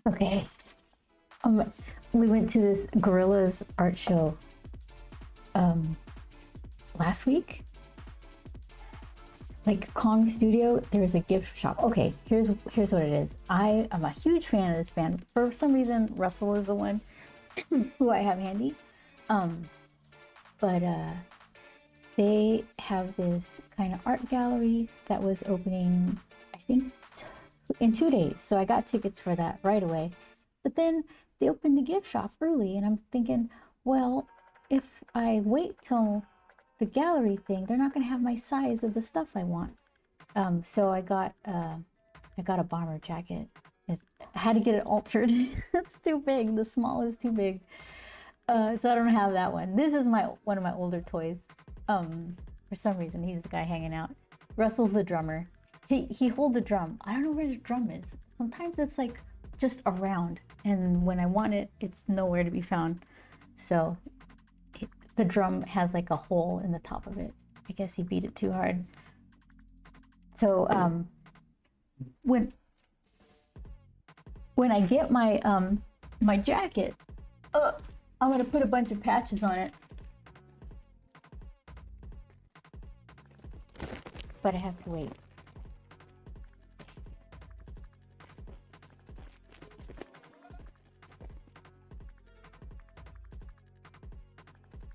Okay. We went to this Gorillas art show last week. Like Kong Studio, there's a gift shop. Okay, here's what it is. I am a huge fan of this band. For some reason, Russell is the one who I have handy. But they have this kind of art gallery that was opening, I think, in 2 days. So I got tickets for that right away. But then they opened the gift shop early, and I'm thinking, well, if I wait till the gallery thing, they're not going to have my size of the stuff I want. So I got a bomber jacket. I had to get it altered. It's too big. The small is too big. So I don't have that one. This is one of my older toys. For some reason, he's the guy hanging out. Russell's the drummer. He holds a drum. I don't know where the drum is. Sometimes it's like just around, and when I want it, it's nowhere to be found. So the drum has like a hole in the top of it. I guess he beat it too hard. So when I get my my jacket, I'm gonna put a bunch of patches on it, but I have to wait.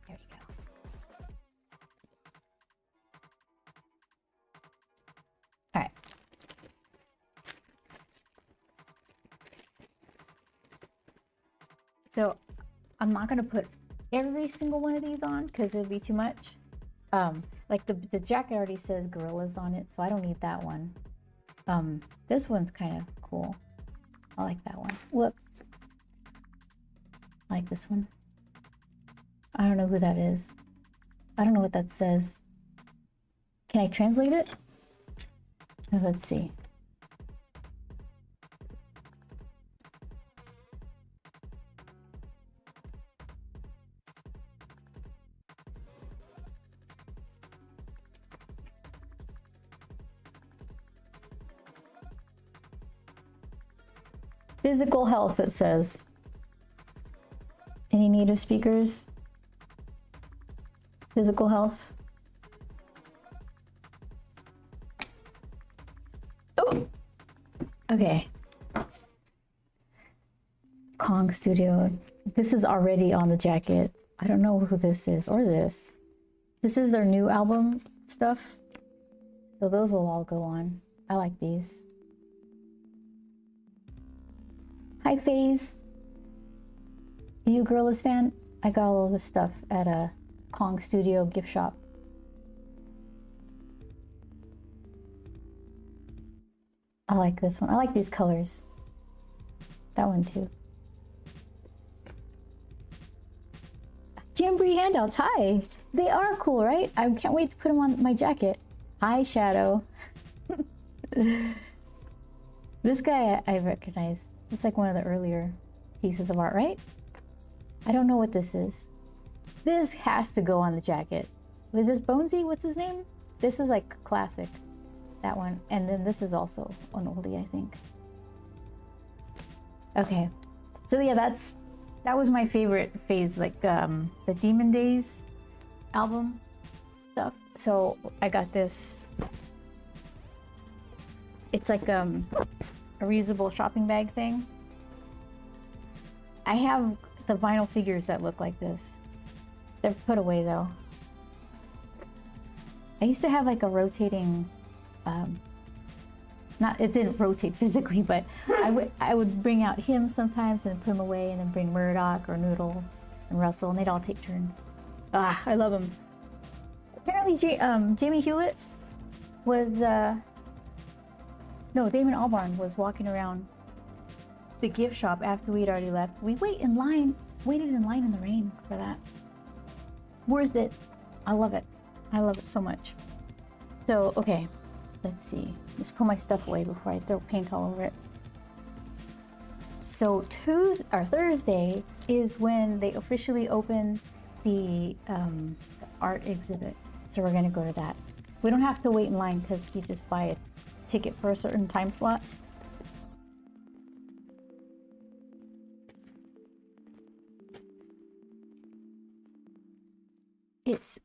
There we go. All right. So I'm not gonna put every single one of these on because it would be too much. Like the jacket already says Gorillas on it, so I don't need that one. This one's kind of cool. I like that one. Whoop. I like this one. I don't know who that is. I don't know what that says. Can I translate it? Let's see. Physical health, it says. Any native speakers? Physical health. Oh! Okay. Kong Studio. This is already on the jacket. I don't know who this is, or this. This is their new album stuff. So those will all go on. I like these. Hi, FaZe. Are you a Gorillas fan? I got all this stuff at a Kong Studio gift shop. I like this one. I like these colors. That one too. Jamboree handouts. Hi. They are cool, right? I can't wait to put them on my jacket. Hi, Shadow. This guy I recognize. It's like one of the earlier pieces of art, right? I don't know what this is. This has to go on the jacket. Was this Bonesy? What's his name? This is like classic. That one. And then this is also an oldie, I think. Okay. So yeah, that was my favorite phase, like the Demon Days album stuff. So I got this. It's like a reusable shopping bag thing. I have the vinyl figures that look like this. They're put away though. I used to have like a rotating, it didn't rotate physically, but I would bring out him sometimes and put him away, and then bring Murdoch or Noodle and Russell, and they'd all take turns. Ah, I love them. Apparently Jamie Hewlett was, no, Damon Albarn was walking around the gift shop after we'd already left. We waited in line in the rain for that. Worth it. I love it. I love it so much. So, okay, let's see. Let's put my stuff away before I throw paint all over it. So Thursday is when they officially open the art exhibit. So we're gonna go to that. We don't have to wait in line because you just buy a ticket for a certain time slot.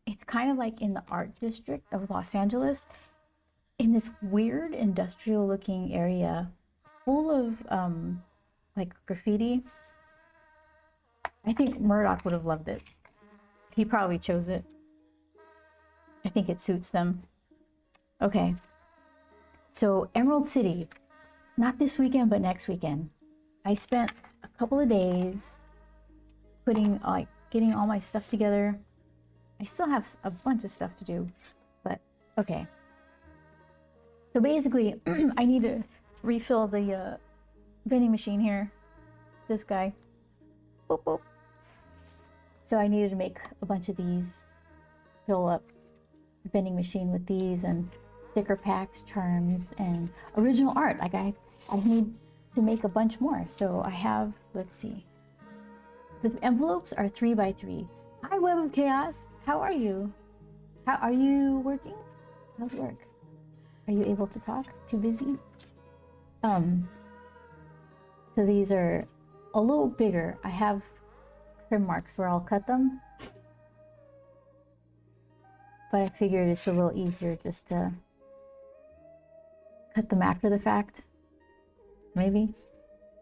It's kind of like in the art district of Los Angeles, in this weird industrial looking area full of like graffiti. I think Murdoch would have loved it. He probably chose it. I think it suits them. Okay. So Emerald City, not this weekend, but next weekend. I spent a couple of days putting, like, getting all my stuff together. I still have a bunch of stuff to do, but okay. So basically, I need to refill the vending machine here. This guy. Boop, boop. So I needed to make a bunch of these, fill up the vending machine with these and sticker packs, charms, and original art. Like I need to make a bunch more. So I have, let's see. The envelopes are 3 by 3. Hi, Web of Chaos. How are you? How are you working? How's work? Are you able to talk? Too busy? So these are a little bigger. I have trim marks where I'll cut them, but I figured it's a little easier just to cut them after the fact, maybe,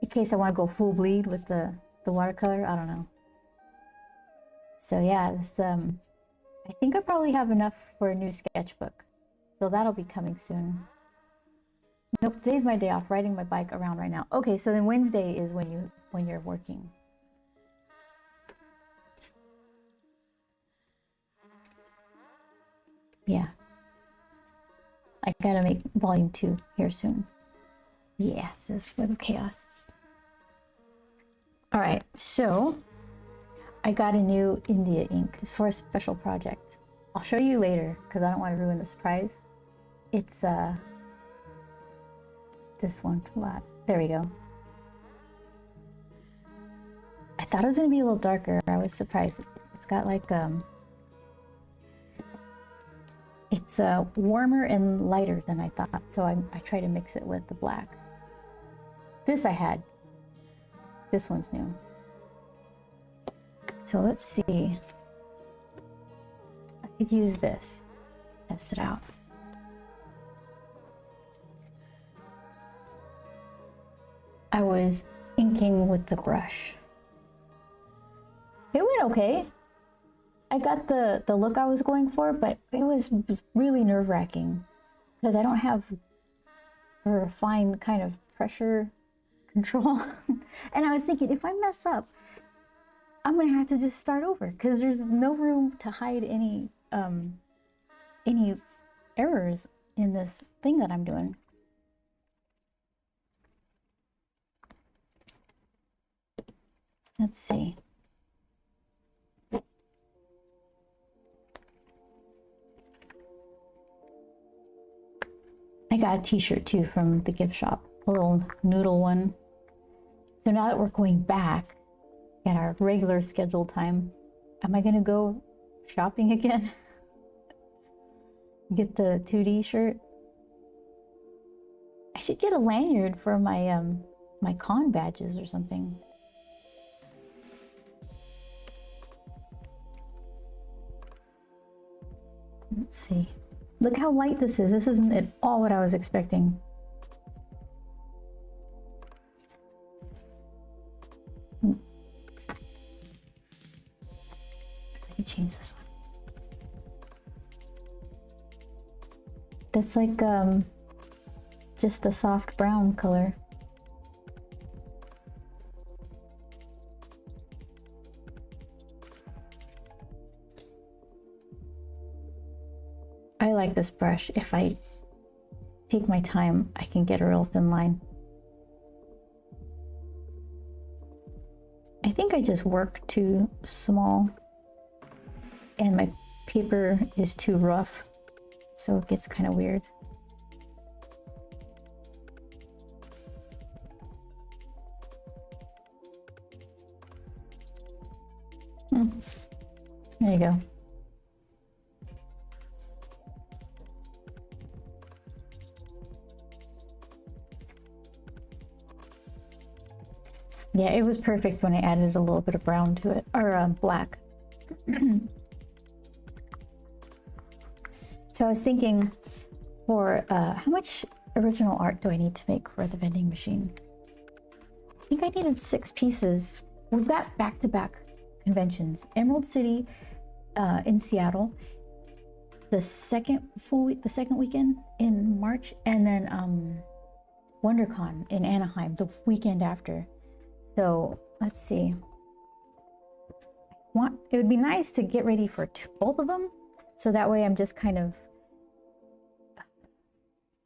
in case I want to go full bleed with the watercolor. I don't know. So yeah, this I think I probably have enough for a new sketchbook, so that'll be coming soon. Nope, today's my day off, riding my bike around right now. Okay, so then Wednesday is when you're working. Yeah. I gotta make volume 2 here soon. Yeah, this is Web of Chaos. All right, so I got a new India ink. It's for a special project. I'll show you later because I don't want to ruin the surprise. It's this one. There we go. I thought it was gonna be a little darker. I was surprised. It's got like it's warmer and lighter than I thought, so I try to mix it with the black. This I had. This one's new. So let's see. I could use this. Test it out. I was inking with the brush. It went okay. I got the look I was going for, but it was really nerve-wracking because I don't have a refined kind of pressure control. And I was thinking, if I mess up, I'm gonna have to just start over because there's no room to hide any errors in this thing that I'm doing. Let's see. I got a t-shirt too from the gift shop, a little noodle one. So now that we're going back at our regular scheduled time, am I gonna go shopping again? Get the 2D shirt? I should get a lanyard for my my con badges or something. Let's see. Look how light this is. This isn't at all what I was expecting. I can change this one. That's like just a soft brown color. I like this brush. If I take my time, I can get a real thin line. I think I just work too small and my paper is too rough, so it gets kind of weird. There you go. Yeah, it was perfect when I added a little bit of brown to it, or black. So I was thinking for how much original art do I need to make for the vending machine? I think I needed 6 pieces. We've got back-to-back conventions. Emerald City in Seattle, the second weekend in March, and then WonderCon in Anaheim the weekend after. So let's see. It would be nice to get ready for both of them, so that way I'm just kind of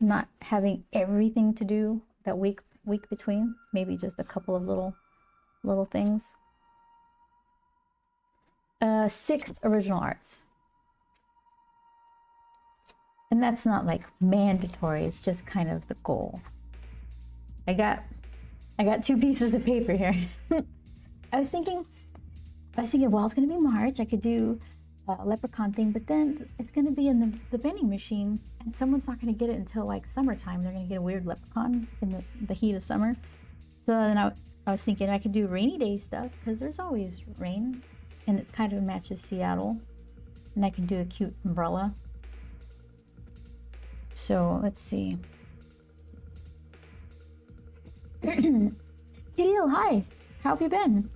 not having everything to do that week between. Maybe just a couple of little things. 6 original arts, and that's not like mandatory, it's just kind of the goal. I got 2 pieces of paper here. I was thinking, well, it's gonna be March, I could do a leprechaun thing, but then it's gonna be in the vending machine, and someone's not gonna get it until like summertime. They're gonna get a weird leprechaun in the heat of summer. So then I was thinking I could do rainy day stuff, because there's always rain, and it kind of matches Seattle, and I can do a cute umbrella. So let's see. Gideon, hi, how have you been?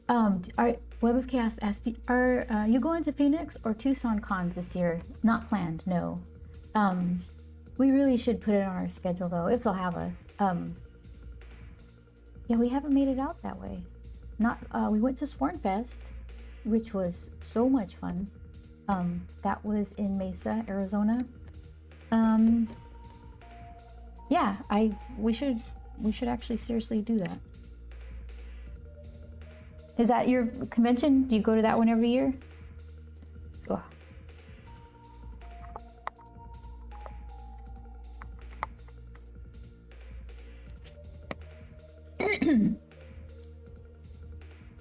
Our Web of Chaos asked, are you going to Phoenix or Tucson cons this year? Not planned, no. We really should put it on our schedule though, if they'll have us. Yeah, we haven't made it out that way. We went to Swornfest, which was so much fun. That was in Mesa, Arizona. Yeah, we should actually seriously do that. Is that your convention? Do you go to that one every year? Oh.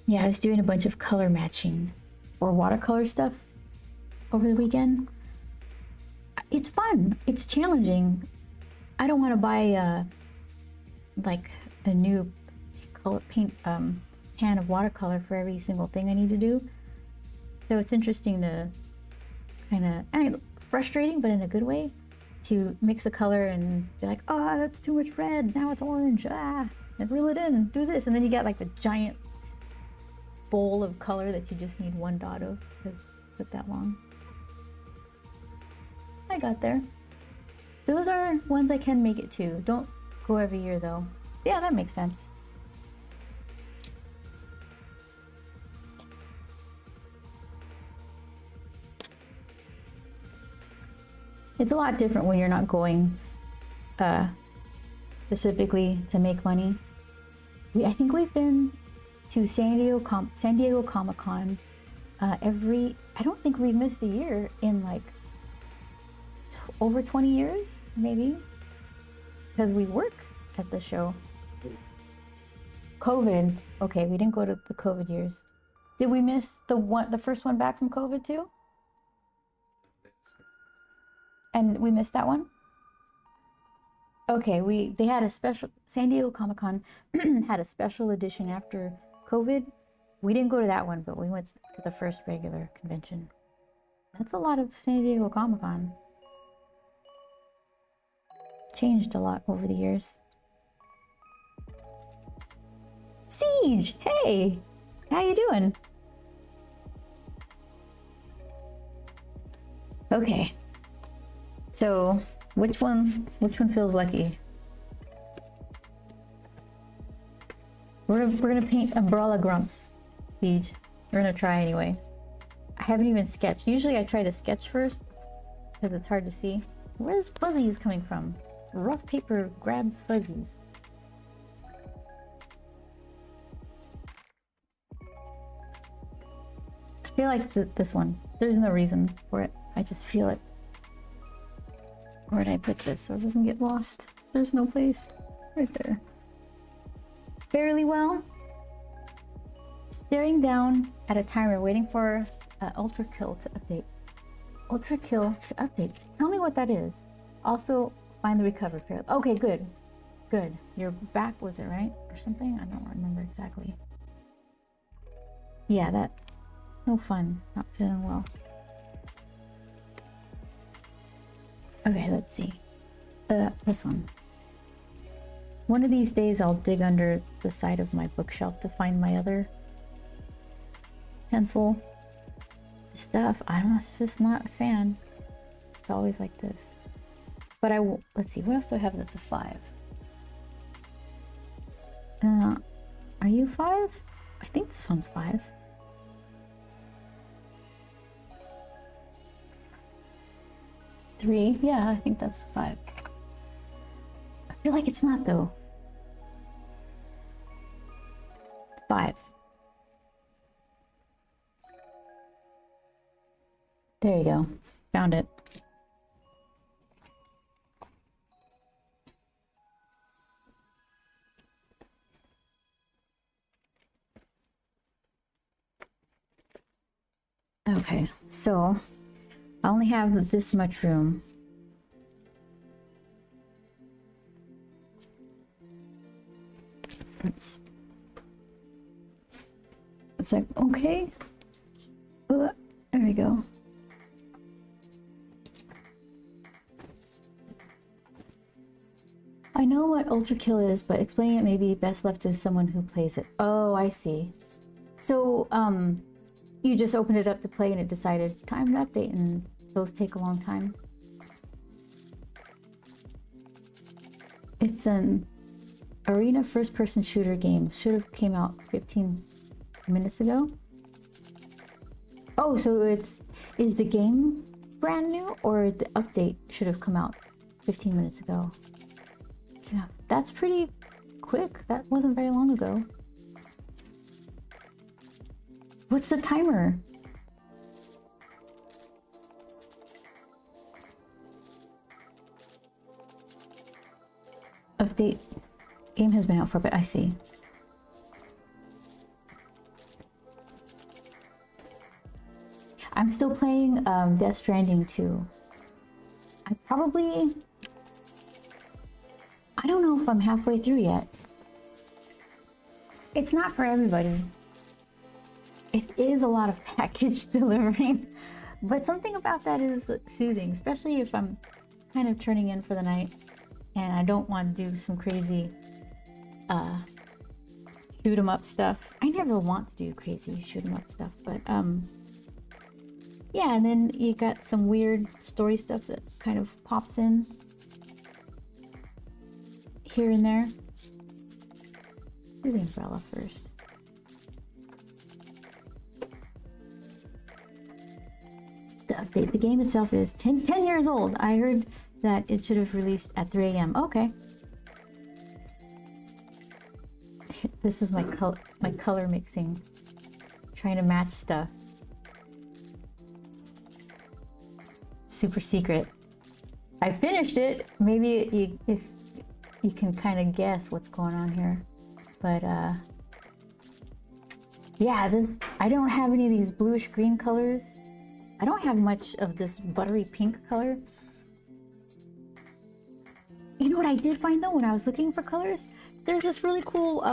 Yeah, I was doing a bunch of color matching or watercolor stuff over the weekend. It's fun. It's challenging. I don't want to buy like a new color paint can of watercolor for every single thing I need to do. So it's interesting to kind of frustrating, but in a good way, to mix a color and be like, oh, that's too much red. Now it's orange. And reel it in. Do this, and then you get like the giant bowl of color that you just need 1 dot of because it took that long. I got there. Those are ones I can make it to. Don't go every year though. Yeah, that makes sense. It's a lot different when you're not going specifically to make money. I think we've been to San Diego Comic-Con I don't think we've missed a year in like over 20 years, maybe, because we work at the show. COVID, okay, we didn't go to the COVID years. Did we miss the first one back from COVID too? And we missed that one? Okay, they had a special, San Diego Comic-Con had a special edition after COVID. We didn't go to that one, but we went to the first regular convention. That's a lot of San Diego Comic-Con. Changed a lot over the years. Siege, hey, how you doing? Okay, so which one feels lucky? We're gonna paint Umbrella Grumps, Siege. We're gonna try anyway. I haven't even sketched. Usually I try to sketch first because it's hard to see. Where's fuzzies coming from? Rough paper grabs fuzzies. I feel like this one. There's no reason for it. I just feel it. Where did I put this so it doesn't get lost? There's no place. Right there. Fairly well. Staring down at a timer, waiting for Ultra Kill to update. Ultra Kill to update. Tell me what that is. Also, find the recovered pair. Okay, good. Good. Your back, was it right? Or something? I don't remember exactly. Yeah, that. No fun. Not feeling well. Okay, let's see. This one. One of these days I'll dig under the side of my bookshelf to find my other pencil stuff. I'm just not a fan. It's always like this. But I will, let's see, what else do I have that's a 5? Are you 5? I think this one's 5. Three? Yeah, I think that's 5. I feel like it's not though. 5. There you go. Found it. Okay, so I only have this much room. It's like, okay. There we go. I know what ultra kill is, but explaining it may be best left to someone who plays it. Oh, I see. So, you just opened it up to play and it decided time to update, and those take a long time. It's an arena first-person shooter game. Should have came out 15 minutes ago. Oh, so is the game brand new, or the update should have come out 15 minutes ago? Yeah, that's pretty quick. That wasn't very long ago. What's the timer? Update. Game has been out for a bit. I see. I'm still playing Death Stranding 2. I don't know if I'm halfway through yet. It's not for everybody. It is a lot of package delivering, but something about that is soothing, especially if I'm kind of turning in for the night and I don't want to do some crazy shoot 'em up stuff. I never want to do crazy shoot 'em up stuff, but yeah, and then you got some weird story stuff that kind of pops in here and there. Do the umbrella first. The update. The game itself is 10 years old. I heard that it should have released at 3 a.m. Okay. This is my color mixing. Trying to match stuff. Super secret. I finished it. Maybe if you can kind of guess what's going on here. But yeah, I don't have any of these bluish green colors. I don't have much of this buttery pink color. You know what I did find though when I was looking for colors? There's this really cool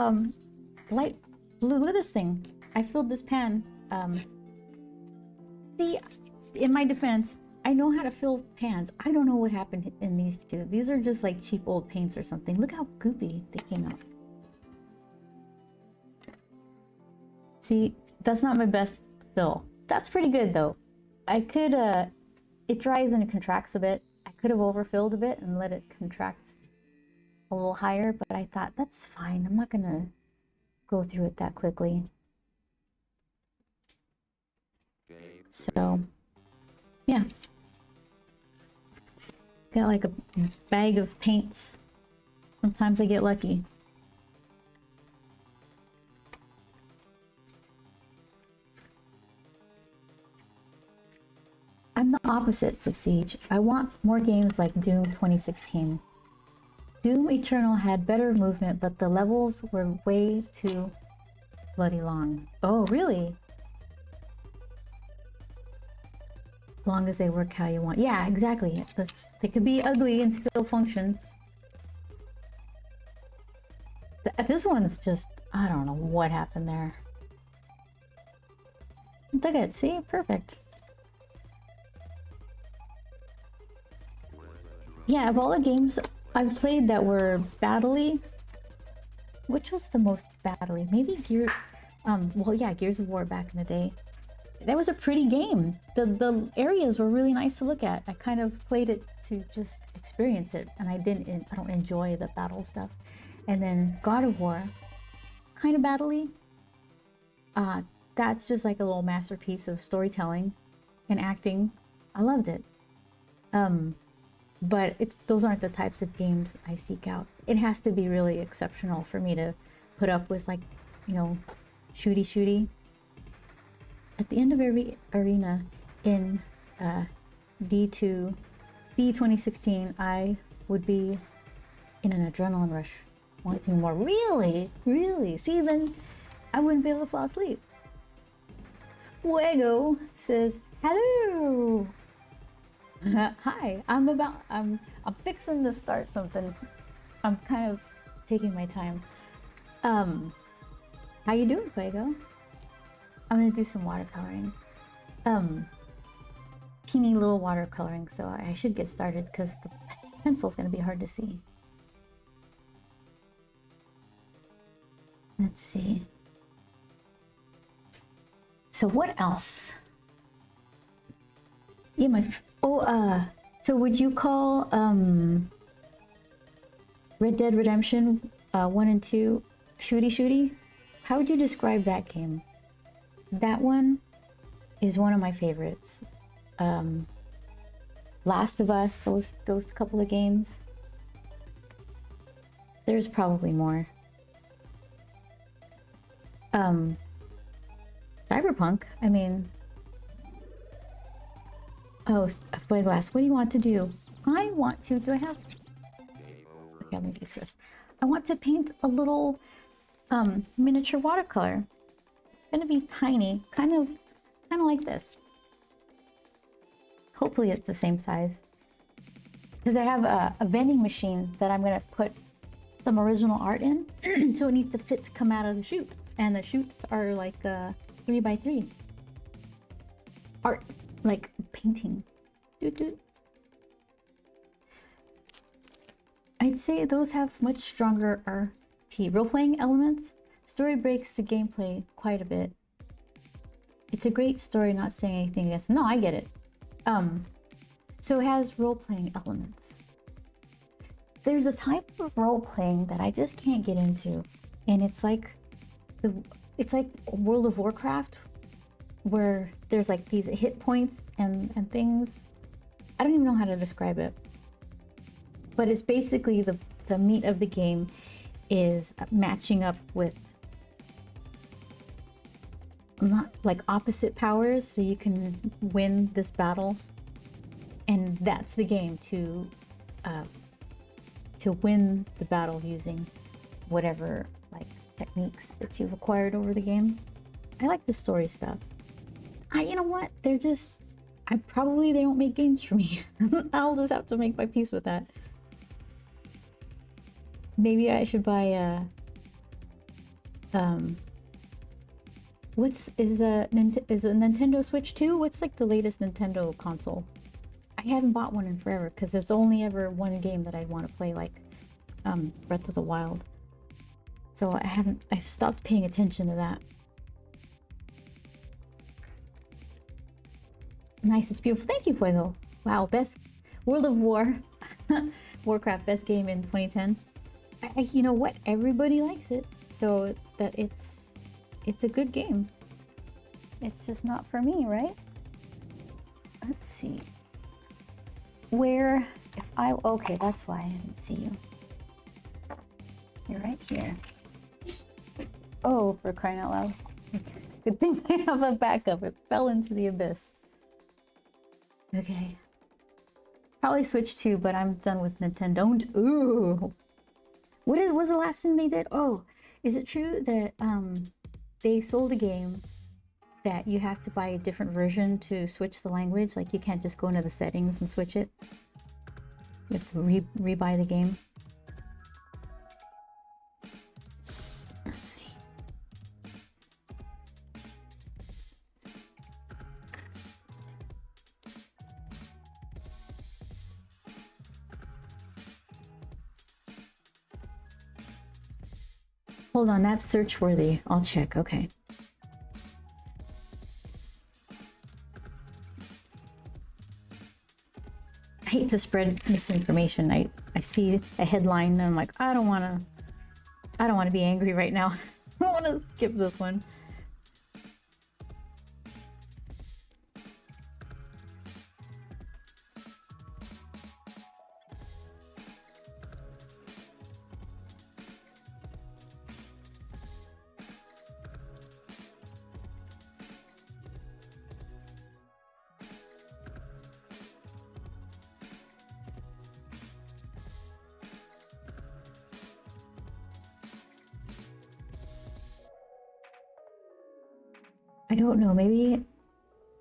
light blue. Look at this thing. I filled this pan. See, in my defense, I know how to fill pans. I don't know what happened in these two. These are just like cheap old paints or something. Look how goopy they came out. See, that's not my best fill. That's pretty good though. I could, it dries and it contracts a bit. I could have overfilled a bit and let it contract a little higher, but I thought that's fine. I'm not gonna go through it that quickly. So, yeah. Got like a bag of paints. Sometimes I get lucky. I'm the opposite, says Siege. I want more games like Doom 2016. Doom Eternal had better movement, but the levels were way too bloody long. Oh, really? As long as they work how you want. Yeah, exactly. They could be ugly and still function. This one's just, I don't know what happened there. Look at it, see? Perfect. Yeah, of all the games I've played that were battle-y, which was the most battle-y? Maybe well, yeah, Gears of War back in the day. That was a pretty game. The areas were really nice to look at. I kind of played it to just experience it, and I don't enjoy the battle stuff. And then God of War, kind of battle-y. That's just like a little masterpiece of storytelling and acting. I loved it. But those aren't the types of games I seek out. It has to be really exceptional for me to put up with, like, you know, shooty. At the end of every arena in D2, D 2016, I would be in an adrenaline rush, wanting more. Really? Really? See, then I wouldn't be able to fall asleep. Fuego says, hello. Hi, I'm fixing to start something. I'm kind of taking my time. How you doing, Fuego? I'm gonna do some watercoloring. Teeny little watercoloring, so I should get started because the pencil's gonna be hard to see. Let's see. So what else? Yeah, so would you call Red Dead Redemption 1 and 2 shooty? How would you describe that game? That one is one of my favorites. Last of Us, those couple of games. There's probably more. Cyberpunk, I mean... Oh, Play Glass, what do you want to do? Do I have... Okay, let me fix this. I want to paint a little miniature watercolor. It's gonna be tiny, kind of like this. Hopefully it's the same size. Because I have a vending machine that I'm gonna put some original art in. So it needs to fit to come out of the chute. And the chutes are like 3x3. Art, like painting. I'd say those have much stronger RP role-playing elements. Story breaks the gameplay quite a bit. It's a great story, not saying anything against... No, I get it. So it has role-playing elements. There's a type of role-playing that I just can't get into, and it's like World of Warcraft, where there's like these hit points and things. I don't even know how to describe it, but it's basically the meat of the game is matching up with not like opposite powers, so you can win this battle, and that's the game to win the battle using whatever like techniques that you've acquired over the game. I like the story stuff. You know what? They don't make games for me. I'll just have to make my peace with that. Maybe I should buy a is a Nintendo Switch 2? What's like the latest Nintendo console? I haven't bought one in forever because there's only ever one game that I want to play, like Breath of the Wild. So I've stopped paying attention to that. Nice, it's beautiful. Thank you, Fuego. Wow, best World of Warcraft best game in 2010. You know what? Everybody likes it, so that it's a good game. It's just not for me, right? Let's see. Okay, that's why I didn't see you. You're right here. Oh, for crying out loud. Good thing I have a backup. It fell into the abyss. Okay. Probably Switch 2, but I'm done with Nintendo. Ooh. What was the last thing they did? Oh, is it true that they sold a game that you have to buy a different version to switch the language? Like you can't just go into the settings and switch it. You have to re-buy the game. Let's see. Hold on, that's search worthy. I'll check. Okay. I hate to spread misinformation. I see a headline and I'm like, I don't want to be angry right now. I want to skip this one. I don't know, maybe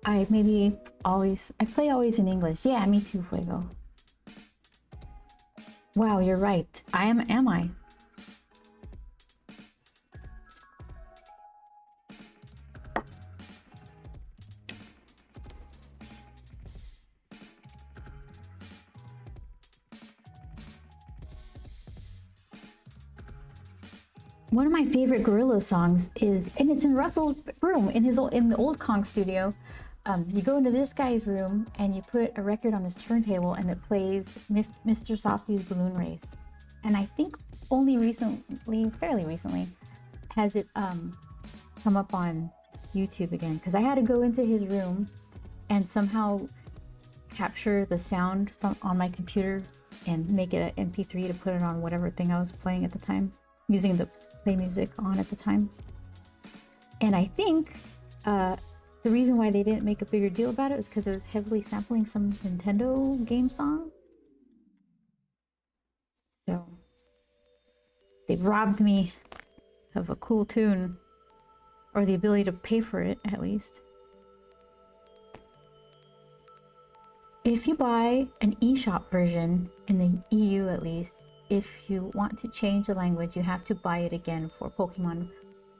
I play always in English. Yeah, me too, Fuego. Wow, you're right. Am I? One of my favorite Gorilla songs is, and it's in Russell's room in the old Kong studio. You go into this guy's room and you put a record on his turntable and it plays Mr. Softly's Balloon Race. And I think only recently, fairly recently, has it come up on YouTube again. Because I had to go into his room and somehow capture the sound from on my computer and make it an MP3 to put it on whatever thing I was playing at the time, using the play music on at the time. And I think the reason why they didn't make a bigger deal about it was because it was heavily sampling some Nintendo game song. So they robbed me of a cool tune, or the ability to pay for it at least. If you buy an eShop version, in the EU at least, if you want to change the language, you have to buy it again for Pokemon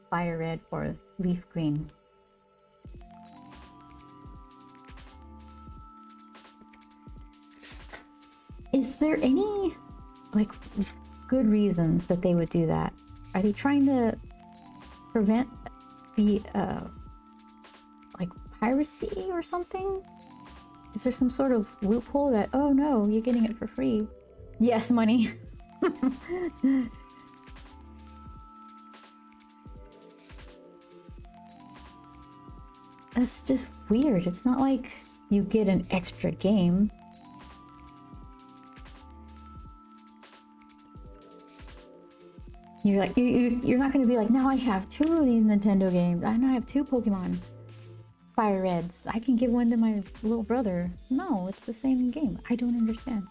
Fire Red or Leaf Green. Is there any, like, good reason that they would do that? Are they trying to prevent the, like, piracy or something? Is there some sort of loophole that, oh no, you're getting it for free? Yes, money. That's just weird. It's not like you get an extra game. You're like, you're not going to be like, now I have 2 of these Nintendo games. I now have 2 Pokemon Fire Reds. I can give one to my little brother. No, it's the same game. I don't understand.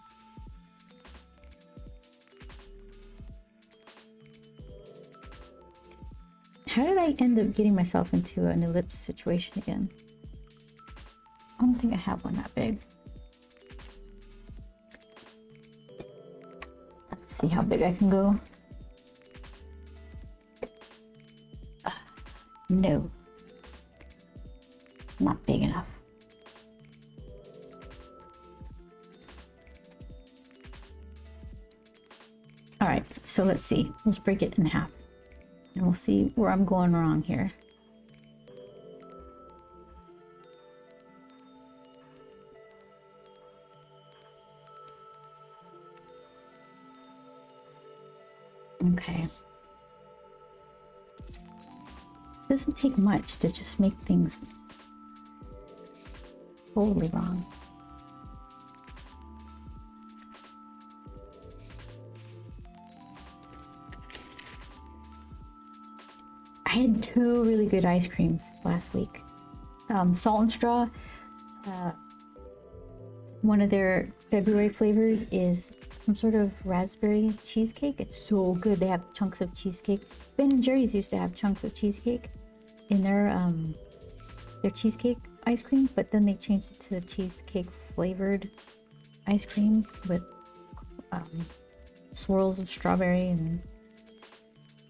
How did I end up getting myself into an ellipse situation again? I don't think I have one that big. Let's see how big I can go. No. Not big enough. All right, so let's see. Let's break it in half. And we'll see where I'm going wrong here. Okay. It doesn't take much to just make things totally wrong. I had 2 really good ice creams last week. Salt and Straw, one of their February flavors is some sort of raspberry cheesecake. It's so good. They have chunks of cheesecake. Ben & Jerry's used to have chunks of cheesecake in their cheesecake ice cream, but then they changed it to cheesecake flavored ice cream with swirls of strawberry and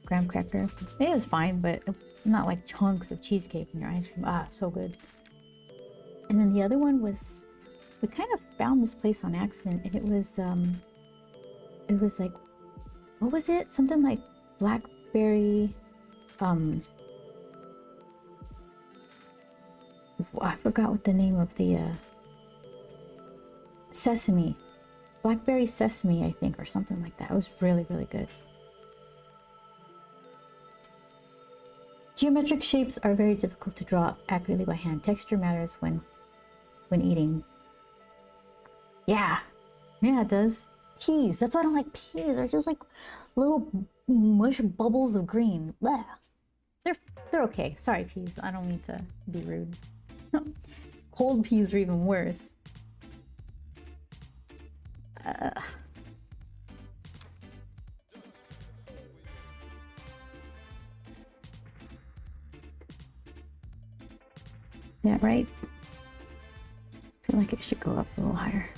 graham cracker. It was fine, but not like chunks of cheesecake in your ice cream. Ah, so good. And then the other one was, we kind of found this place on accident, and it was like, what was it? Something like blackberry, I forgot what the name of the sesame, blackberry sesame, I think, or something like that. It was really, really good. Geometric shapes are very difficult to draw accurately by hand. Texture matters when eating. Yeah, it does. Peas, that's why I don't like peas. They're just like little mush bubbles of green. Blah. They're okay. Sorry, peas. I don't mean to be rude. Cold peas are even worse. Is that right? I feel like it should go up a little higher.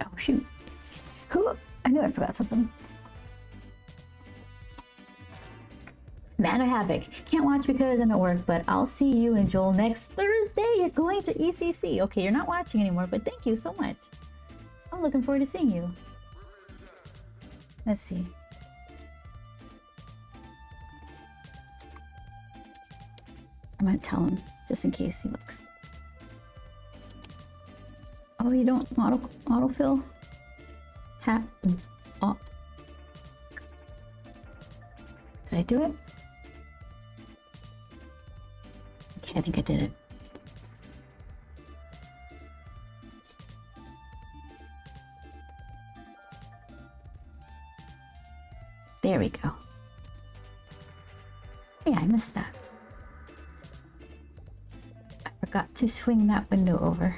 Oh shoot. I knew I forgot something. Man of Havoc. Can't watch because I'm at work, but I'll see you and Joel next Thursday. You're going to ECCC. Okay, you're not watching anymore, but thank you so much. I'm looking forward to seeing you. Let's see. I'm gonna tell him just in case he looks. Oh, you don't autofill? Oh. Did I do it? Okay, I think I did it. There we go. Yeah, I missed that. I forgot to swing that window over.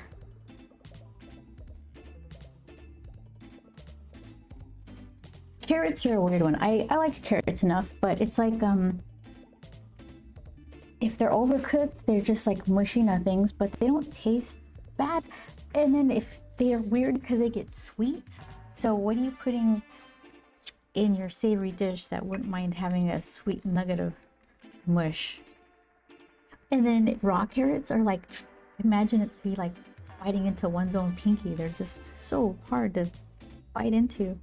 Carrots are a weird one. I like carrots enough, but it's like if they're overcooked, they're just like mushy nothings, but they don't taste bad. And then if they're weird because they get sweet. So what are you putting in your savory dish that wouldn't mind having a sweet nugget of mush? And then raw carrots are like, imagine it be like biting into one's own pinky. They're just so hard to bite into.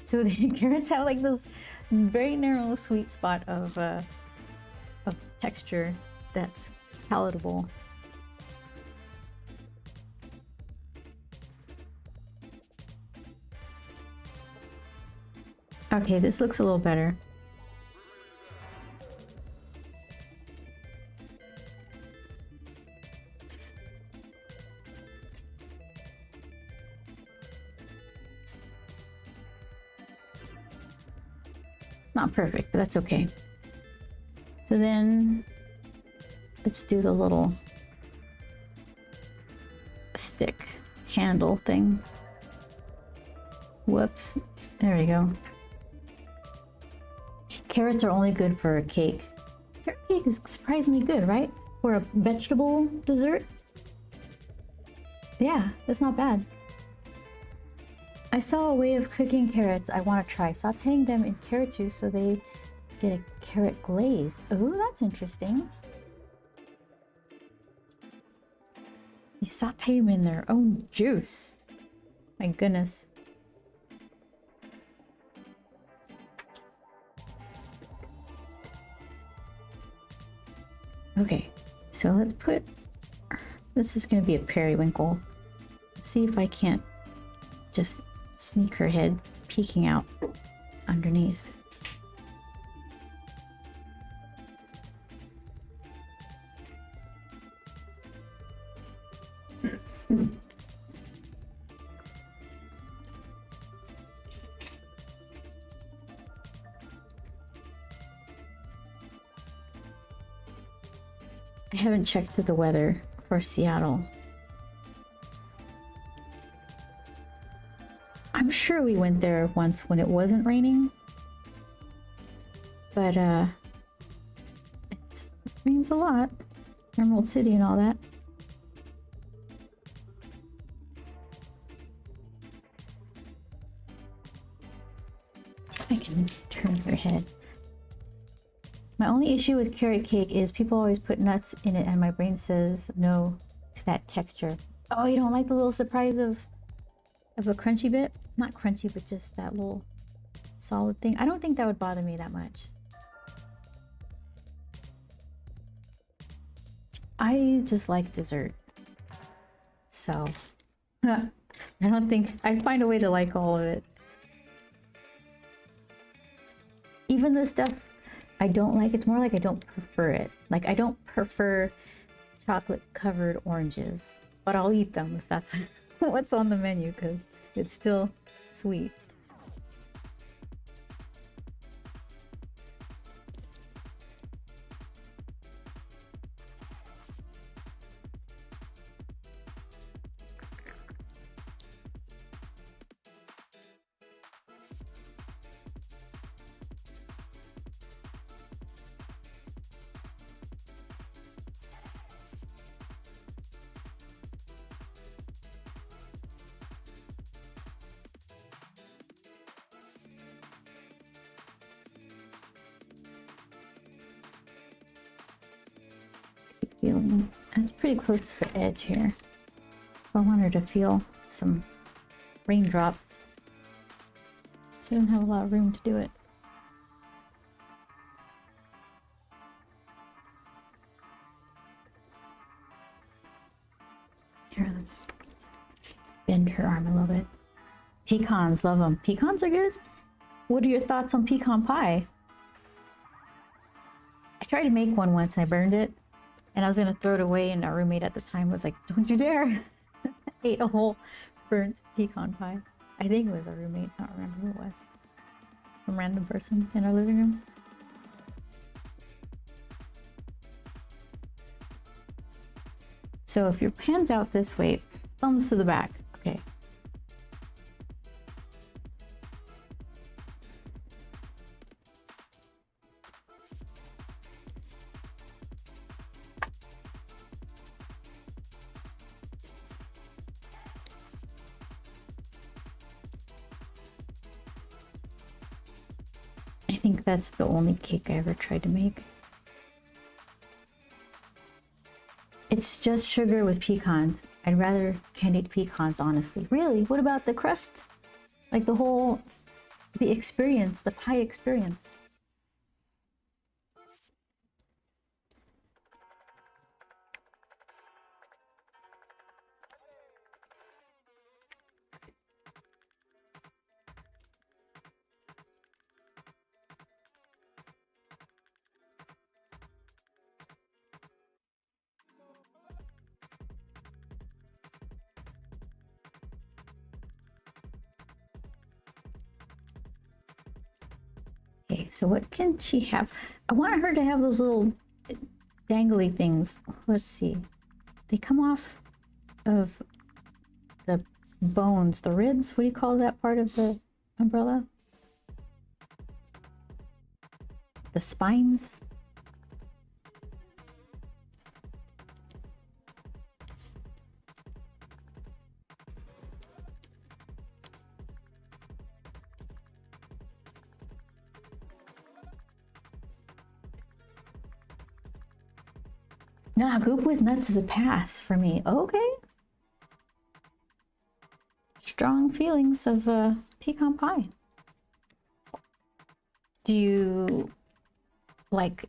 So the carrots have like this very narrow sweet spot of texture that's palatable. Okay, this looks a little better. Not perfect, but that's okay. So then let's do the little stick handle thing. Whoops. There we go. Carrots are only good for a cake. Carrot cake is surprisingly good, right? For a vegetable dessert. Yeah, that's not bad. I saw a way of cooking carrots I want to try. Sauteing them in carrot juice so they get a carrot glaze. Oh, that's interesting. You saute them in their own juice. My goodness. Okay, so let's put... This is going to be a periwinkle. Let's see if I can't just sneak her head peeking out underneath. I haven't checked the weather for Seattle. I'm sure we went there once when it wasn't raining, but it rains a lot. Emerald City and all that. I can turn her head. My only issue with carrot cake is people always put nuts in it and my brain says no to that texture. Oh, you don't like the little surprise of a crunchy bit? Not crunchy, but just that little solid thing. I don't think that would bother me that much. I just like dessert. So I don't think I'd find a way to like all of it. Even the stuff I don't like, it's more like I don't prefer it. Like I don't prefer chocolate covered oranges, but I'll eat them if that's what's on the menu because it's still sweet. Feeling it's pretty close to the edge here. I want her to feel some raindrops. She doesn't have a lot of room to do it. Here, let's bend her arm a little bit. Pecans, love them. Pecans are good. What are your thoughts on pecan pie? I tried to make one once, I burned it. And I was gonna throw it away, and our roommate at the time was like, "Don't you dare!" Ate a whole burnt pecan pie. I think it was our roommate. I don't remember who it was. Some random person in our living room. So if your pan's out this way, thumbs to the back. Okay. I think that's the only cake I ever tried to make. It's just sugar with pecans. I'd rather candied pecans, honestly. Really? What about the crust? Like the experience, the pie experience. Okay, so what can she have? I want her to have those little dangly things. Let's see. They come off of the bones, the ribs. What do you call that part of the umbrella? The spines? Nah, goop with nuts is a pass for me. Okay. Strong feelings of pecan pie. Do you like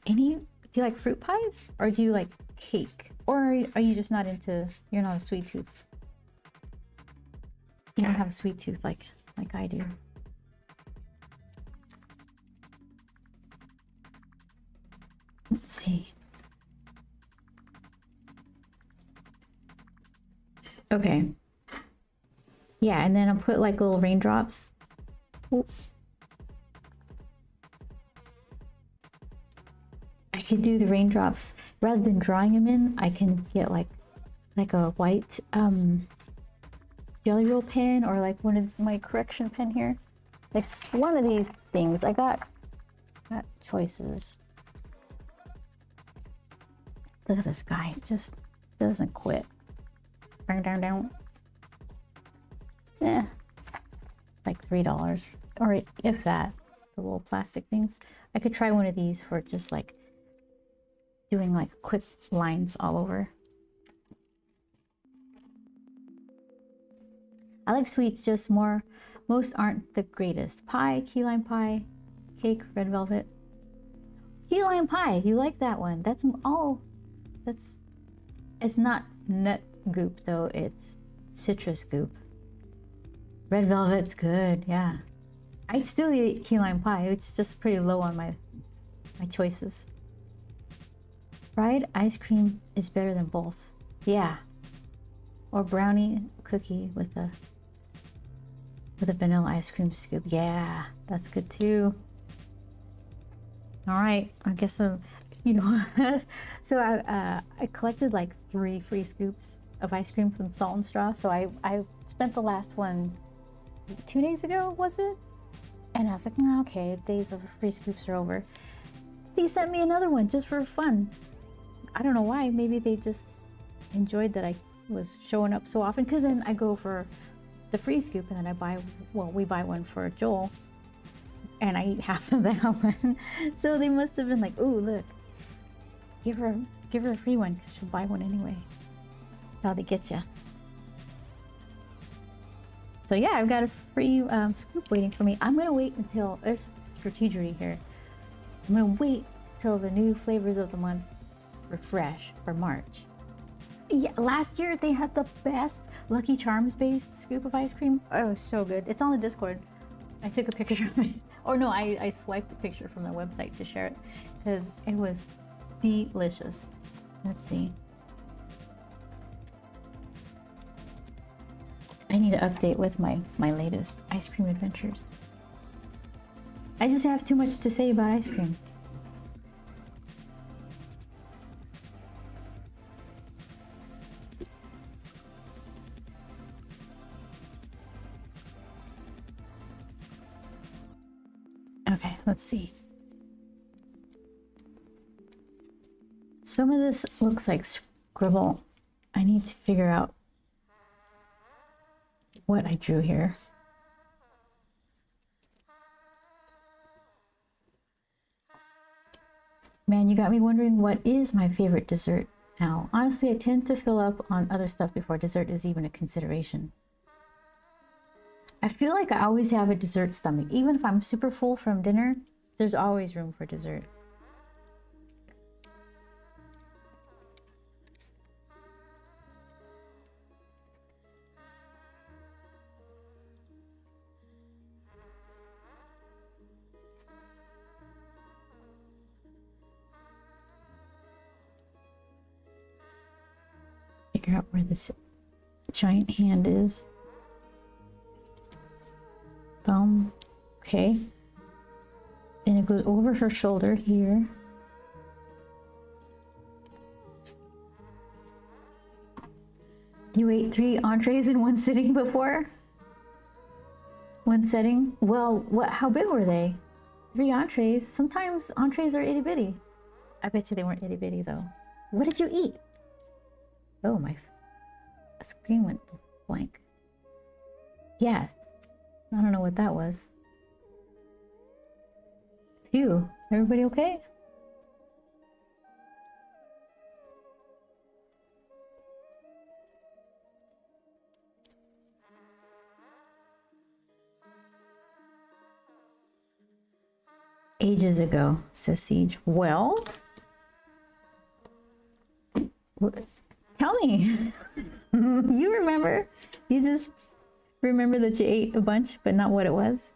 fruit pies? Or do you like cake? Or are you just not into, you're not a sweet tooth? You don't have a sweet tooth like I do. Let's see. Okay. Yeah, and then I'll put like little raindrops. Ooh. I could do the raindrops rather than drawing them in. I can get like a white jelly roll pen, or like one of my correction pen here. Like one of these things. I got choices. Look at this guy, just doesn't quit. Down. Yeah, like $3, or if that. The little plastic things. I could try one of these for just like doing like quick lines all over. I like sweets, just more. Most aren't the greatest. Pie, key lime pie, cake, red velvet. Key lime pie, you like that one. That's all. That's. It's not nut goop though, it's citrus goop. Red velvet's good, yeah. I'd still eat key lime pie. It's just pretty low on my choices. Fried ice cream is better than both. Yeah. Or brownie cookie with a vanilla ice cream scoop. Yeah, that's good too. All right, I guess you know. So I collected like 3 free scoops of ice cream from Salt and Straw. So I spent the last one 2 days ago, was it? And I was like, oh, okay, days of free scoops are over. They sent me another one just for fun. I don't know why. Maybe they just enjoyed that I was showing up so often. Because then I go for the free scoop and then we buy one for Joel. And I eat half of that one. So they must have been like, oh, look. Give her a free one because she'll buy one anyway. How they get you. So yeah, I've got a free scoop waiting for me. I'm gonna wait until there's strategery here. I'm gonna wait till the new flavors of the month refresh for March. Yeah, last year they had the best Lucky Charms based scoop of ice cream. Oh, it was so good. It's on the Discord. I took a picture of it. Or no, I swiped a picture from the website to share it because it was delicious. Let's see. I need to update with my latest ice cream adventures. I just have too much to say about ice cream. Okay, let's see. Some of this looks like scribble. I need to figure out what I drew here. Man, you got me wondering what is my favorite dessert now. Honestly, I tend to fill up on other stuff before dessert is even a consideration. I feel like I always have a dessert stomach. Even if I'm super full from dinner, there's always room for dessert. Figure out where this giant hand is. Thumb. Okay. Then it goes over her shoulder here. You ate 3 entrees in one sitting before? One setting? Well, how big were they? 3 entrees? Sometimes entrees are itty bitty. I bet you they weren't itty bitty though. What did you eat? Oh, my screen went blank. Yeah, I don't know what that was. Phew, everybody okay? Ages ago, says Siege. Well, tell me. You remember? You just remember that you ate a bunch, but not what it was?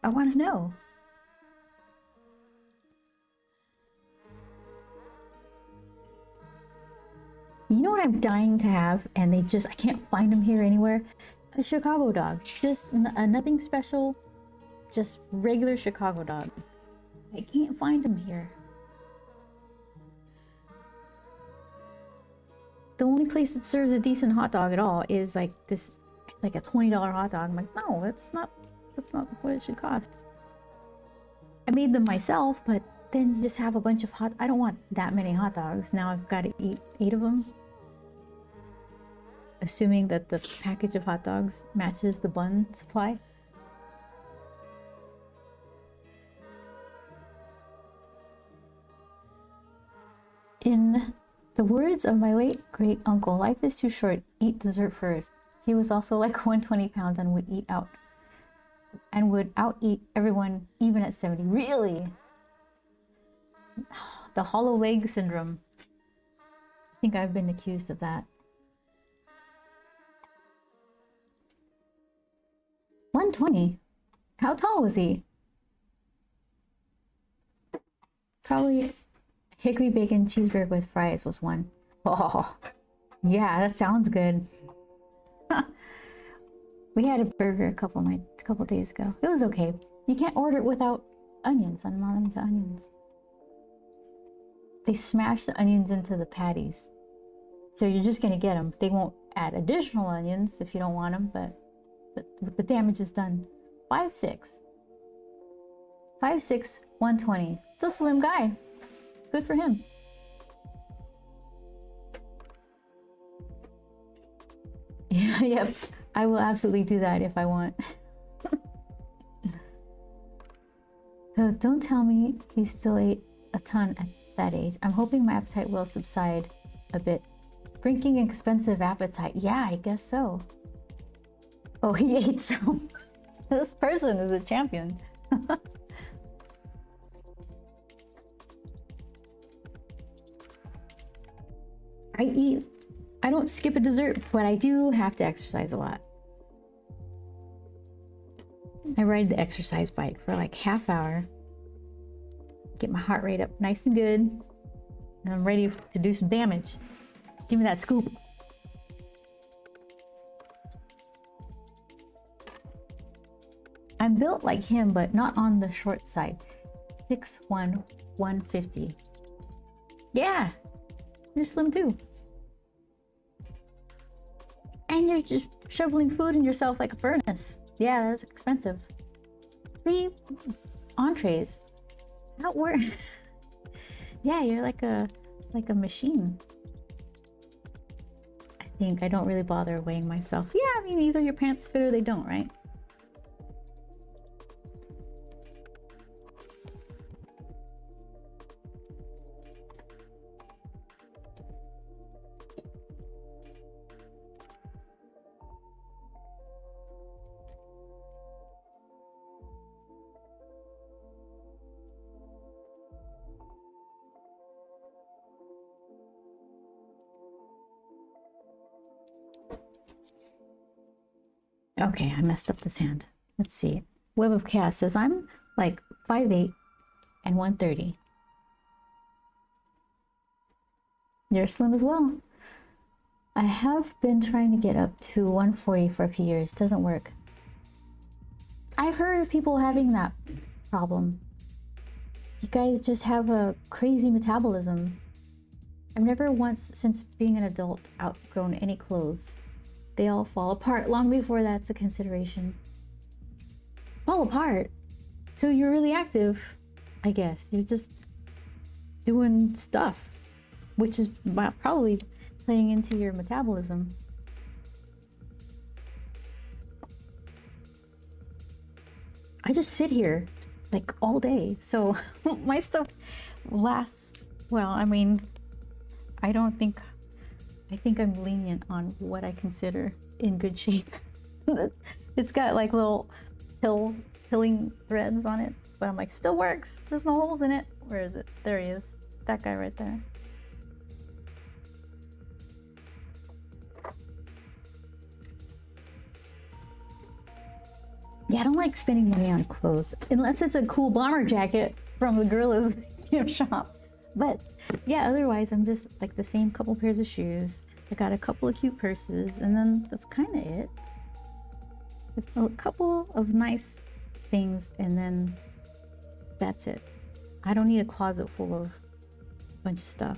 I want to know. You know what I'm dying to have, and I can't find them here anywhere? A Chicago dog. Just nothing special, just regular Chicago dog. I can't find them here. The only place that serves a decent hot dog at all is like this, like a $20 hot dog. I'm like, no, that's not what it should cost. I made them myself, but then you just have a bunch of I don't want that many hot dogs. Now I've got to eat 8 of them. Assuming that the package of hot dogs matches the bun supply. In the words of my late great uncle, life is too short, eat dessert first. He was also like 120 pounds and would out eat everyone even at 70. Really? The hollow leg syndrome. I think I've been accused of that. 120? How tall was he? Probably hickory bacon cheeseburger with fries was one. Oh, yeah, that sounds good. We had a burger a couple days ago. It was okay. You can't order it without onions. I'm not into onions. They smash the onions into the patties. So you're just gonna get them. They won't add additional onions if you don't want them, but the damage is done. 5'6". 5'6", 120. It's a slim guy. Good for him. Yeah, yep. I will absolutely do that if I want. So don't tell me he still ate a ton at that age. I'm hoping my appetite will subside a bit. Drinking expensive appetite. Yeah, I guess so. Oh, he ate so. This person is a champion. I don't skip a dessert, but I do have to exercise a lot. I ride the exercise bike for like half hour. Get my heart rate up nice and good. And I'm ready to do some damage. Give me that scoop. I'm built like him, but not on the short side. 6'1", 150. Yeah, you're slim too. And you're just shoveling food in yourself like a furnace. Yeah, that's expensive. 3 entrees. That work. Yeah, you're like a machine. I think I don't really bother weighing myself. Yeah, I mean, either your pants fit or they don't, right? Okay, I messed up this hand. Let's see. Web of Chaos says I'm like 5'8" and 130. You're slim as well. I have been trying to get up to 140 for a few years. Doesn't work. I've heard of people having that problem. You guys just have a crazy metabolism. I've never once, since being an adult, outgrown any clothes. They all fall apart long before that's a consideration. Fall apart? So you're really active, I guess. You're just doing stuff, which is probably playing into your metabolism. I just sit here like all day. So my stuff lasts, well, I mean, I think I'm lenient on what I consider in good shape. It's got like little pilling threads on it, but I'm like, still works. There's no holes in it. Where is it? There he is. That guy right there. Yeah, I don't like spending money on clothes unless it's a cool bomber jacket from the Gorillas gift shop. But yeah, otherwise I'm just like the same couple pairs of shoes. I got a couple of cute purses, and then that's kind of it. A couple of nice things, and then that's it. I don't need a closet full of a bunch of stuff.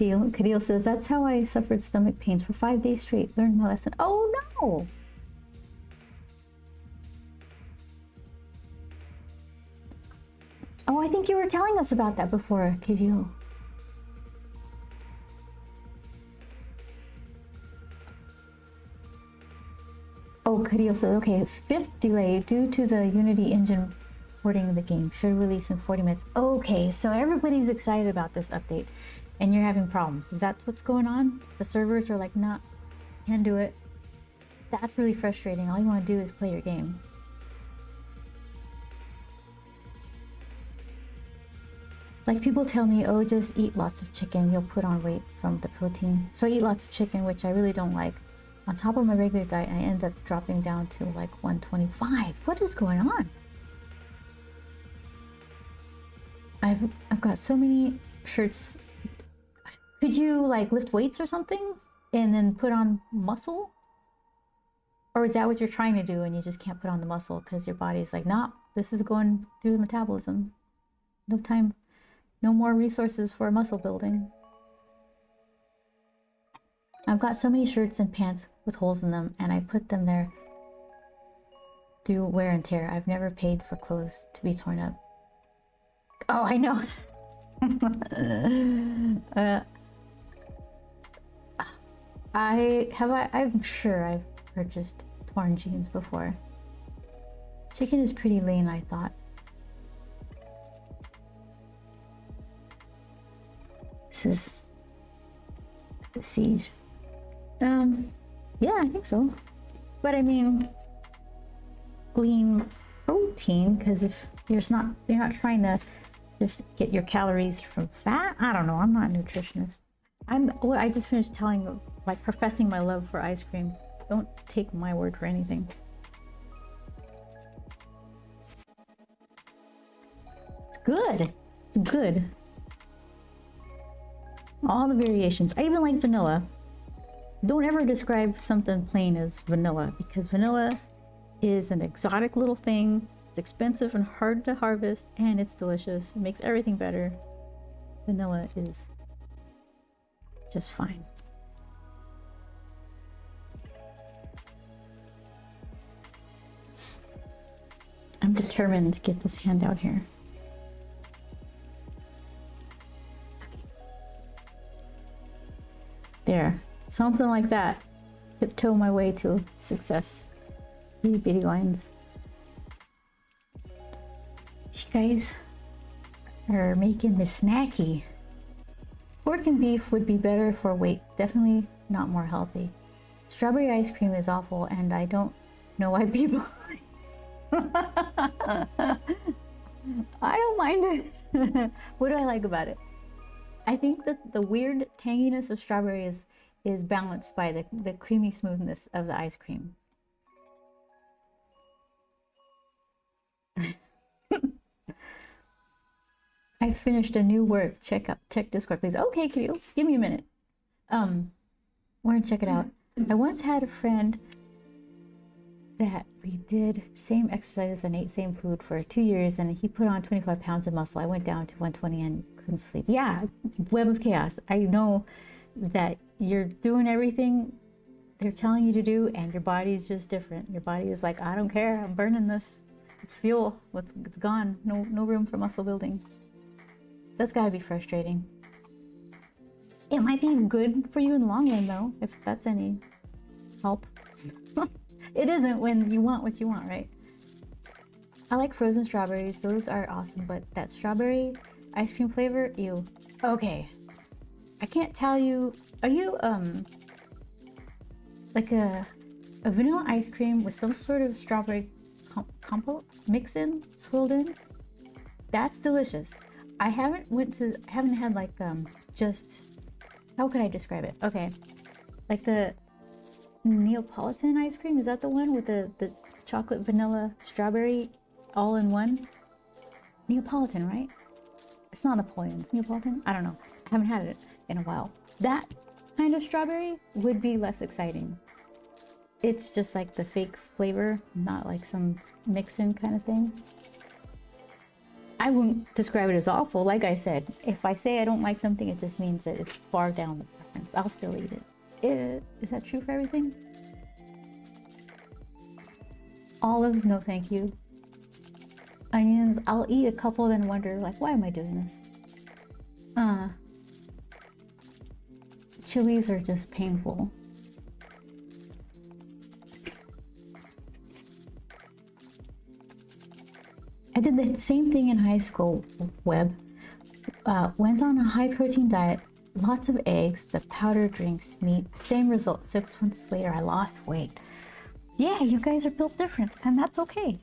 Cadil says, that's how I suffered stomach pains for 5 days straight. Learned my lesson. Oh no! Oh, I think you were telling us about that before, Cadil. Oh, Kirill says, okay, 5th delay due to the Unity engine porting the game. Should release in 40 minutes. Okay, so everybody's excited about this update and you're having problems. Is that what's going on? The servers are like, nah, can't do it. That's really frustrating. All you want to do is play your game. Like people tell me, oh, just eat lots of chicken. You'll put on weight from the protein. So I eat lots of chicken, which I really don't like. On top of my regular diet, I end up dropping down to like 125. What is going on? I've got so many shirts. Could you like lift weights or something and then put on muscle? Or is that what you're trying to do and you just can't put on the muscle because your body's like, nah, this is going through the metabolism. No time, no more resources for muscle building. I've got so many shirts and pants with holes in them and I put them there through wear and tear. I've never paid for clothes to be torn up. Oh, I know. I'm sure I've purchased torn jeans before. Chicken is pretty lean, I thought. This is Siege. Yeah, I think so. But I mean, lean protein, because if you're not trying to just get your calories from fat. I don't know. I'm not a nutritionist. I just finished professing my love for ice cream. Don't take my word for anything. It's good. It's good. All the variations. I even like vanilla. Don't ever describe something plain as vanilla, because vanilla is an exotic little thing. It's expensive and hard to harvest, and it's delicious. It makes everything better. Vanilla is just fine. I'm determined to get this handout here. There. Something like that. Tiptoe my way to success. Itty bitty lines. You guys are making me snacky. Pork and beef would be better for weight. Definitely not more healthy. Strawberry ice cream is awful and I don't know why people... I don't mind it. What do I like about it? I think that the weird tanginess of strawberry is balanced by the creamy smoothness of the ice cream. I finished a new work. Check Discord, please. Okay, Kirill, give me a minute. We're gonna check it out. I once had a friend that we did same exercises and ate same food for 2 years, and he put on 25 pounds of muscle. I went down to 120 and couldn't sleep. Yeah, web of chaos. I know that you're doing everything they're telling you to do, and your body's just different. Your body is like, I don't care, I'm burning this. It's fuel. It's gone. No room for muscle building. That's gotta be frustrating. It might be good for you in the long run though, if that's any help. It isn't when you want what you want, right? I like frozen strawberries. Those are awesome, but that strawberry ice cream flavor, ew. Okay. I can't tell you, are you like a vanilla ice cream with some sort of strawberry compote mix in, swirled in? That's delicious. I haven't had like just, how could I describe it? Okay, like the Neapolitan ice cream, is that the one with the chocolate, vanilla, strawberry all in one? Neapolitan, right? It's not Napoleon, it's Neapolitan? I don't know. I haven't had it in a while. That kind of strawberry would be less exciting. It's just like the fake flavor, not like some mix-in kind of thing. I wouldn't describe it as awful. Like I said, if I say I don't like something, it just means that it's far down the preference. I'll still eat it. Is that true for everything? Olives, no thank you. Onions, I'll eat a couple then wonder, like, why am I doing this? Chilies are just painful. did the same thing in high school, Web. Went on a high protein diet, lots of eggs, the powdered drinks, meat. Same result. 6 months later, I lost weight. Yeah, you guys are built different, and that's okay.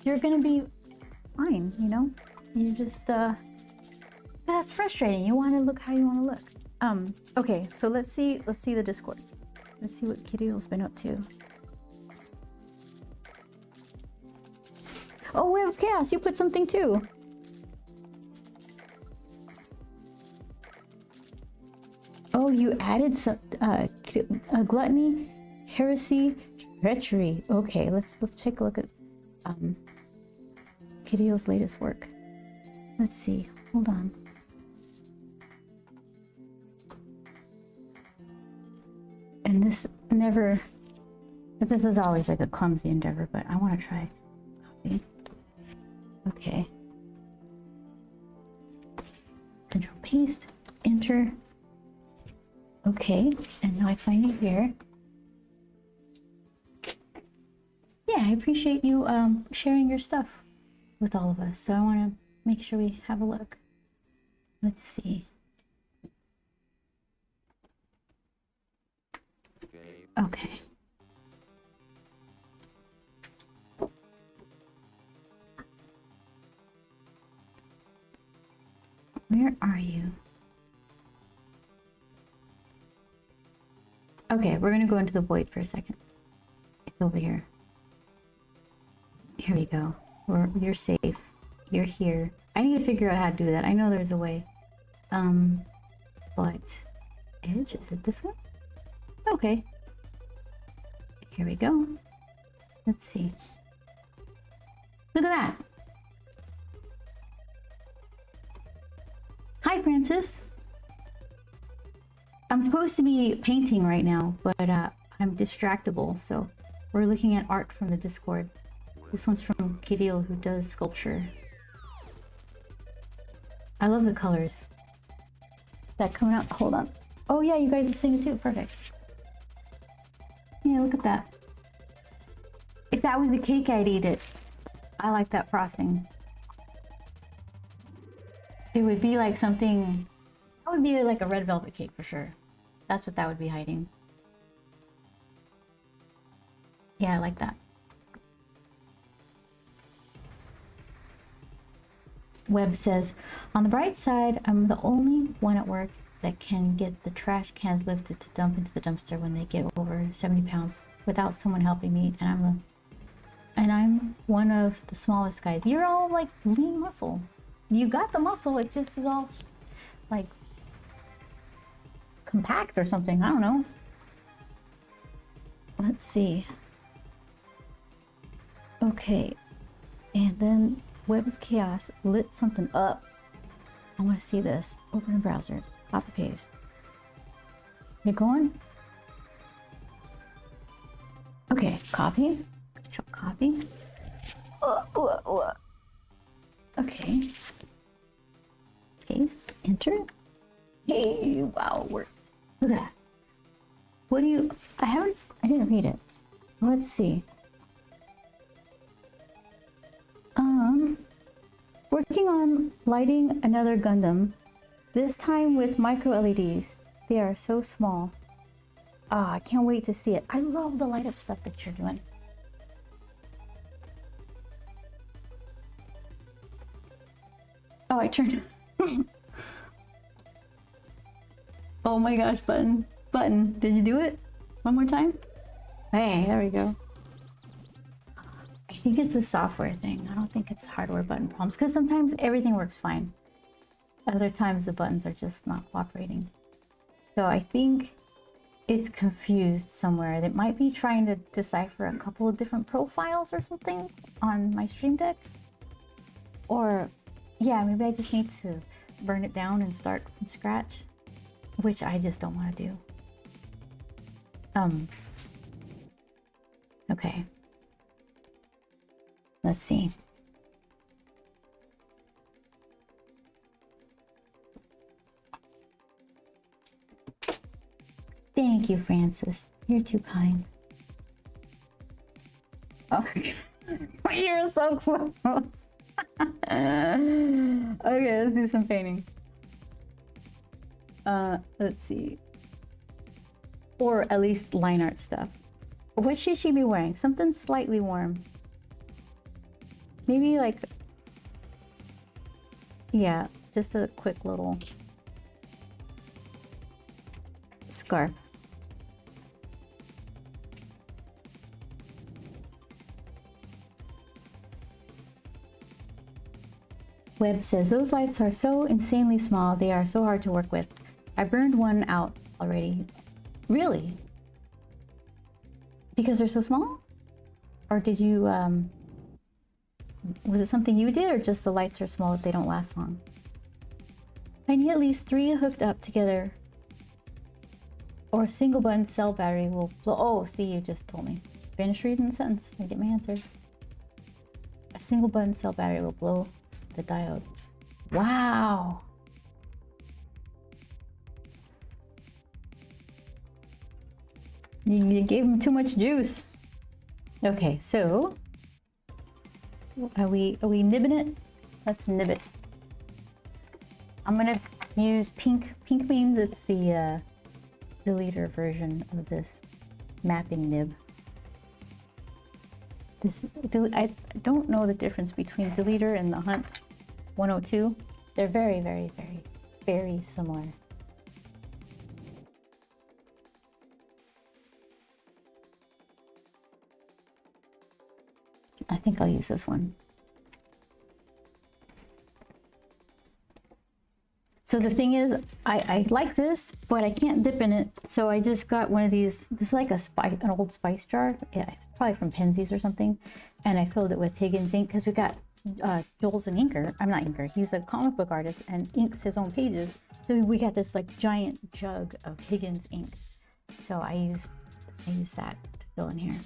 You're gonna be fine, you know? You just, that's frustrating. You want to look how you want to look. Okay, so let's see the Discord. Let's see what Kirill's been up to. Oh, Web of Chaos, you put something too. Oh, you added some gluttony, heresy, treachery. Okay, let's take a look at Kirill's latest work. Let's see. Hold on. And this is always like a clumsy endeavor, but I want to try. Copy. Okay. Control paste, enter. Okay, and now I find it here. Yeah, I appreciate you sharing your stuff with all of us. So I want to make sure we have a look. Let's see. Okay. Where are you? Okay, we're gonna go into the void for a second. It's over here. Here we go. You're safe. You're here. I need to figure out how to do that. I know there's a way. But edge, is it this one? Okay. Here we go. Let's see. Look at that. Hi, Francis. I'm supposed to be painting right now, but I'm distractible, so we're looking at art from the Discord. This one's from Kirill, who does sculpture. I love the colors. Is that coming out? Hold on. Oh yeah, you guys are seeing it too. Perfect. Yeah, look at that. If that was a cake, I'd eat it. I like that frosting. It would be like something... That would be like a red velvet cake for sure. That's what that would be hiding. Yeah, I like that. Webb says, on the bright side, I'm the only one at work that can get the trash cans lifted to dump into the dumpster when they get over 70 pounds without someone helping me, and I'm one of the smallest guys. You're all like lean muscle. You got the muscle, it just is all like compact or something. I don't know. Let's see. Okay, and then Web of Chaos lit something up. I want to see this. Open the browser. Copy paste. You going? Okay, copy. Control copy. Okay. Paste. Enter. Hey, wow, worked. Look at that. What do you... I didn't read it. Let's see. Working on lighting another Gundam. This time with micro LEDs. They are so small. Ah, I can't wait to see it. I love the light up stuff that you're doing. Oh, I turned... Oh my gosh, button. Button, did you do it? One more time? Hey, there we go. I think it's a software thing. I don't think it's hardware button problems, because sometimes everything works fine. Other times the buttons are just not cooperating. So I think it's confused somewhere. It might be trying to decipher a couple of different profiles or something on my Stream Deck. Or, yeah, maybe I just need to burn it down and start from scratch, which I just don't want to do. Okay. Let's see. Thank you, Francis. You're too kind. Oh, you're so close. Okay, let's do some painting. Let's see. Or at least line art stuff. What should she be wearing? Something slightly warm. Maybe like, yeah, just a quick little scarf. Webb says, those lights are so insanely small, they are so hard to work with. I burned one out already. Really? Because they're so small? Or did you, was it something you did, or just the lights are small, they don't last long? I need at least 3 hooked up together, or a single button cell battery will blow. Oh, see, you just told me. Finish reading the sentence and get my answer. A single button cell battery will blow the diode. Wow. You gave him too much juice. Okay, so are we nibbing it? Let's nib it. I'm gonna use pink. Pink means it's the deleter version of this mapping nib. I don't know the difference between deleter and the Hunt 102. They're very, very, very, very similar. I think I'll use this one. So the thing is, I like this, but I can't dip in it. So I just got one of these. This is like an old spice jar. Yeah, it's probably from Penzies or something. And I filled it with Higgins ink because we got Joel's an inker. I'm not inker. He's a comic book artist and inks his own pages. So we got this like giant jug of Higgins ink. So I used that to fill in here.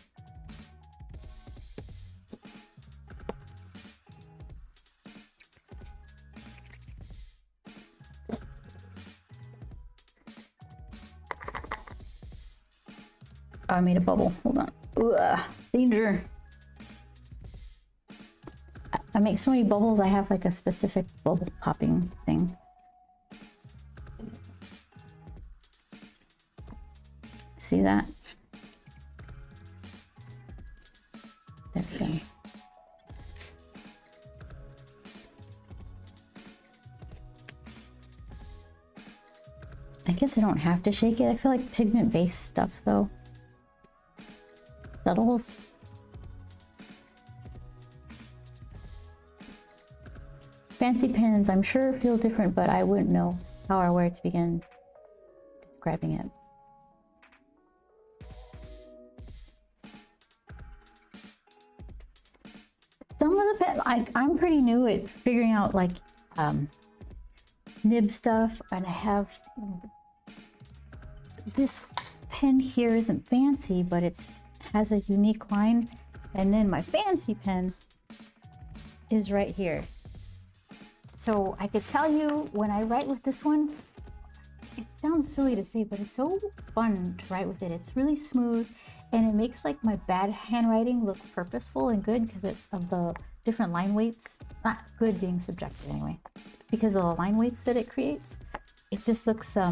Oh, I made a bubble. Hold on. Ugh, danger. I make so many bubbles, I have like a specific bubble popping thing. See that? There we go. I guess I don't have to shake it. I feel like pigment-based stuff though. Settles. Fancy pens, I'm sure feel different, but I wouldn't know how or where to begin describing it. Some of the pen, I'm pretty new at figuring out like nib stuff, and I have this pen here isn't fancy, but it's has a unique line, and then my fancy pen is right here. So I could tell you when I write with this one, it sounds silly to say, but it's so fun to write with it. It's really smooth, and it makes like my bad handwriting look purposeful and good because of the different line weights. Not good being subjective anyway, because of the line weights that it creates. It just looks I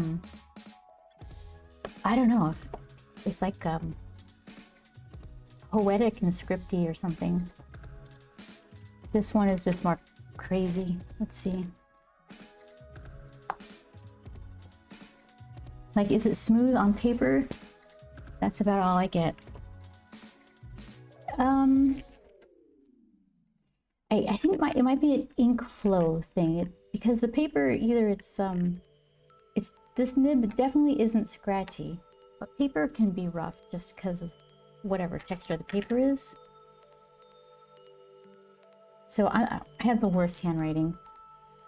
don't know, it's like poetic and scripty or something. This one is just more crazy. Let's see. Like, is it smooth on paper? That's about all I get. I think it might be an ink flow thing because the paper either it's this nib definitely isn't scratchy, but paper can be rough just because of whatever texture the paper is. So I have the worst handwriting,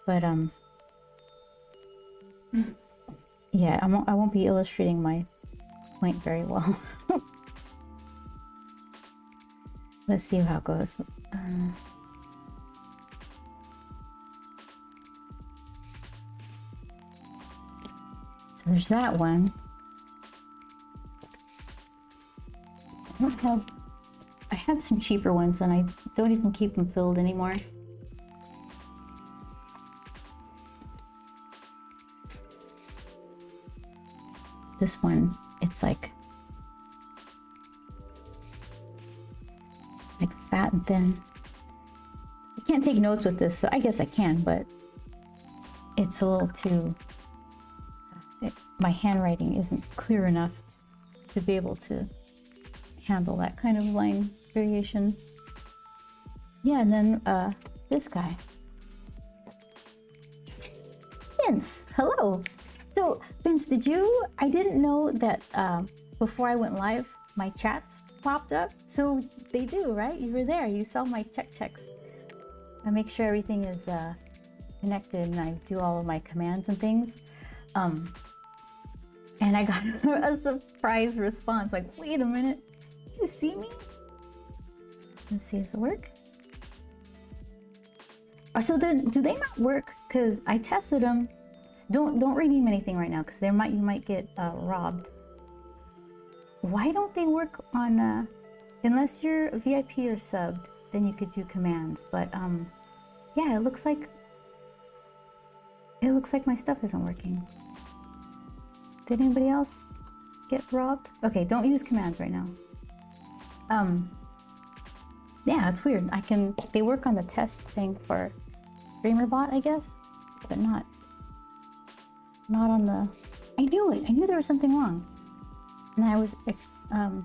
but yeah, I won't be illustrating my point very well. Let's see how it goes. So there's that one. I don't have. I had some cheaper ones, and I don't even keep them filled anymore. This one, it's like fat and thin. I can't take notes with this, so I guess I can, but it's a little too, my handwriting isn't clear enough to be able to handle that kind of line variation. Yeah, and then this guy. Vince, hello. So Vince, I didn't know that before I went live, my chats popped up. So they do, right? You were there, you saw my checks. I make sure everything is connected and I do all of my commands and things. And I got a surprise response, like, wait a minute, you see me? Let's see, does it work? So then, do they not work? Because I tested them. Don't redeem anything right now, because you might get robbed. Why don't they work on unless you're a VIP or subbed, then you could do commands. But yeah, it looks like my stuff isn't working. Did anybody else get robbed? Okay, don't use commands right now. Yeah, it's weird. They work on the test thing for StreamerBot, I guess, but not on the. I knew it. I knew there was something wrong, and I was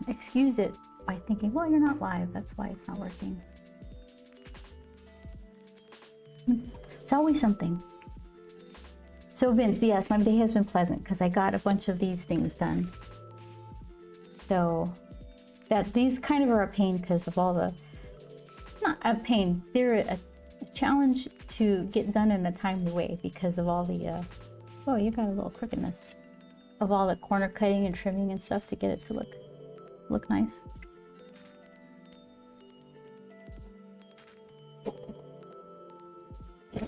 excused it by thinking, well, you're not live. That's why it's not working. It's always something. So Vince, yes, my day has been pleasant because I got a bunch of these things done. So these kind of are a pain because of all the, not a pain, they're a challenge to get done in a timely way because of all the, oh, you got a little crookedness of all the corner cutting and trimming and stuff to get it to look nice. It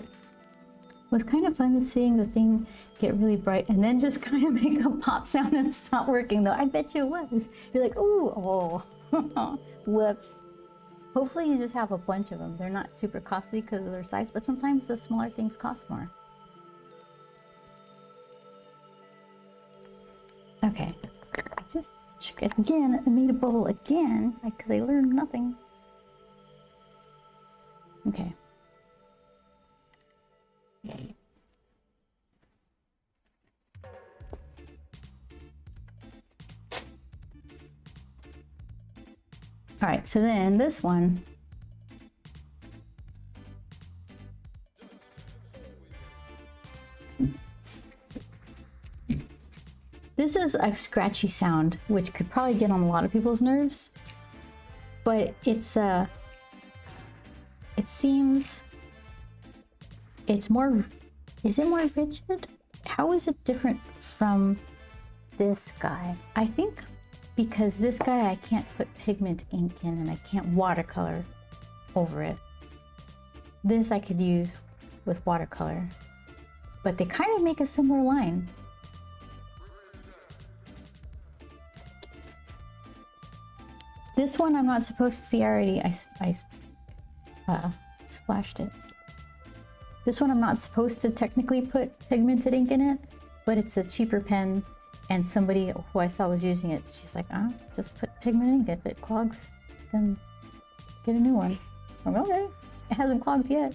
was kind of fun seeing the thing get really bright and then just kind of make a pop sound and stop working, though. I bet you it was. You're like, ooh, oh, whoops. Hopefully you just have a bunch of them. They're not super costly because of their size, but sometimes the smaller things cost more. Okay, I just shook it again and made a bubble again because I learned nothing. Okay. All right, so then this one, this is a scratchy sound, which could probably get on a lot of people's nerves, but it's it seems it's more, is it more rigid? How is it different from this guy? I think because this guy I can't put pigment ink in and I can't watercolor over it. This I could use with watercolor, but they kind of make a similar line. This one I'm not supposed to see already. I splashed it. This one I'm not supposed to technically put pigmented ink in it, but it's a cheaper pen, and somebody who I saw was using it, she's like, oh, just put pigment ink. If it clogs, then get a new one. I'm like, okay, it hasn't clogged yet.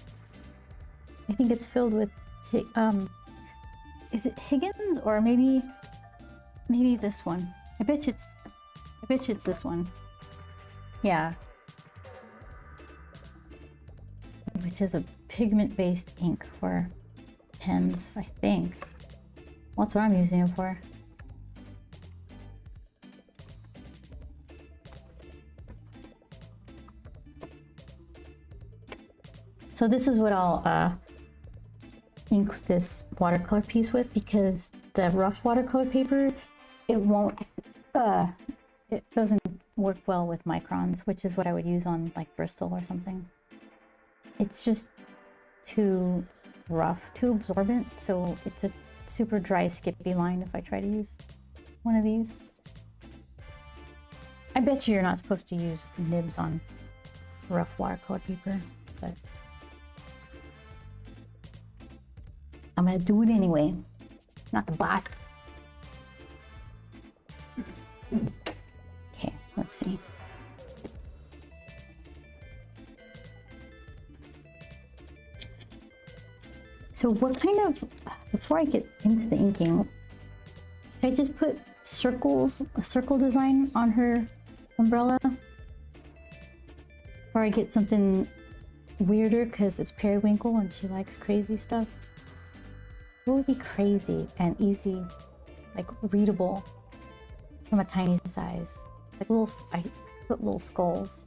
I think it's filled with, is it Higgins or maybe this one? I bet you it's this one. Yeah. Which is a pigment-based ink for pens, I think. Well, that's what I'm using it for. So this is what I'll ink this watercolor piece with, because the rough watercolor paper, it doesn't work well with microns, which is what I would use on like Bristol or something. It's just too rough, too absorbent, so it's a super dry, skippy line if I try to use one of these. I bet you're not supposed to use nibs on rough watercolor paper, but I'm gonna do it anyway. Not the boss. see. So what kind of, before I get into the inking, I just put circles, a circle design on her umbrella? Or I get something weirder because it's periwinkle and she likes crazy stuff? What would be crazy and easy, like readable from a tiny size? Like little, I put little skulls.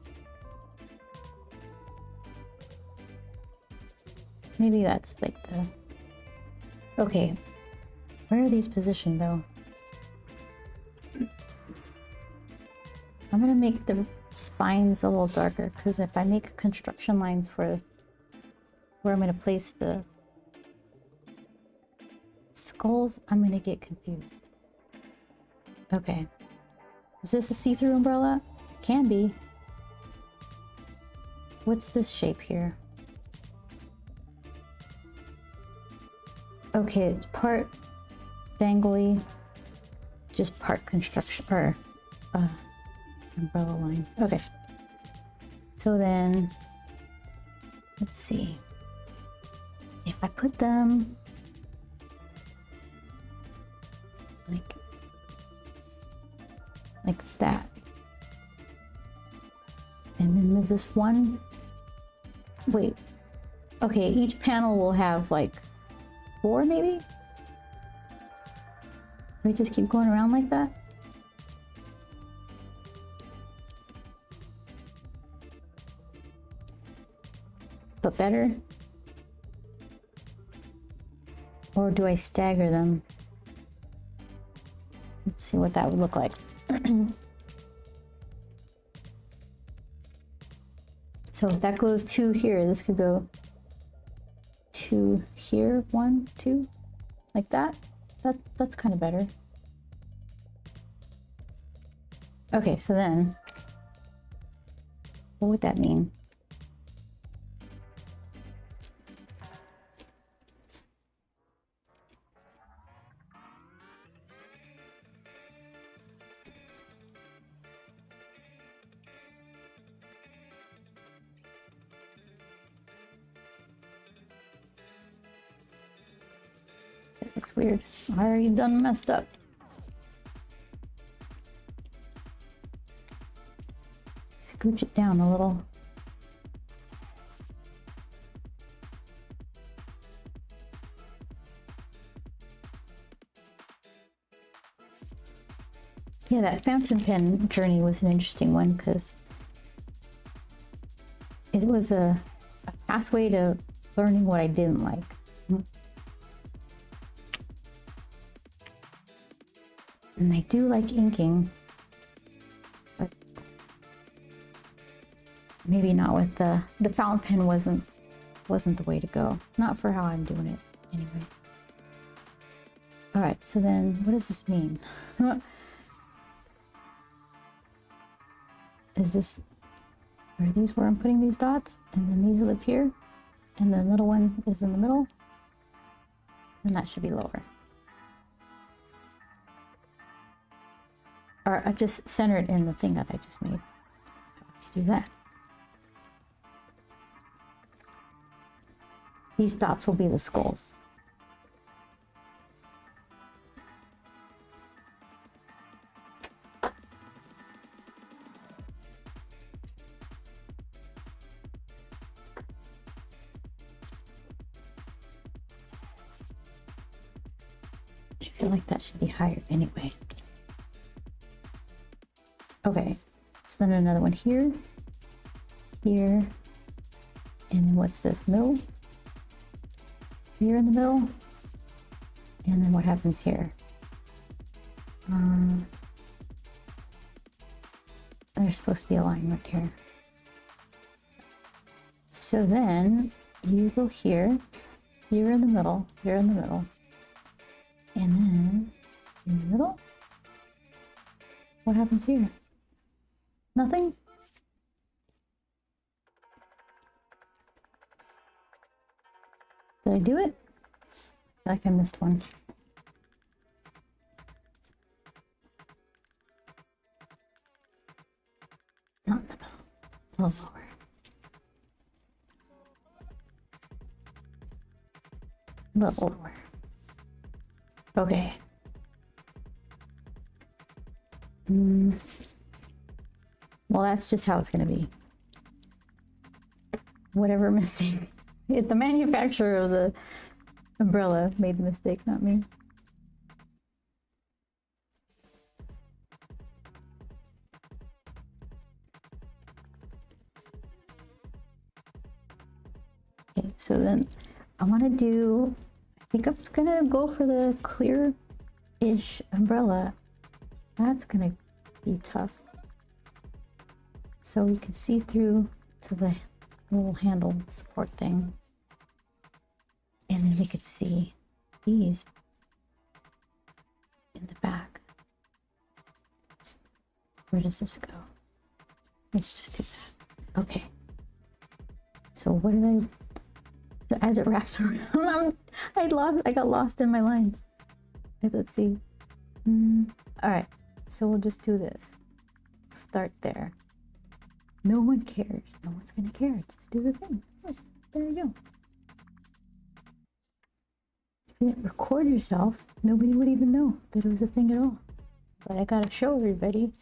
Maybe that's like the, okay. Where are these positioned though? I'm gonna make the spines a little darker because if I make construction lines for where I'm gonna place the skulls, I'm gonna get confused. Okay. Is this a see-through umbrella? It can be. What's this shape here? Okay, it's part dangly, just part construction, or umbrella line. Okay. So then, let's see. If I put them like that. And then there's this one, wait. Okay, each panel will have like 4 maybe? We just keep going around like that? But better? Or do I stagger them? Let's see what that would look like. So if that goes 2 here, this could go 2 here, 1, 2, like that. That's kind of better. Okay, so then, what would that mean? It looks weird. I already done messed up. Scooch it down a little. Yeah, that fountain pen journey was an interesting one because it was a pathway to learning what I didn't like. And I do like inking, but maybe not with the fountain pen wasn't the way to go. Not for how I'm doing it anyway. All right, so then what does this mean? Is this, are these where I'm putting these dots? And then these live here, and the middle one is in the middle, and that should be lower. Or I just center it in the thing that I just made. How would you do that? These dots will be the skulls. I feel like that should be higher anyway. Okay, so then another one here, here, and then what's this, middle? Here in the middle, and then what happens here? There's supposed to be a line right here. So then you go here, here in the middle, here in the middle, and then in the middle, what happens here? Nothing? Did I do it? I feel like I missed one. A little lower. A little lower. Okay. Well, that's just how it's gonna be. Whatever mistake. If the manufacturer of the umbrella made the mistake, not me. Okay, so then I want to do, I think I'm gonna go for the clear-ish umbrella. That's gonna be tough. So you can see through to the little handle support thing. And then we could see these in the back. Where does this go? Let's just do that. Okay. So what did I... So as it wraps around, I got lost in my lines. Let's see. All right. So we'll just do this. Start there. No one cares. No one's gonna care. Just do the thing. Look, there you go. If you didn't record yourself, nobody would even know that it was a thing at all. But I gotta show everybody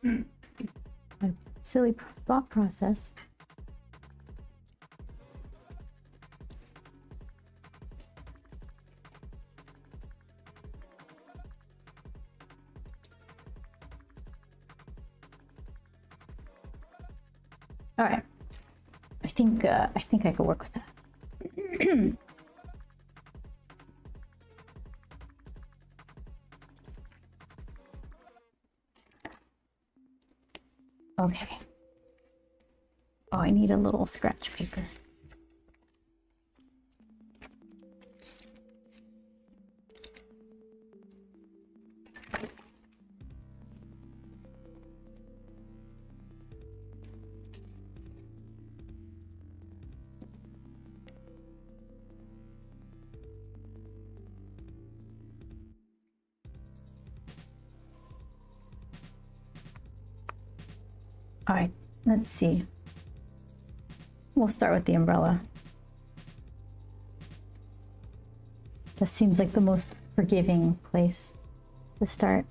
my silly thought process. All right, I think I could work with that. Okay. Oh, I need a little scratch paper. All right, let's see. We'll start with the umbrella. That seems like the most forgiving place to start.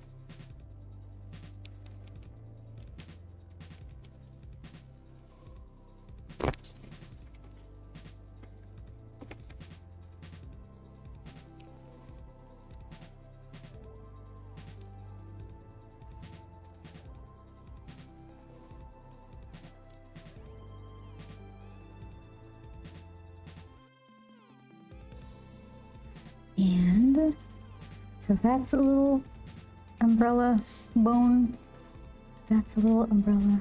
And so that's a little umbrella bone. That's a little umbrella.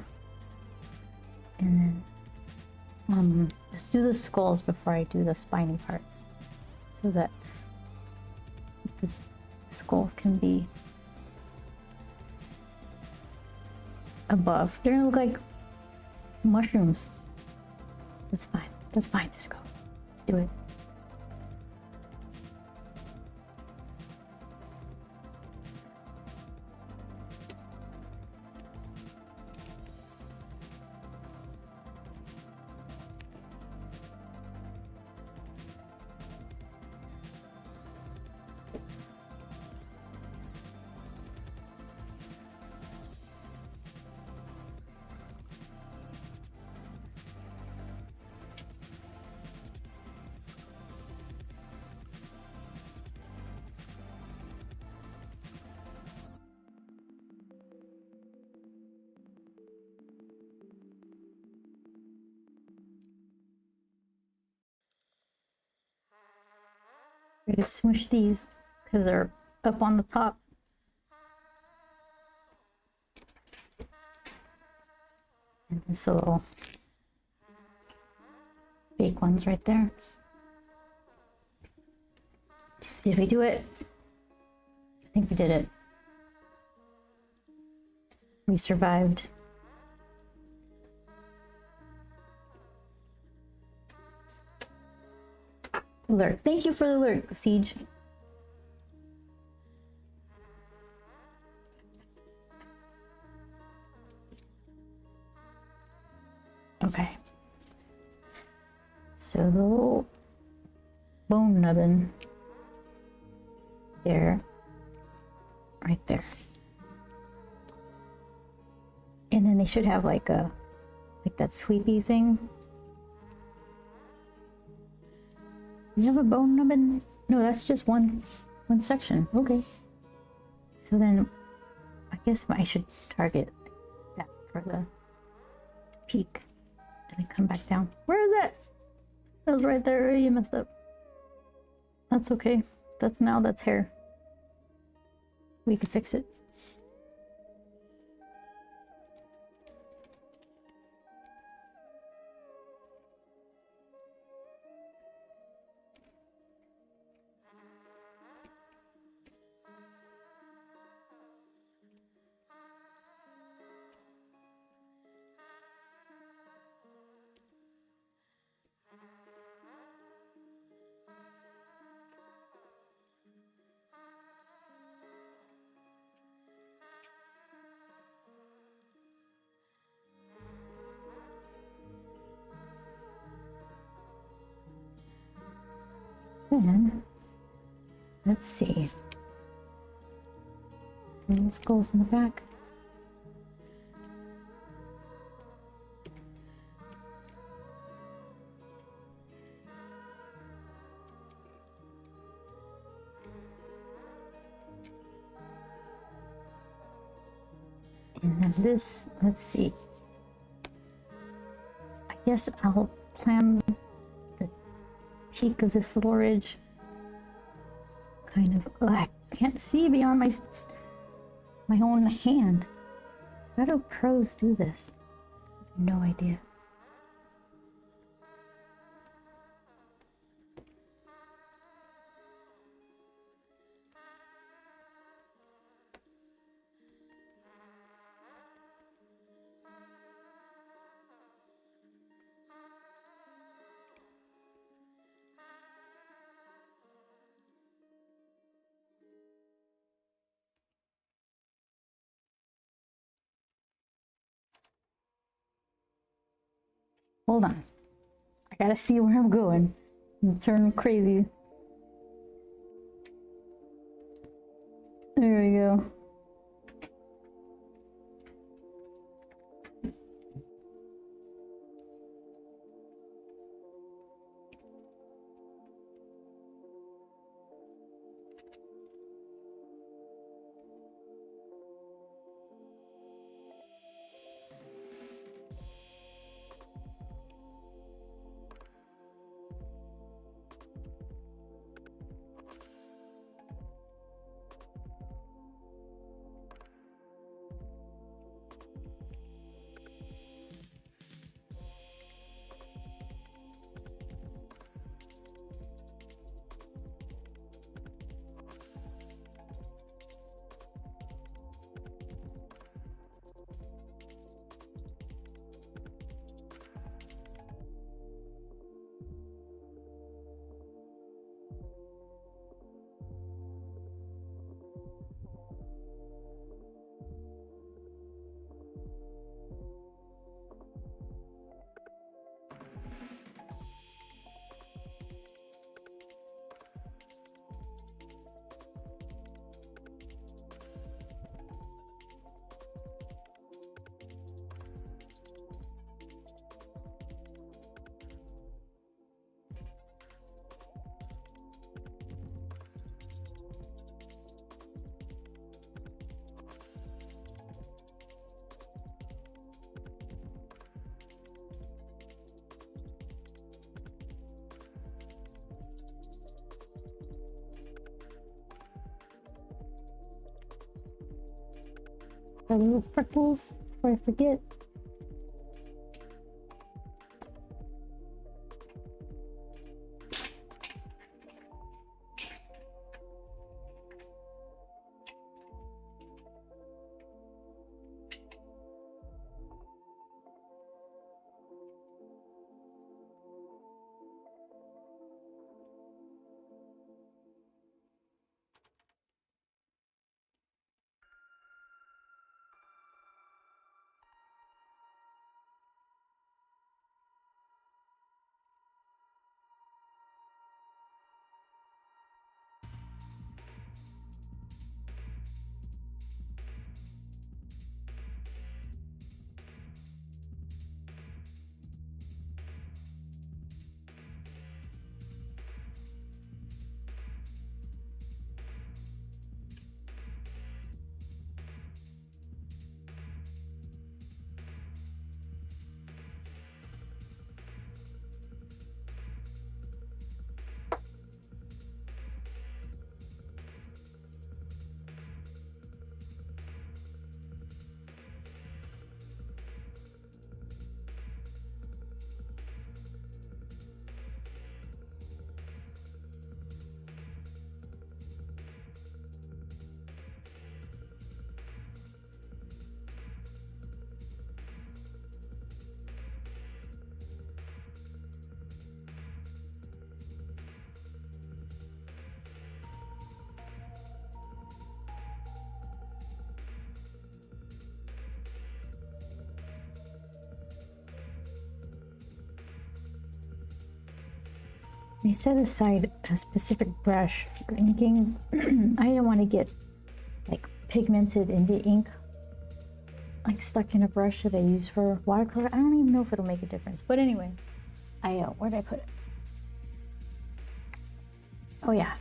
And then let's do the skulls before I do the spiny parts, so that the skulls can be above. They're gonna look like mushrooms. That's fine. That's fine. Just go. Let's do it. We're gonna smoosh these because they're up on the top. And there's a little fake ones right there. Did we do it? I think we did it. We survived. Alert. Thank you for the alert, Siege. Okay. So the little bone nubbin there, right there. And then they should have like that sweepy thing. You have a bone nubbin? No, that's just one section. Okay. So then I guess I should target that for the peak and then come back down. Where is it? It was right there. You messed up. That's okay. That's hair. We could fix it. Then, let's see. Little skulls in the back. And then this, let's see. I guess I'll plan the peak of this little ridge. Kind of, I can't see beyond my own hand. How do pros do this? No idea. Hold on. I gotta see where I'm going. I'm turning crazy. There we go. The little freckles before I forget. I set aside a specific brush for inking. I didn't want to get like pigmented in the ink, like stuck in a brush that I use for watercolor. I don't even know if it'll make a difference. But anyway, where did I put it? Oh yeah,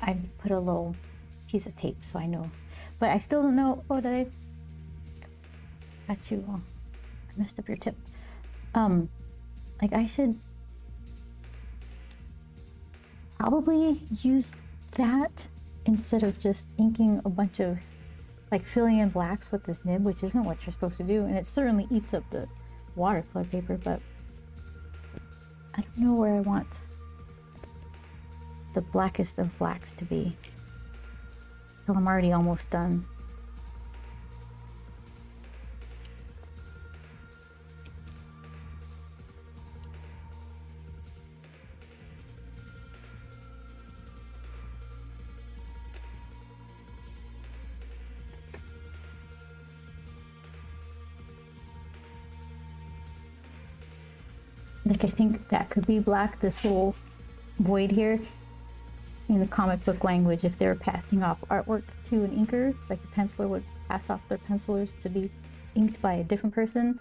I put a little piece of tape so I know. But I still don't know. Oh, did I? Got you. I messed up your tip. Like I should probably use that instead of just inking a bunch of, like filling in blacks with this nib, which isn't what you're supposed to do. And it certainly eats up the watercolor paper, but I don't know where I want the blackest of blacks to be. So I'm already almost done. Like I think that could be black, this little void here. In the comic book language, if they're passing off artwork to an inker, like the penciler would pass off their pencilers to be inked by a different person,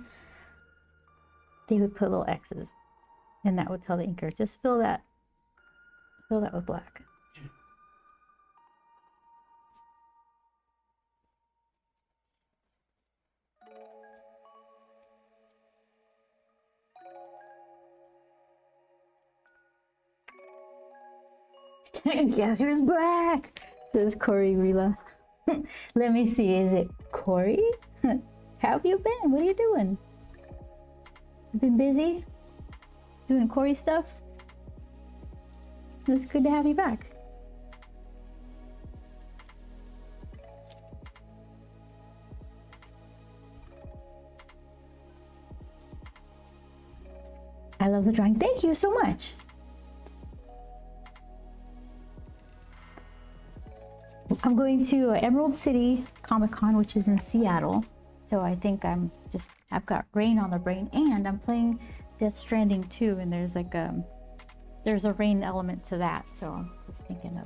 they would put little X's, and that would tell the inker, just fill that with black. Guess who's back? Says Corey Rila. Let me see, is it Corey? How have you been? What are you doing? You been busy? Doing Corey stuff? It's good to have you back. I love the drawing. Thank you so much. I'm going to Emerald City Comic-Con, which is in Seattle. So I think I've got rain on the brain, and I'm playing Death Stranding 2, and there's like there's a rain element to that. So I'm just thinking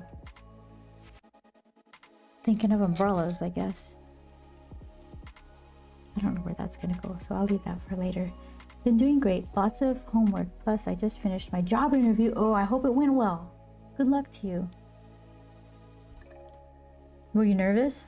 of umbrellas, I guess. I don't know where that's gonna go, so I'll leave that for later. Been doing great, lots of homework. Plus I just finished my job interview. Oh, I hope it went well. Good luck to you. Were you nervous?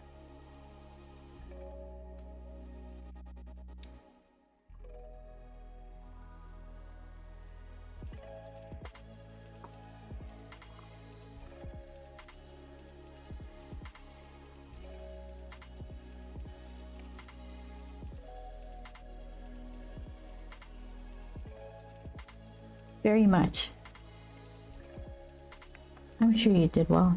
Very much. I'm sure you did well.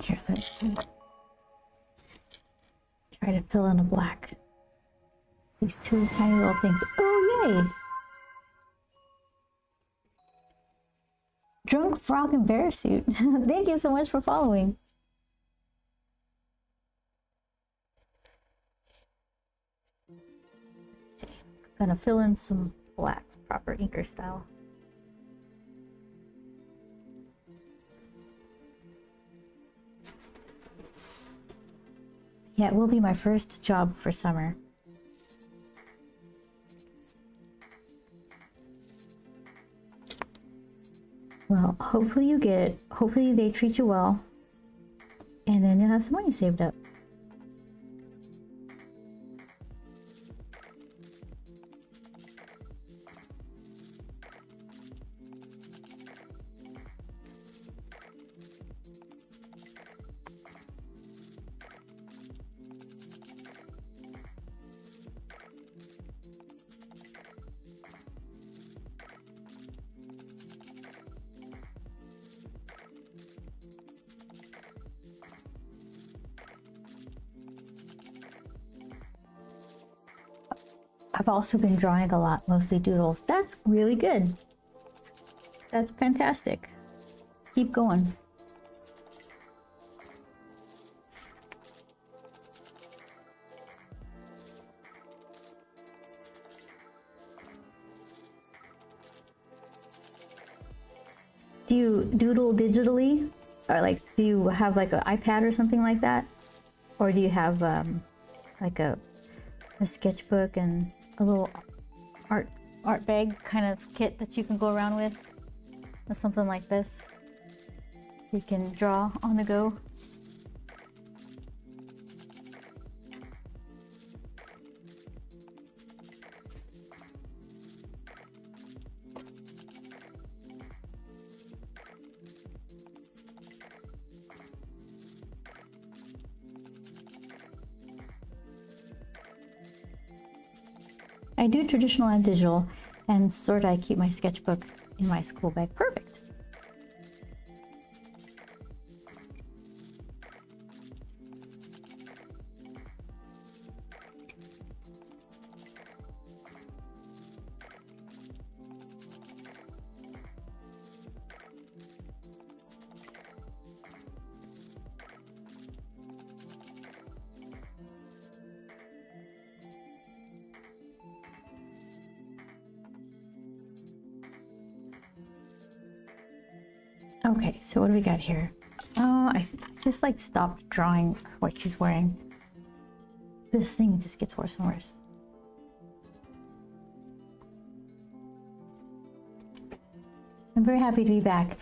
Here, let's see. Try to fill in a black. These two tiny little things. Oh, yay! Drunk Frog and Bear Suit. Thank you so much for following. Let's see. I'm gonna fill in some blacks, proper inker style. Yeah, it will be my first job for summer. Well, hopefully you get it. Hopefully they treat you well. And then you'll have some money saved up. I've also been drawing a lot, mostly doodles. That's really good. That's fantastic. Keep going. Do you doodle digitally? Or like, do you have like an iPad or something like that? Or do you have like a sketchbook and a little art bag kind of kit that you can go around with? Or something like this. You can draw on the go. I do traditional and digital, and sort of I keep my sketchbook in my school bag. Perfect. Okay, so what do we got here? Oh, I just like stopped drawing what she's wearing. This thing just gets worse and worse. I'm very happy to be back.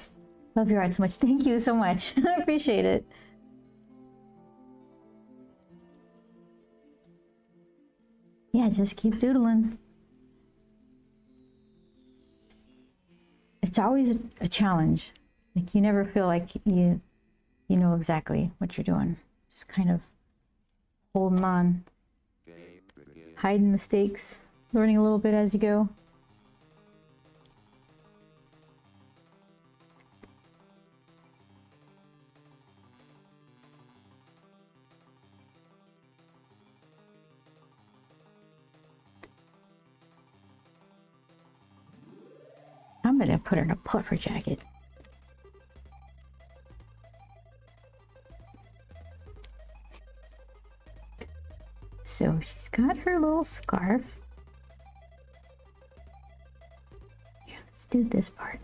Love your art so much. Thank you so much. I appreciate it. Yeah, just keep doodling. It's always a challenge. Like you never feel like you know exactly what you're doing. Just kind of holding on, hiding mistakes, learning a little bit as you go. I'm gonna put her in a puffer jacket. So she's got her little scarf. Yeah, let's do this part.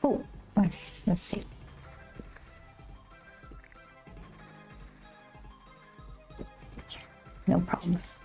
Oh, let's see. No problems.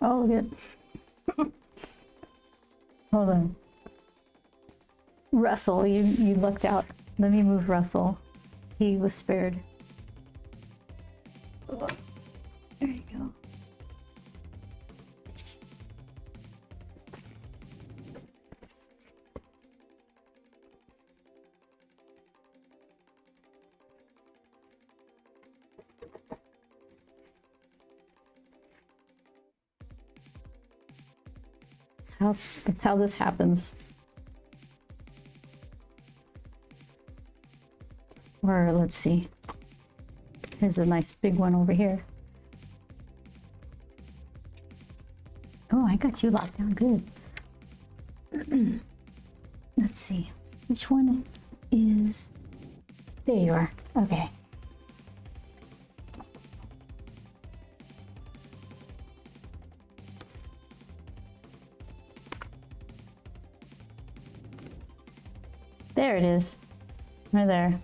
Oh, look at. Hold on. Russell, you lucked out. Let me move Russell. He was spared. There you go. That's how this happens. Or let's see. Here's a nice big one over here. Oh, I got you locked down good. Let's see. Which one is... There you are. Okay. There it is. Right there.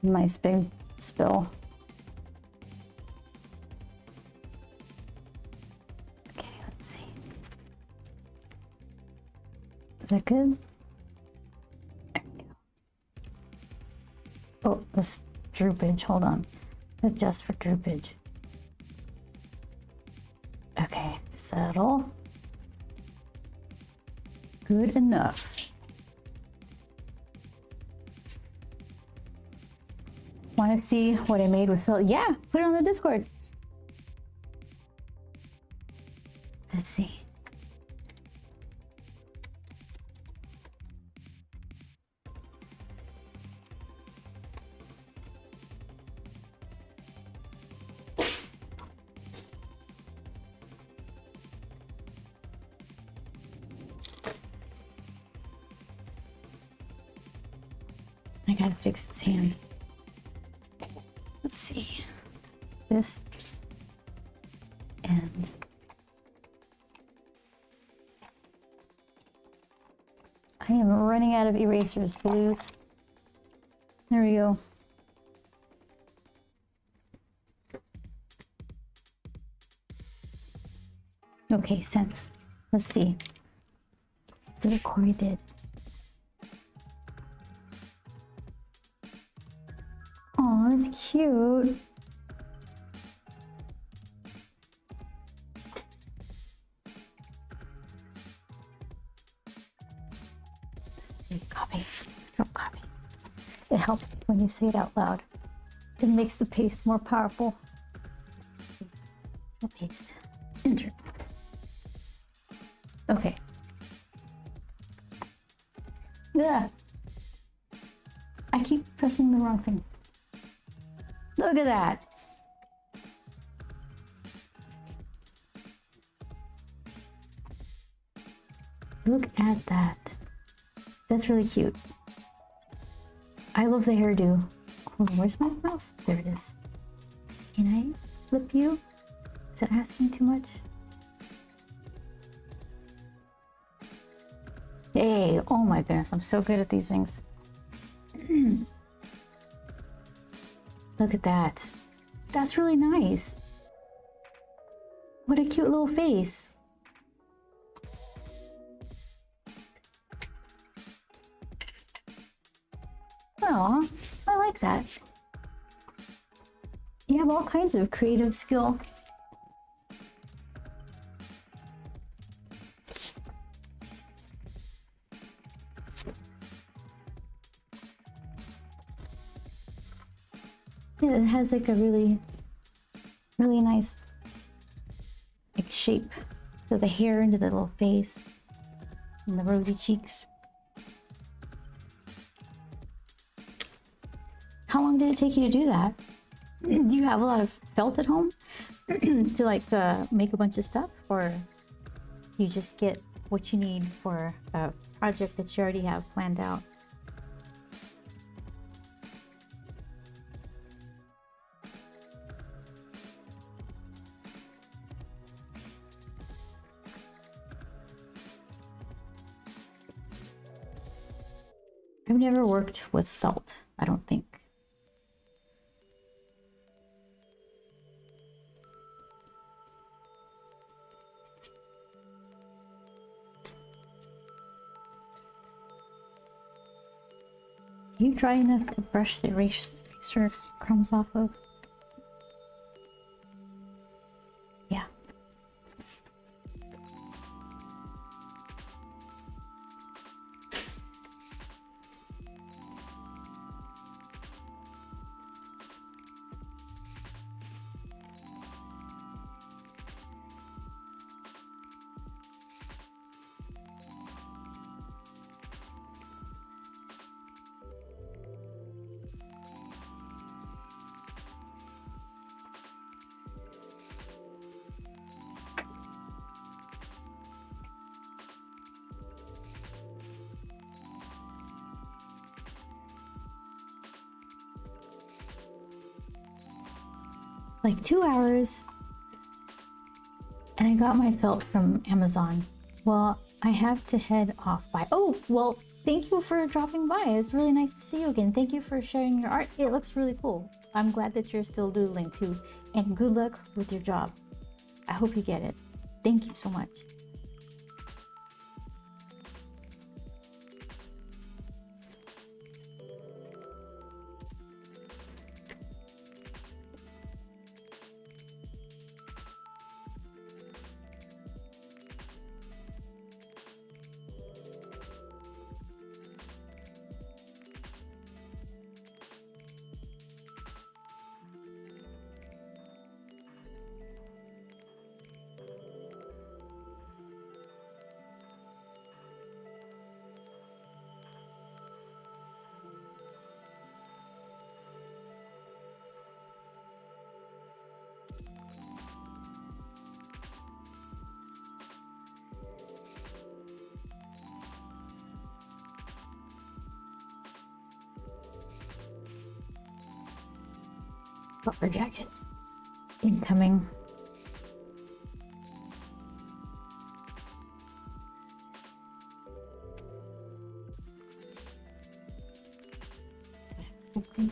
Nice big spill. Okay, let's see. Is that good? There we go. Oh, this droopage. Hold on. Adjust for droopage. Okay, settle. Good enough. Want to see what I made with Phil? Yeah, put it on the Discord. Let's see. I gotta fix its hand. Let's see. This and I am running out of erasers to lose. There we go. Okay, send. Let's see. Let's see what Corey did. Oh, that's cute. Copy. Don't copy. It helps when you say it out loud. It makes the paste more powerful. No paste. Enter. Okay. Yeah. I keep pressing the wrong thing. Look at that. Look at that. That's really cute. I love the hairdo. Hold on, where's my mouse? There it is. Can I flip you? Is that asking too much? Hey, oh my goodness, I'm so good at these things. Look at that. That's really nice. What a cute little face. Aw, I like that. You have all kinds of creative skill. Yeah, it has like a really nice like shape. So the hair into the little face and the rosy cheeks. How long did it take you to do that? Do you have a lot of felt at home to like make a bunch of stuff, or you just get what you need for a project that you already have planned out? I've never worked with felt, I don't think. you dry enough to brush the eraser crumbs off of? Yeah. Like 2 hours, and I got my felt from Amazon. Well, I have to head off by. Oh, well, thank you for dropping by. It's really nice to see you again. Thank you for sharing your art. It looks really cool. I'm glad that you're still doodling too. And good luck with your job. I hope you get it. Thank you so much. Puffer jacket incoming. Okay.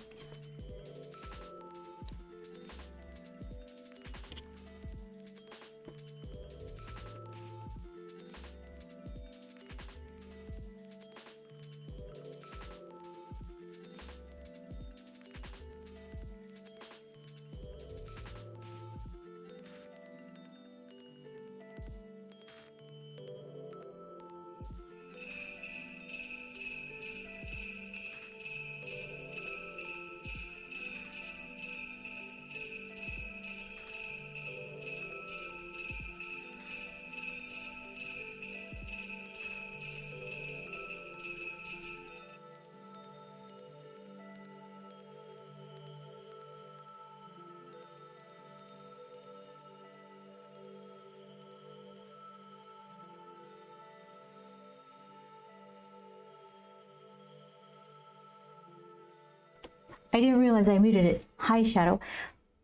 I didn't realize I muted it. Hi, Shadow.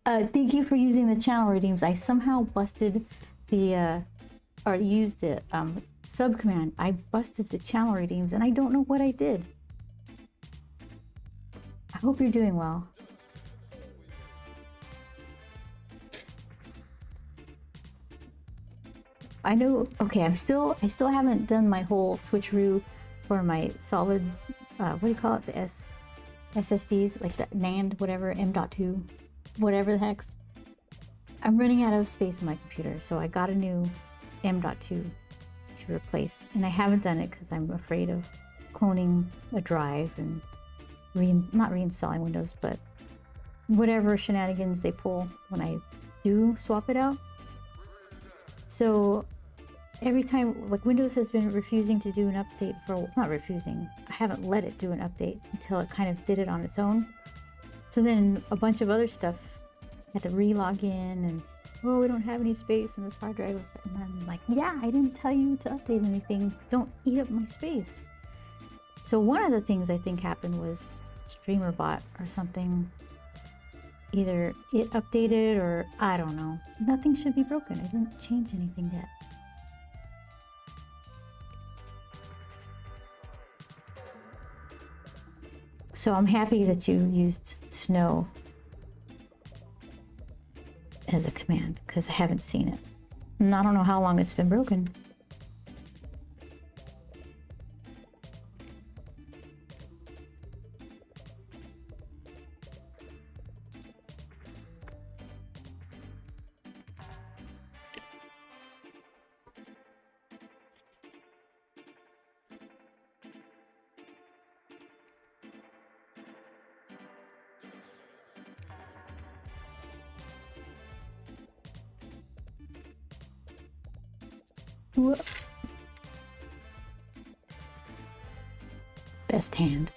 Thank you for using the channel redeems. I somehow busted the, or used the sub command. I busted the channel redeems and I don't know what I did. I hope you're doing well. I know, okay, I still haven't done my whole switcheroo for my solid, what do you call it? The SSDs, like the NAND, whatever, M.2, whatever the heck's. I'm running out of space in my computer, so I got a new M.2 to replace, and I haven't done it because I'm afraid of cloning a drive and not reinstalling Windows, but whatever shenanigans they pull when I do swap it out. So every time, like, Windows has been refusing to do an update for, not refusing, I haven't let it do an update until it kind of did it on its own. So then a bunch of other stuff had to re-log in and, oh, we don't have any space in this hard drive. And I'm like, yeah, I didn't tell you to update anything. Don't eat up my space. So one of the things I think happened was StreamerBot or something. Either it updated or I don't know. Nothing should be broken. I didn't change anything yet. So I'm happy that you used snow as a command because I haven't seen it. And I don't know how long it's been broken. Whoa. Best hand.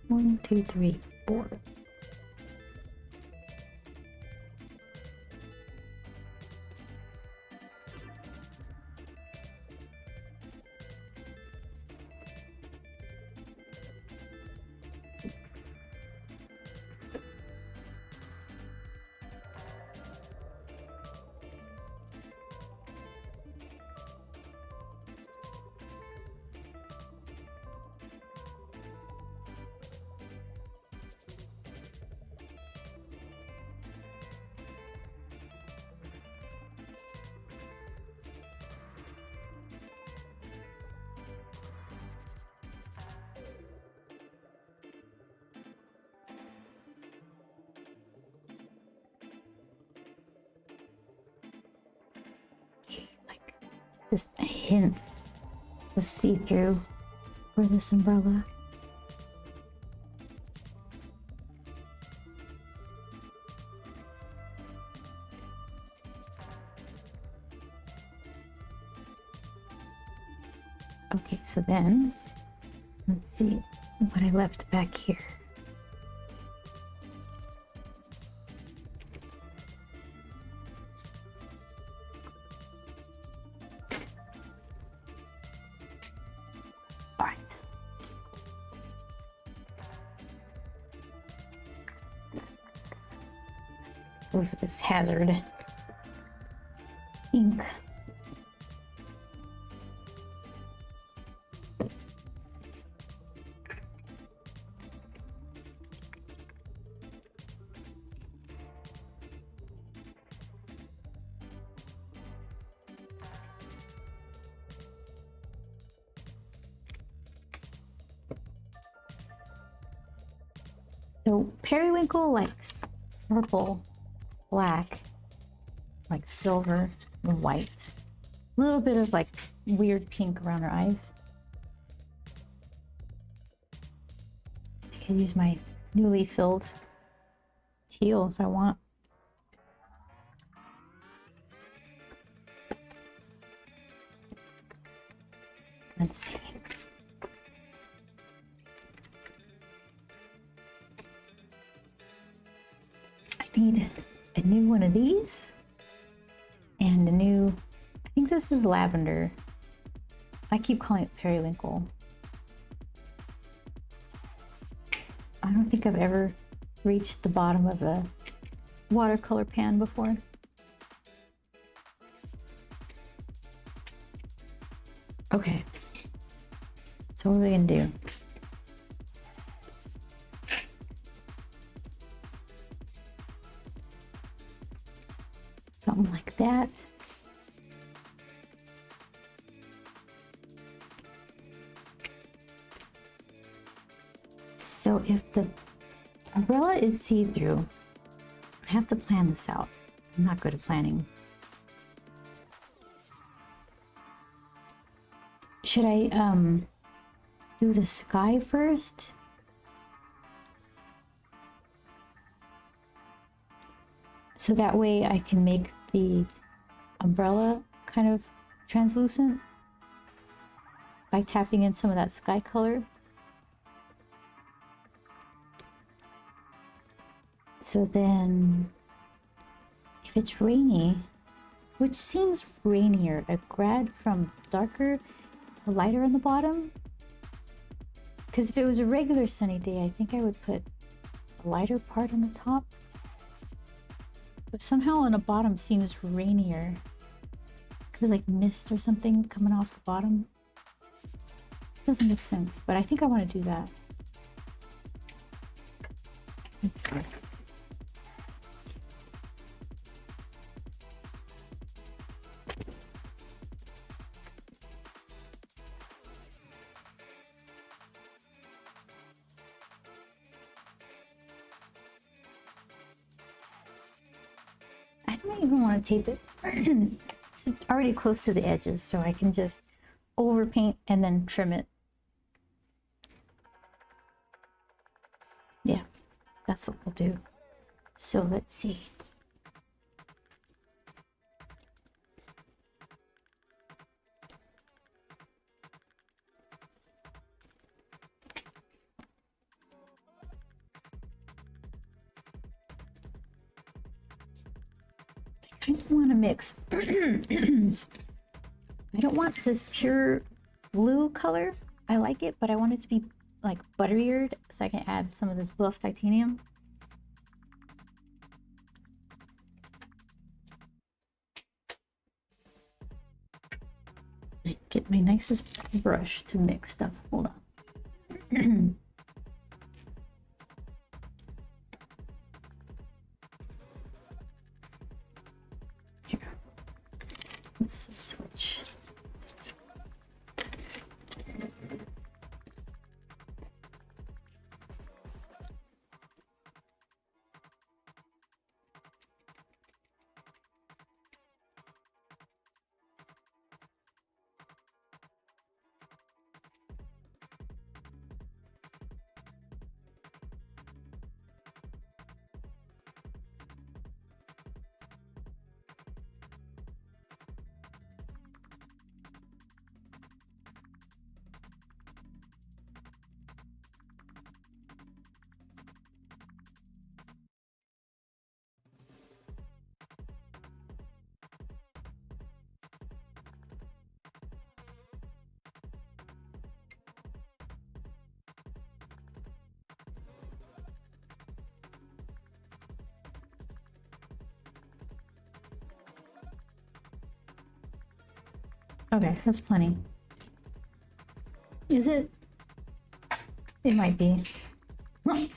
One, two, three, four. Like just a hint of see-through for this umbrella. Okay, so then let's see what I left back here. All right. This hazard ink. So periwinkle likes purple, black, like silver and white. A little bit of like weird pink around her eyes. I could use my newly filled teal if I want. Let's see. I need a new one of these and a new, I think this is lavender. I keep calling it periwinkle. I don't think I've ever reached the bottom of a watercolor pan before. Okay, so what are we gonna do? Something like that. So if the umbrella is see-through, I have to plan this out. I'm not good at planning. Should I do the sky first? So that way I can make the umbrella kind of translucent by tapping in some of that sky color. So then if it's rainy, which seems rainier, a grad from darker to lighter on the bottom. Because if it was a regular sunny day, I think I would put a lighter part on the top. But somehow on the bottom seems rainier. Could like mist or something coming off the bottom. Doesn't make sense, but I think I want to do that. Let's see. I don't even want to tape it It's already close to the edges, so I can just overpaint and then trim it. Yeah, that's what we'll do. So let's see. I kind of want to mix. I don't want this pure blue color. I like it, but I want it to be like buttery-eared so I can add some of this buff titanium. Get my nicest brush to mix stuff. Hold on. Here. Let's switch. Okay, that's plenty. Is it? It might be. I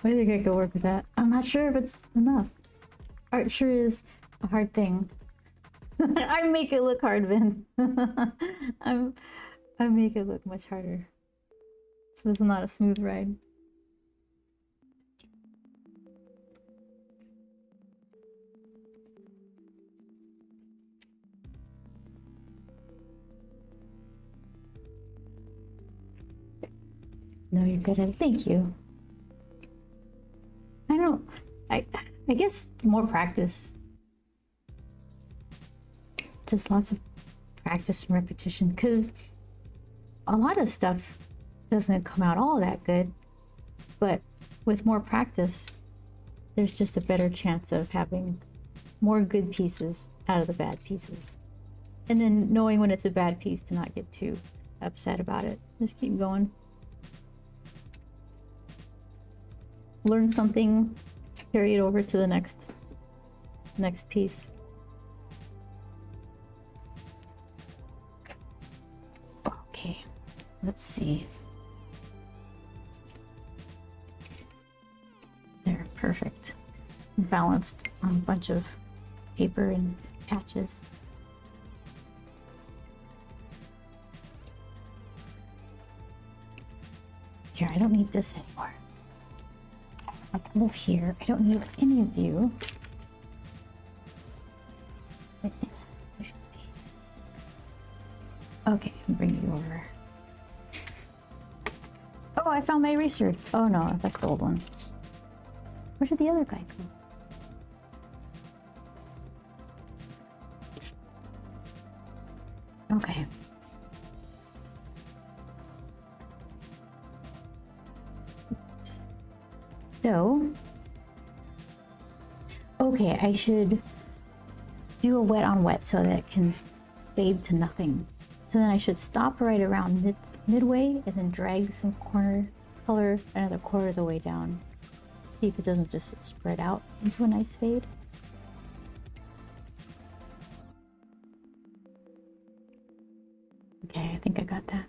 think I could work with that. I'm not sure if it's enough. Art sure is a hard thing. I make it look hard, Vince. I make it look much harder. So this is not a smooth ride. No, you're good at it. Thank you. I guess more practice. Just lots of practice and repetition, because a lot of stuff doesn't come out all that good, but with more practice, there's just a better chance of having more good pieces out of the bad pieces. And then knowing when it's a bad piece to not get too upset about it. Just keep going. Learn something, carry it over to the next piece. Okay, let's see. There, perfect. Balanced on a bunch of paper and patches. Here, I don't need this anymore. I'll move here. I don't need any of you. Okay, bring you over. Oh, I found my eraser. Oh no, that's the old one. Where did the other guy go? Okay. So, okay, I should do a wet on wet so that it can fade to nothing. So then I should stop right around midway and then drag some corner color another quarter of the way down. See if it doesn't just spread out into a nice fade. Okay, I think I got that.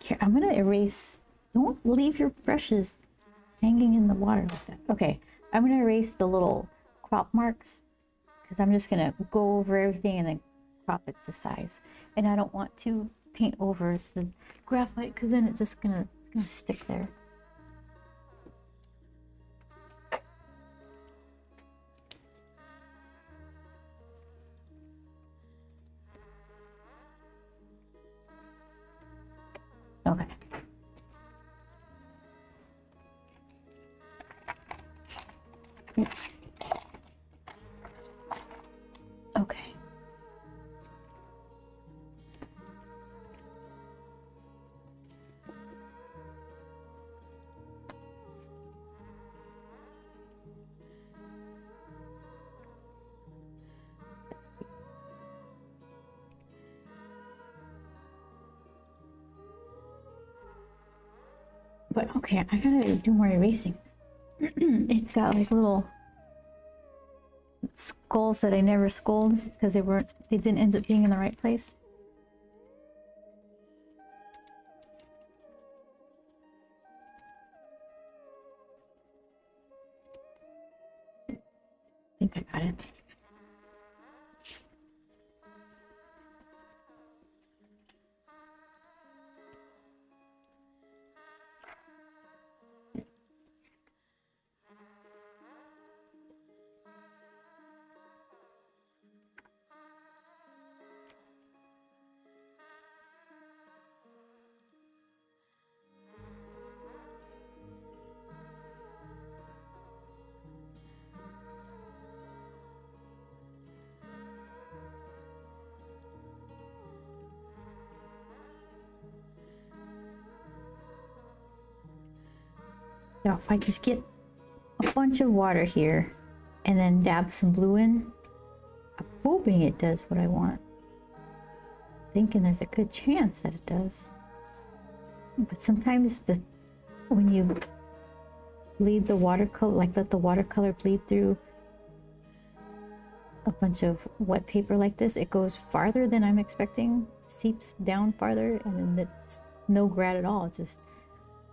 Here, I'm gonna erase. Don't leave your brushes hanging in the water like that. Okay, I'm gonna erase the little crop marks because I'm just gonna go over everything and then crop it to size. And I don't want to paint over the graphite because then it's just gonna stick there. Okay. Oops. Okay. But okay, I gotta do more erasing. It's got like little skulls that I never skulled because they didn't end up being in the right place. I think I got it. Now, if I just get a bunch of water here and then dab some blue in, I'm hoping it does what I want. Thinking there's a good chance that it does. But sometimes when you bleed the watercolor, like let the watercolor bleed through a bunch of wet paper like this, it goes farther than I'm expecting, seeps down farther, and then it's no grad at all, just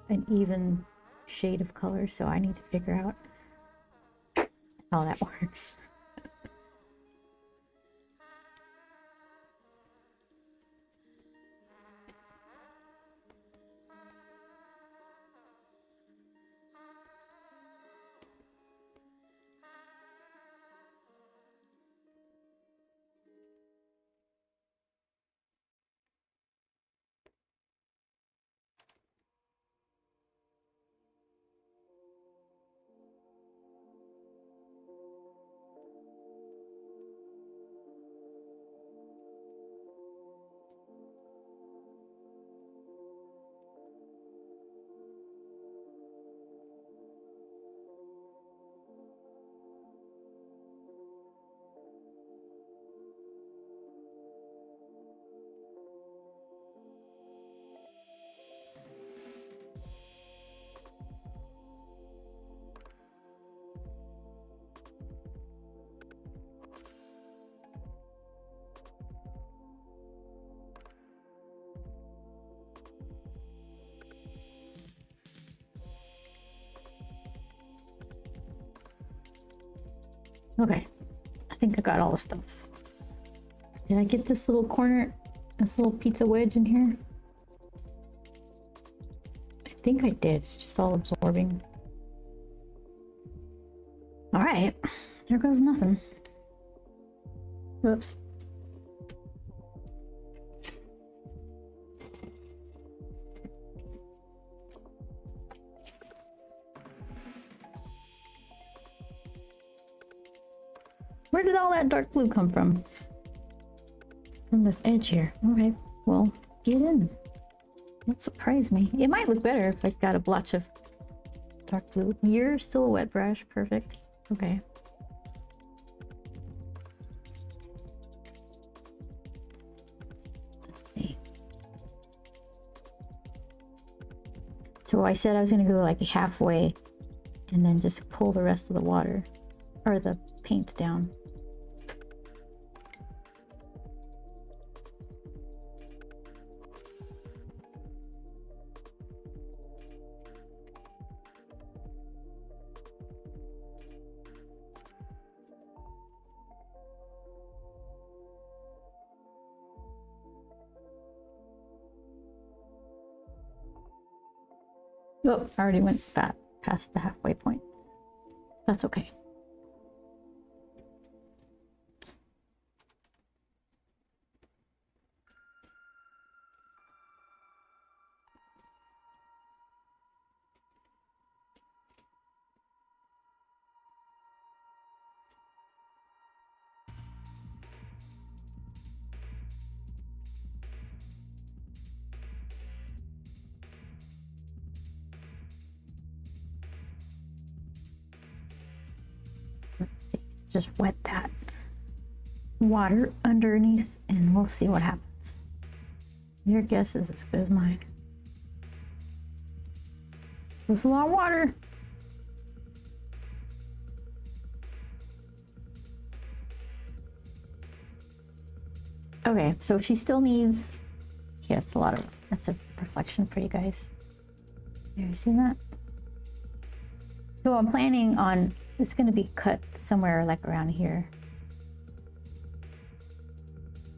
an even shade of color. So I need to figure out how that works. Okay, I think I got all the stuffs. Did I get this little corner, this little pizza wedge in here? I think I did. It's just all absorbing. All right, there goes nothing. Whoops. Where did all that dark blue come from? From this edge here. Okay, well, get in. Don't surprise me. It might look better if I got a blotch of dark blue. You're still a wet brush. Perfect. Okay. Let's see. So I said I was going to go like halfway and then just pull the rest of the water or the paint down. Oh, I already went past the halfway point. That's okay. Just wet that water underneath and we'll see what happens. Your guess is as good as mine. There's a lot of water. Okay, so she still needs, yeah, it's a lot of, that's a reflection for you guys. You see that? So I'm planning on, it's gonna be cut somewhere like around here.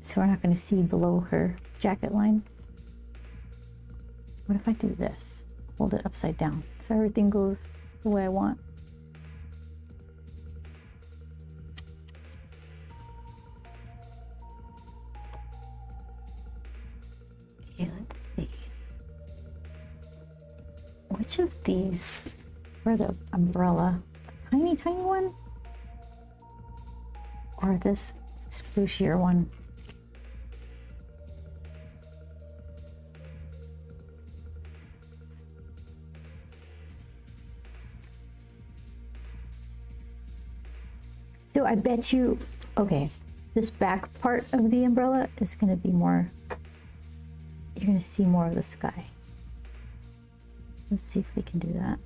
So we're not gonna see below her jacket line. What if I do this? Hold it upside down so everything goes the way I want. Okay, let's see. Which of these for the umbrella? Tiny, tiny one? Or this splooshier one? So I bet you, okay, this back part of the umbrella is gonna be more, you're gonna see more of the sky. Let's see if we can do that.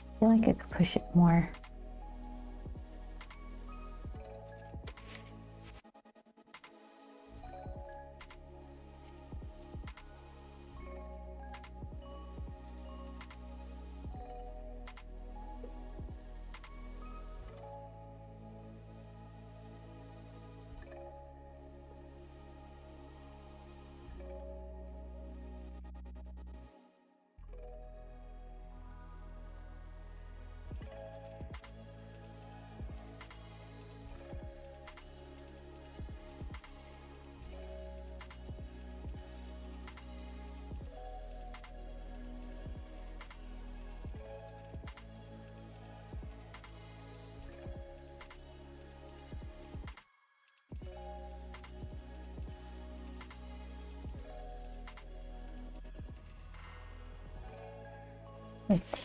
I feel like I could push it more. Let's see.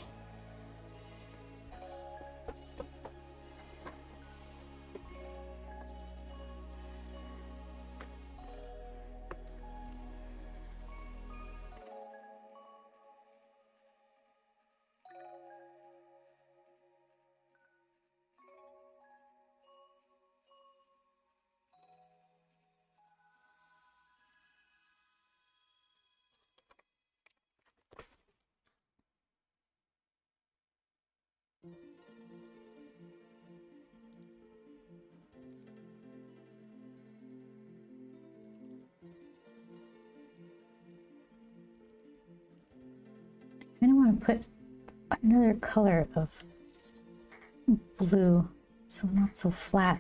I kind of want to put another color of blue, so not so flat.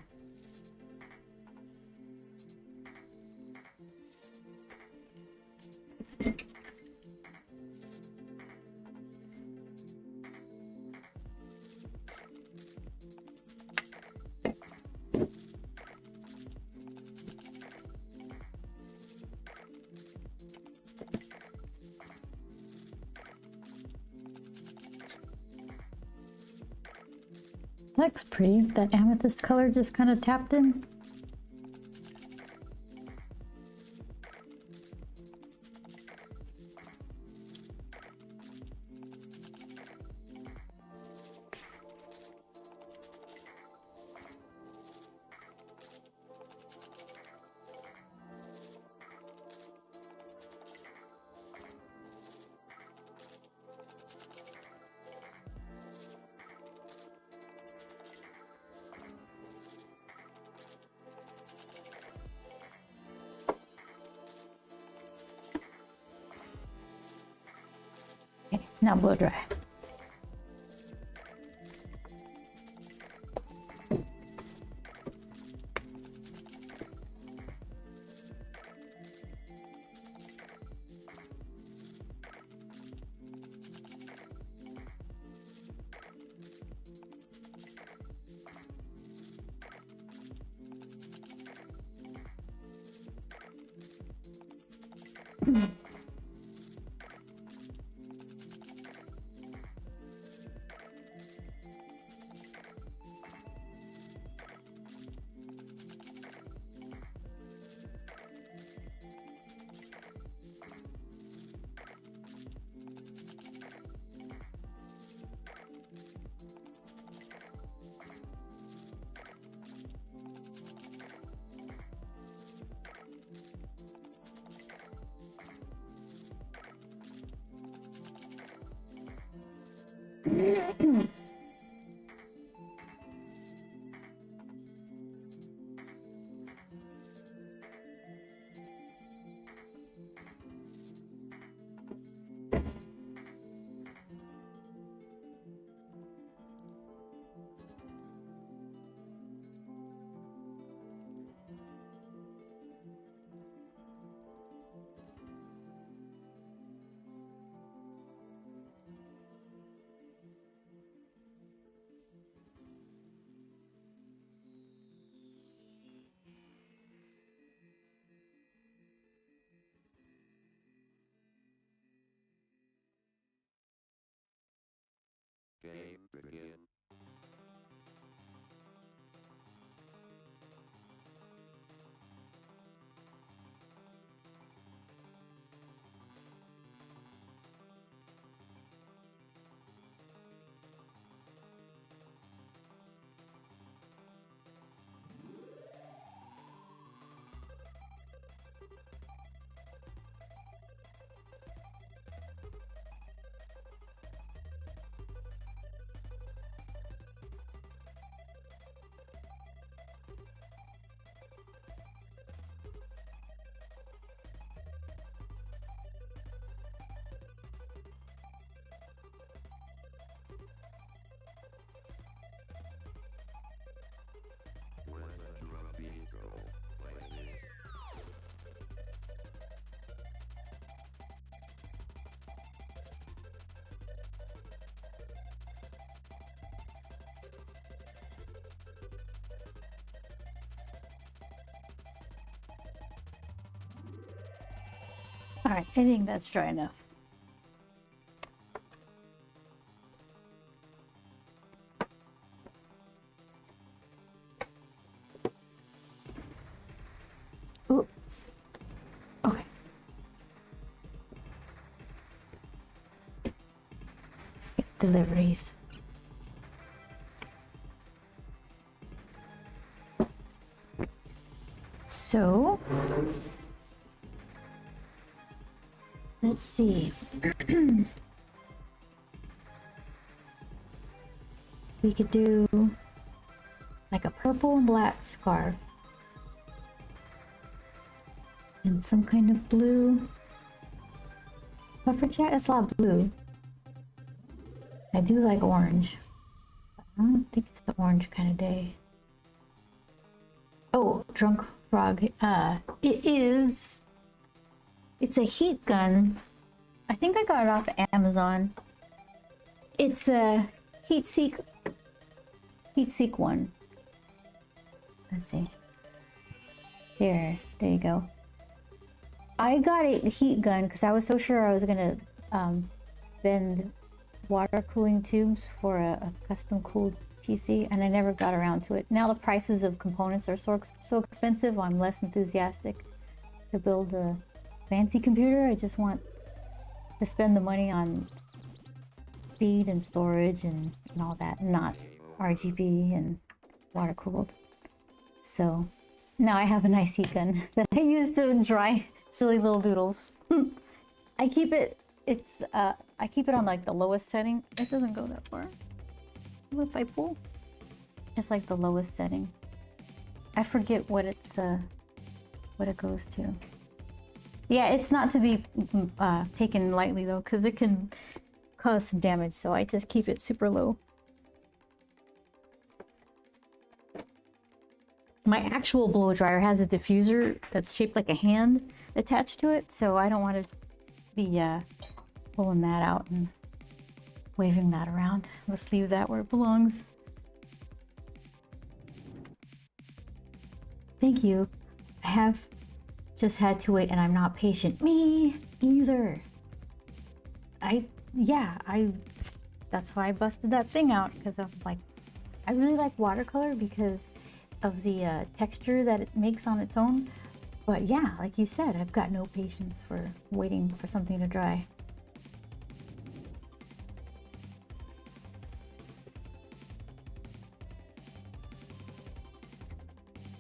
That looks pretty. That amethyst color just kind of tapped in. Okay, now blow dry. Game begin. When the drum beat go like this. All right, I think that's dry enough. deliveries. So let's see. We could do like a purple and black scarf and some kind of blue puffer jacket. That's a lot of blue. I do like orange. I don't think it's an orange kind of day. Oh, drunk frog. It is. It's a heat gun. I think I got it off Amazon. It's a heat seek one. Let's see. There you go. I got a heat gun because I was so sure I was gonna bend water cooling tubes for a custom cooled PC, and I never got around to it. Now the prices of components are so expensive, I'm less enthusiastic to build a fancy computer. I just want to spend the money on speed and storage and all that, not RGB and water cooled. So now I have a nice heat gun that I use to dry silly little doodles. I keep it on like the lowest setting. It doesn't go that far. What if I pull? It's like the lowest setting. I forget what it's what it goes to. Yeah, it's not to be taken lightly though, because it can cause some damage. So I just keep it super low. My actual blow dryer has a diffuser that's shaped like a hand attached to it, so I don't want to be pulling that out and waving that around. Let's leave that where it belongs. Thank you. I have just had to wait, and I'm not patient. Me either. That's why I busted that thing out, because I'm like, I really like watercolor because of the texture that it makes on its own. But yeah, like you said, I've got no patience for waiting for something to dry.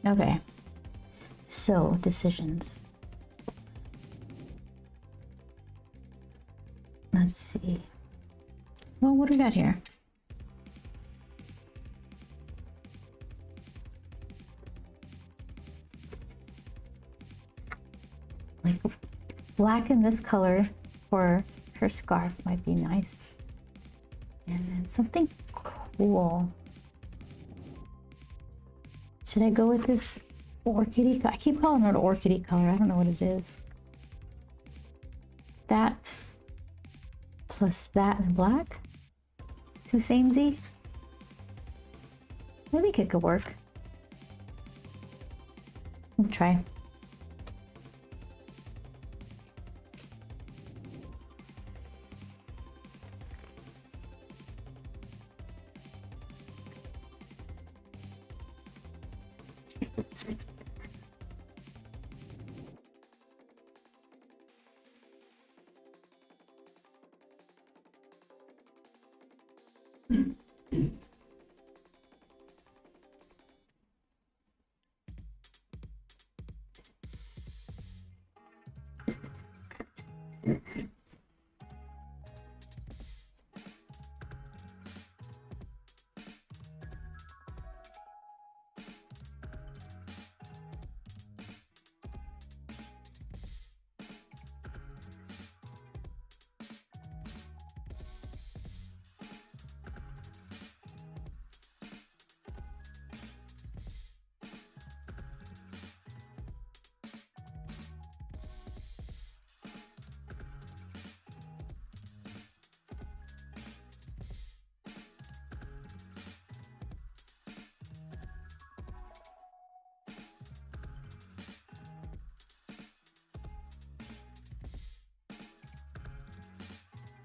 Okay, so decisions. Let's see. Well, what do we got here? Like black in this color for her scarf might be nice. And then something cool. Should I go with this orchidy? I keep calling it orchidy color. I don't know what it is. That plus that in black. Too samey. Maybe it could work. Let me try.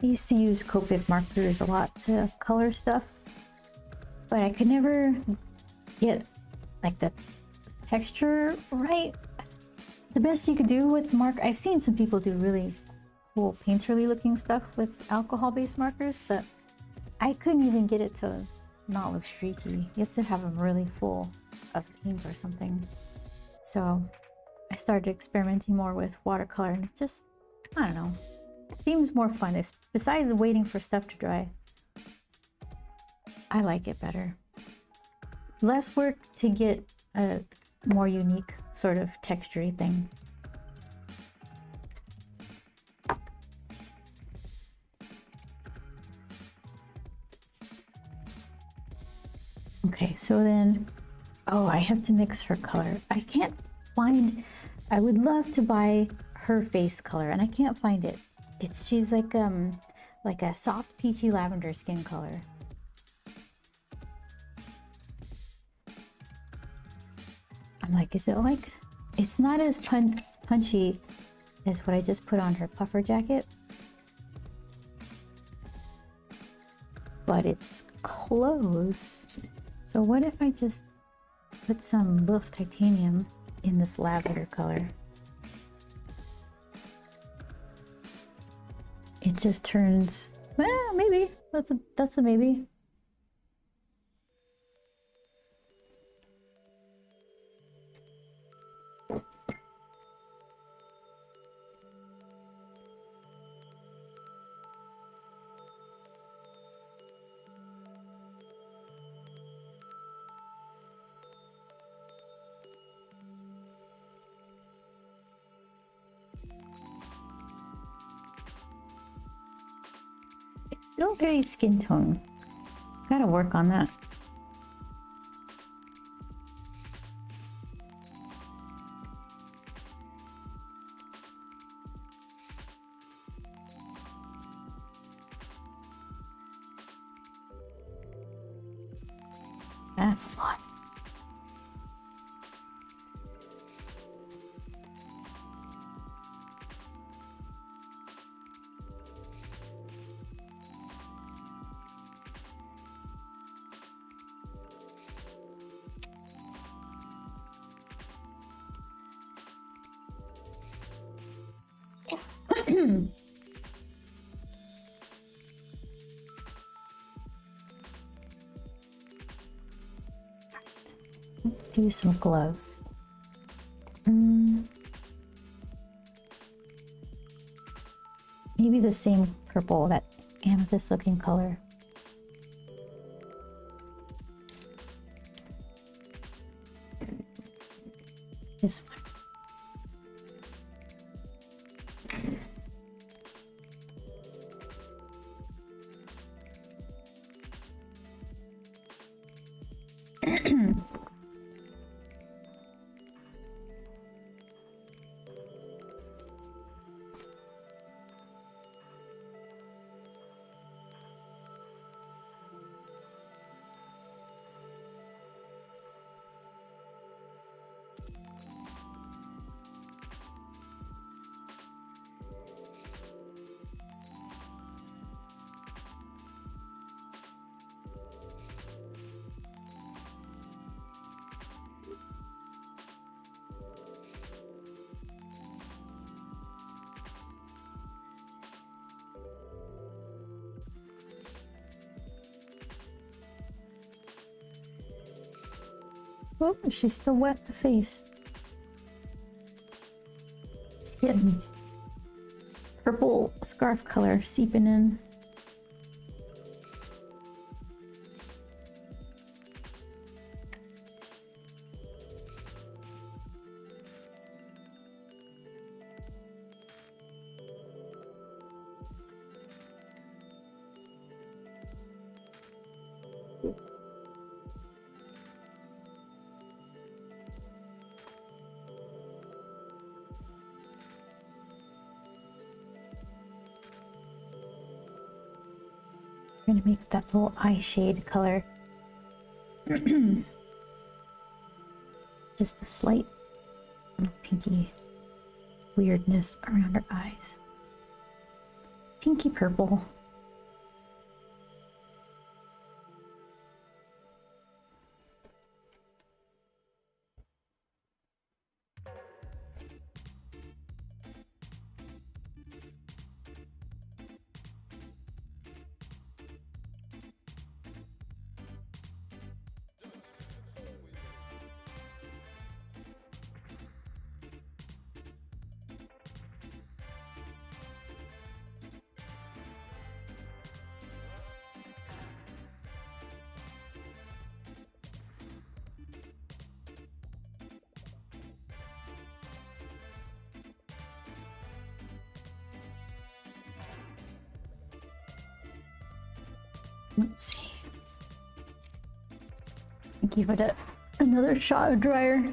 I used to use Copic markers a lot to color stuff, but I could never get like the texture right. The best you could do with I've seen some people do really cool painterly looking stuff with alcohol-based markers, but I couldn't even get it to not look streaky. You have to have them really full of ink or something. So I started experimenting more with watercolor, and it just, I don't know, seems more fun. It's, besides waiting for stuff to dry, I like it better. Less work to get a more unique sort of textury thing. Okay, so then, oh, I have to mix her color. I can't find, I would love to buy her face color, and I can't find it. She's like a soft peachy lavender skin color. I'm like, is it like, it's not as punchy as what I just put on her puffer jacket, but it's close. So what if I just put some Wolf Titanium in this lavender color? It just turns, well, maybe, that's a maybe. Still very skin tone. Gotta work on that. That's fun. Do some gloves. Maybe the same purple, that amethyst looking color. This one. Oh, she's still wet, the face. It's getting purple scarf color seeping in. I'm gonna make that little eye shade color. Just a slight little pinky weirdness around her eyes. Pinky purple. Let's see. Give it another shot of dryer.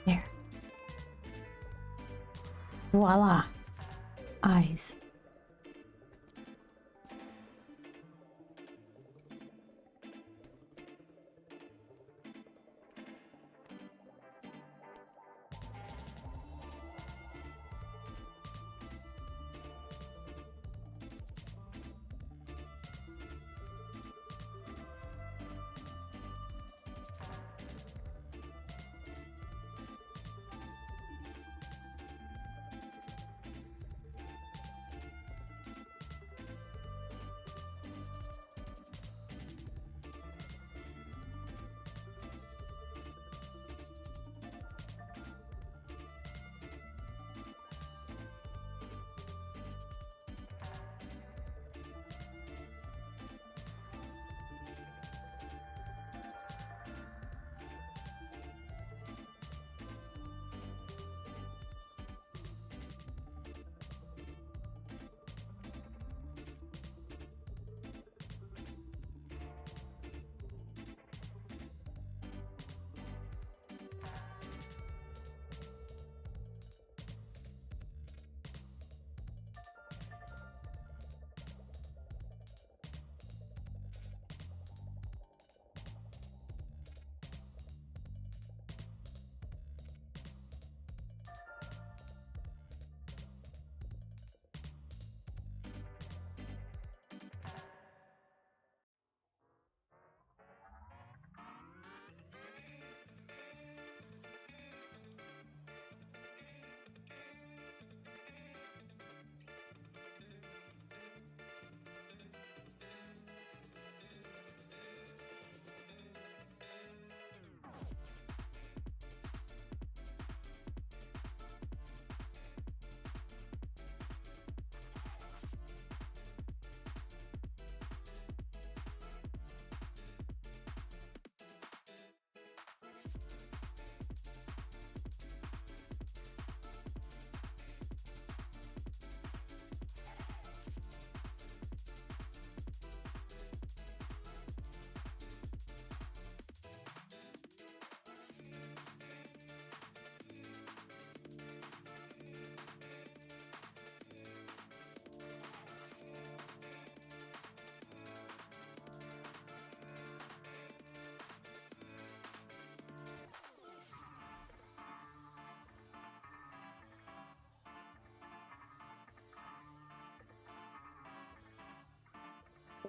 There. Voila. Eyes.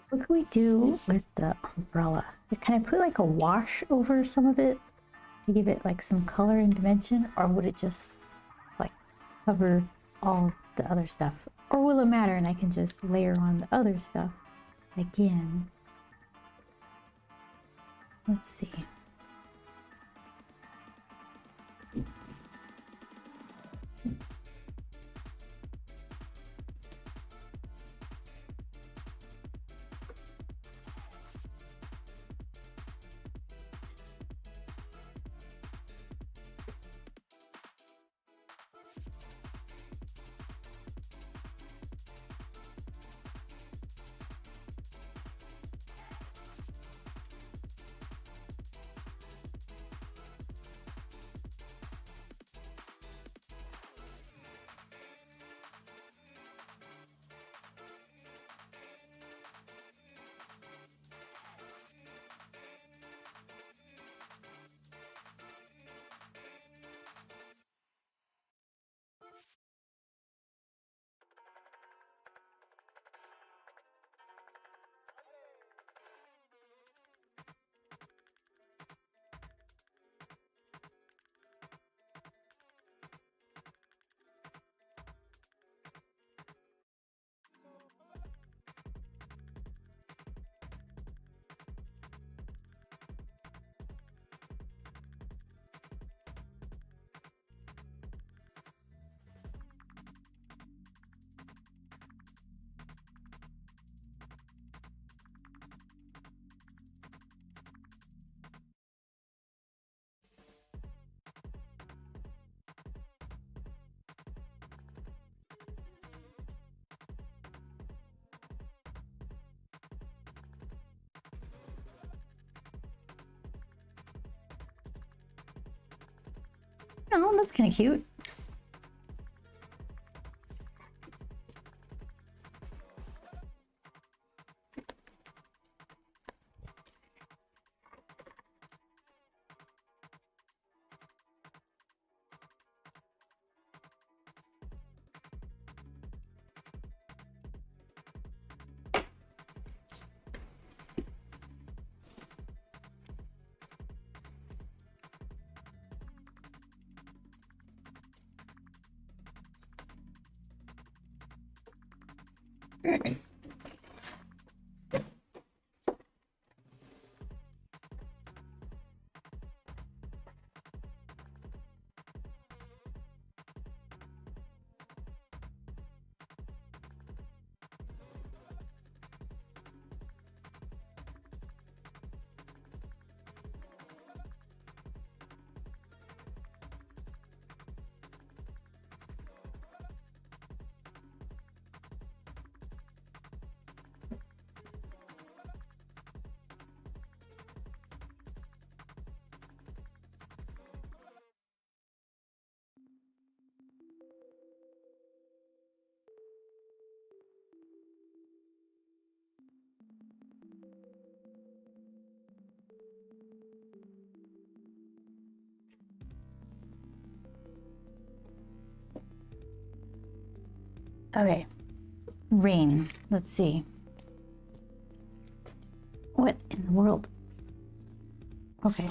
What can we do with the umbrella? Can I put like a wash over some of it to give it like some color and dimension, or would it just like cover all the other stuff? Or will it matter and I can just layer on the other stuff again? Let's see. Oh, that's kind of cute. Okay, rain. Let's see. What in the world? Okay.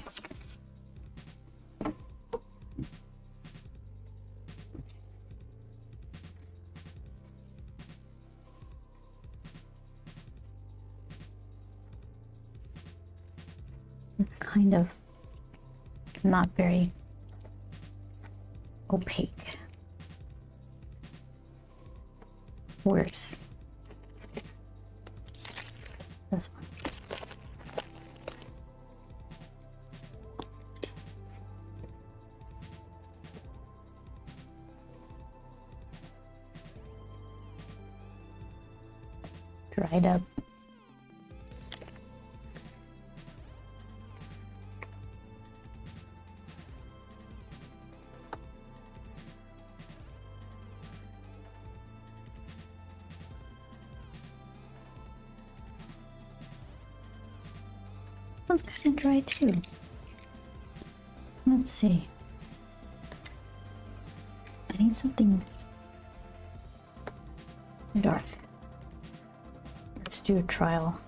It's kind of not very opaque. Worse. This one. Dried up. One's kind of dry too. Let's see. I need something dark. Let's do a trial.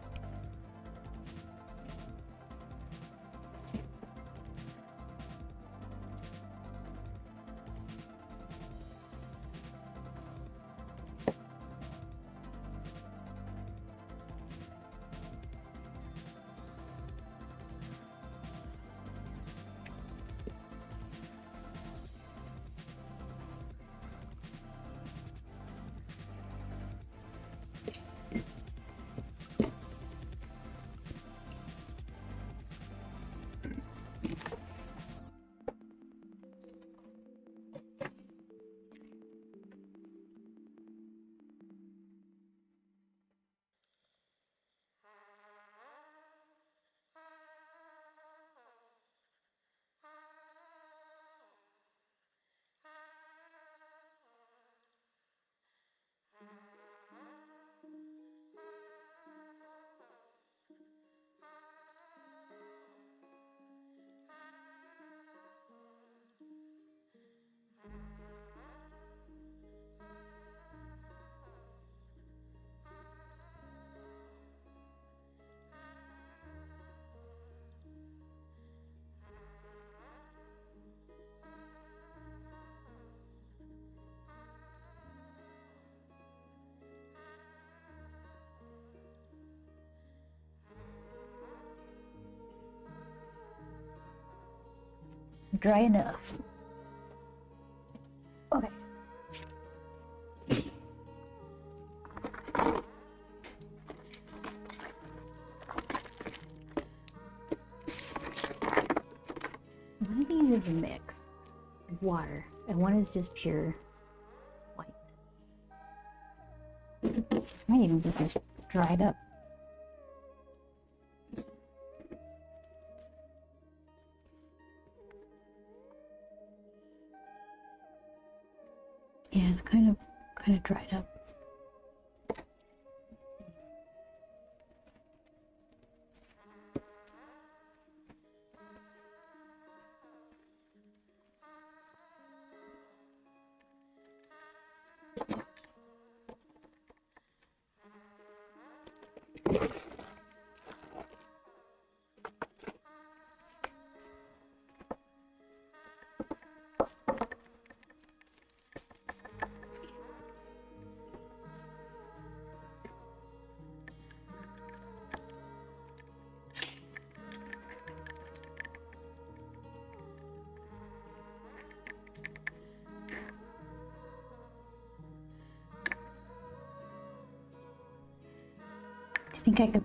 dry enough. Okay. One of these is a mix of water, and one is just pure white. This might even be just dried up. Yeah, it's kind of dried up. Do you think I could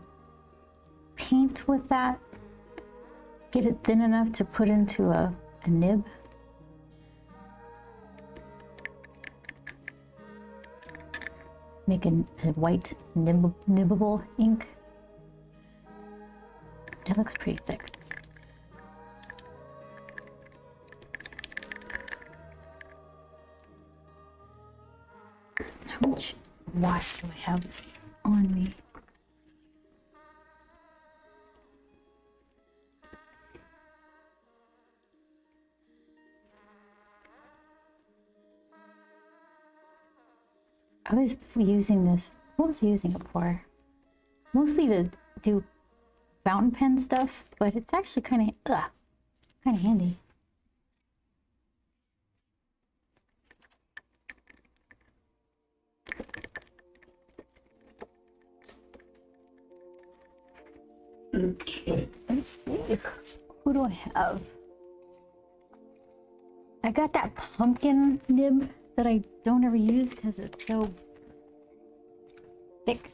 paint with that? Get it thin enough to put into a nib? Make a white nibbable ink. It looks pretty thick. How much wash do I have on me? I was using this, what was I using it for? Mostly to do fountain pen stuff, but it's actually kind of handy. Let's see, who do I have? I got that pumpkin nib that I don't ever use because it's so thick.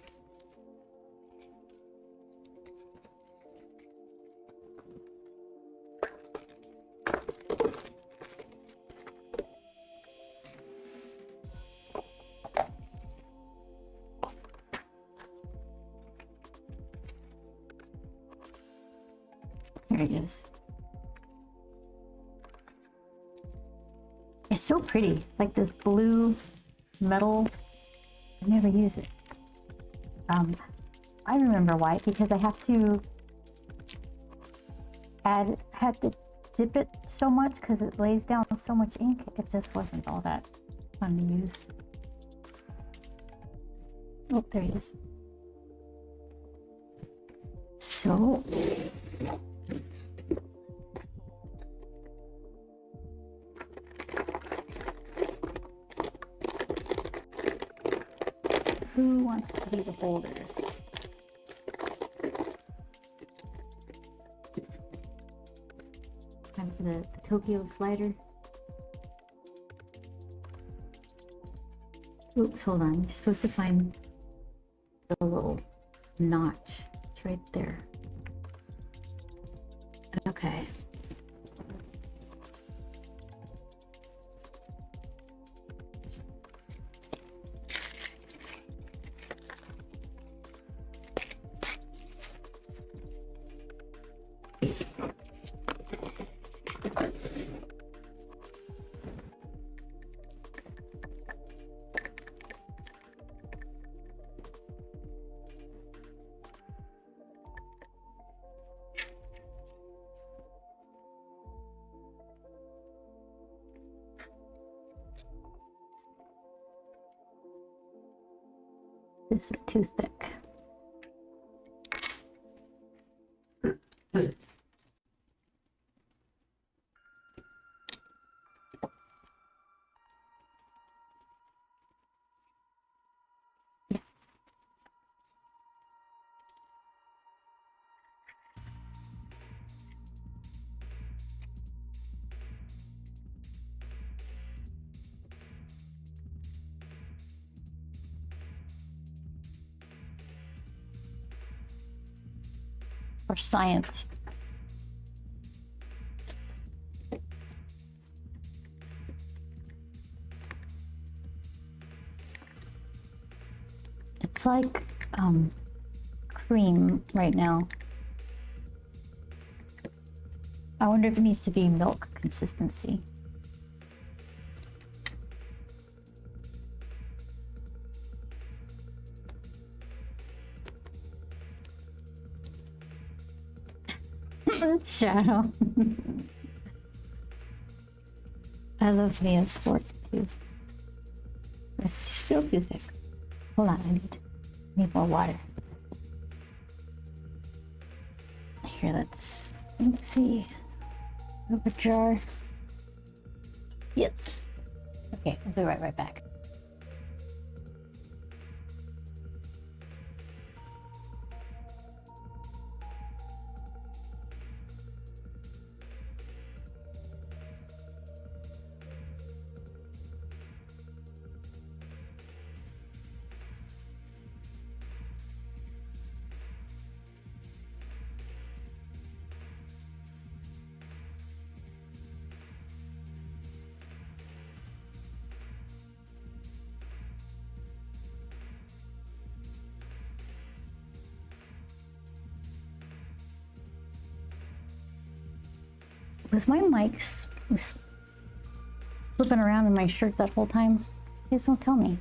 Here it is. It's so pretty. It's like this blue metal. I never use it. I remember why, because I have to dip it so much because it lays down so much ink. It just wasn't all that fun to use. Oh, there he is. So who wants to be the holder? Time for the Tokyo slider. Oops, hold on. You're supposed to find the little notch. It's right there. Okay. This is too thick. Yes. for science. It's like cream right now. I wonder if it needs to be milk consistency. Shadow. I love me a sport too. It's still too thick. Hold on, I need more water. Here, let's see. Have a jar. Yes. Okay, I'll be right back. Was my mic was flipping around in my shirt that whole time? You guys don't tell me.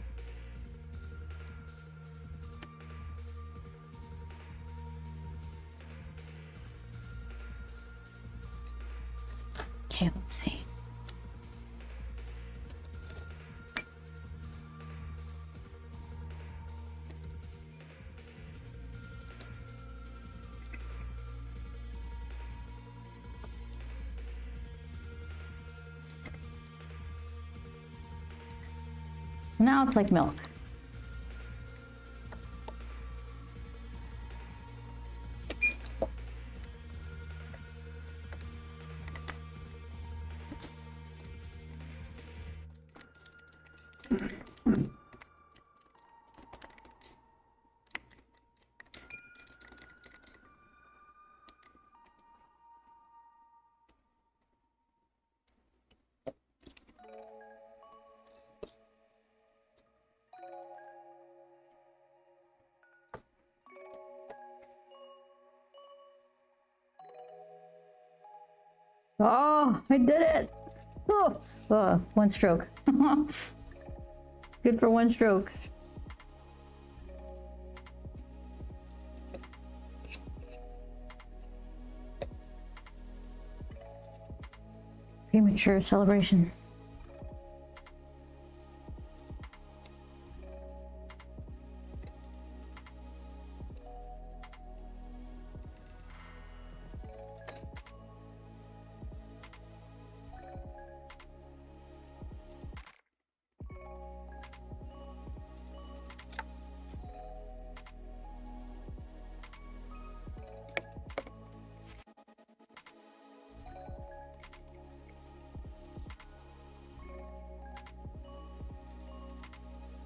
Okay, let's see. Now it's like milk. Oh, I did it! Oh, one stroke. Good for one stroke. Premature celebration.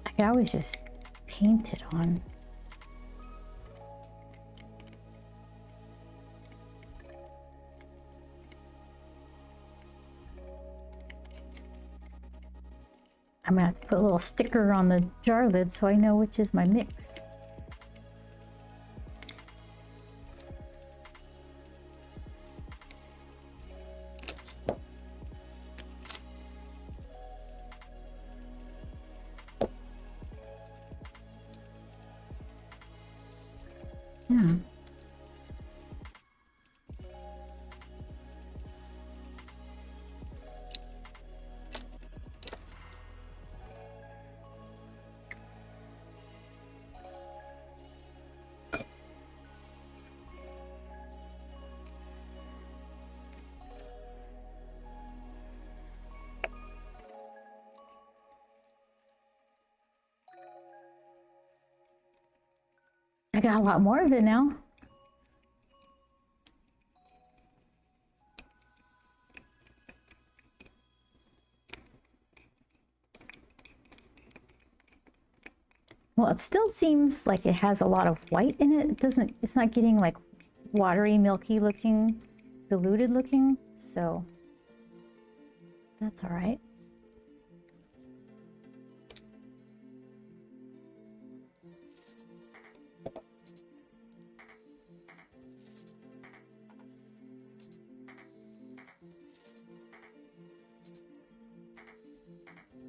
I could always just paint it on. I'm gonna have to put a little sticker on the jar lid so I know which is my mix. Yeah. I got a lot more of it now. Well, it still seems like it has a lot of white in it. It's not getting like watery, milky looking, diluted looking, so that's all right.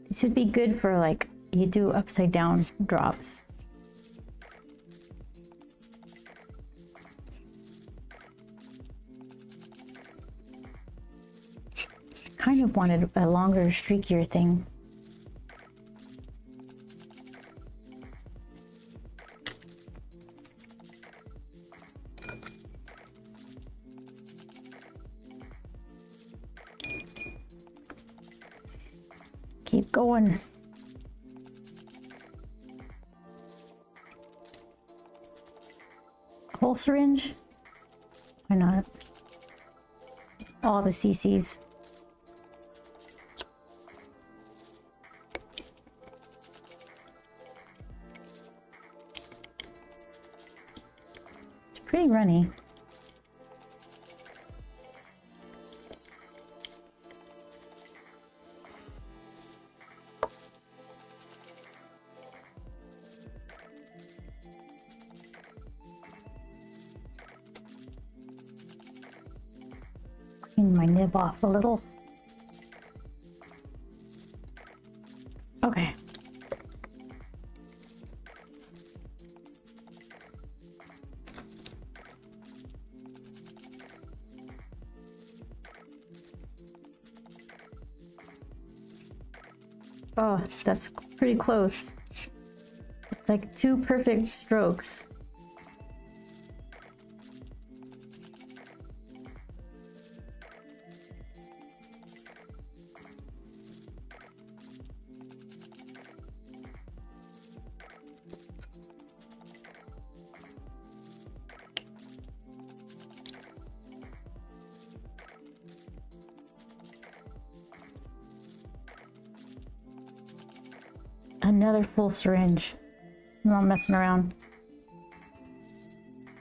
This would be good for like you do upside down drops. Kind of wanted a longer, streakier thing. Keep going. Whole syringe? Why not? All the CCs. It's pretty runny. Clean my nib off a little. Okay. Oh, that's pretty close. It's like 2 perfect strokes. Another full syringe. I'm not messing around.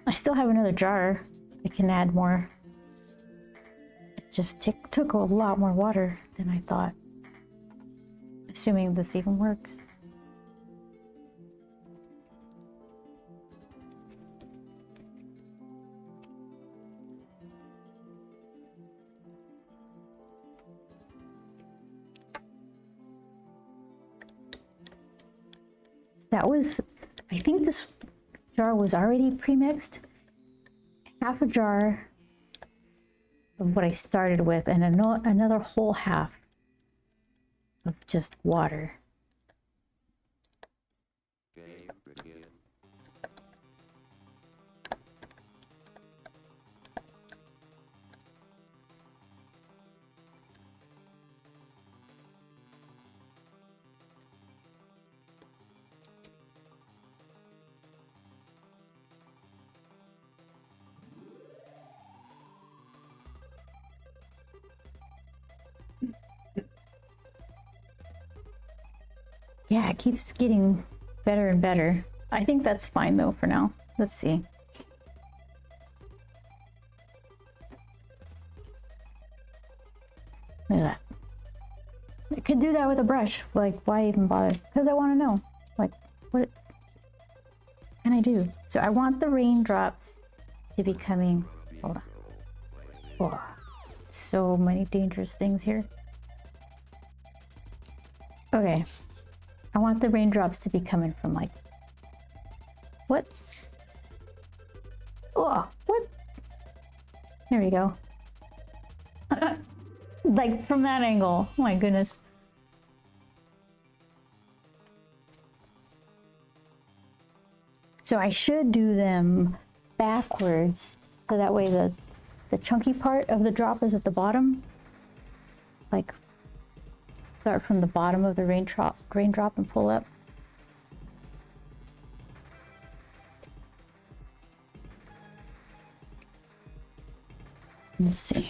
I still have another jar. I can add more. It just took a lot more water than I thought. Assuming this even works. That was, I think this jar was already pre-mixed. Half a jar of what I started with and another whole half of just water. Game begin. Yeah, it keeps getting better and better. I think that's fine though for now. Let's see. Look at that. I could do that with a brush. Like, why even bother? Because I want to know. Like, what can I do? So I want the raindrops to be coming. Hold on. Oh, so many dangerous things here. Okay. I want the raindrops to be coming from like, what? Oh, what? There we go. Like from that angle. Oh my goodness. So I should do them backwards so that way the chunky part of the drop is at the bottom. Like start from the bottom of the raindrop and pull up. Let's see.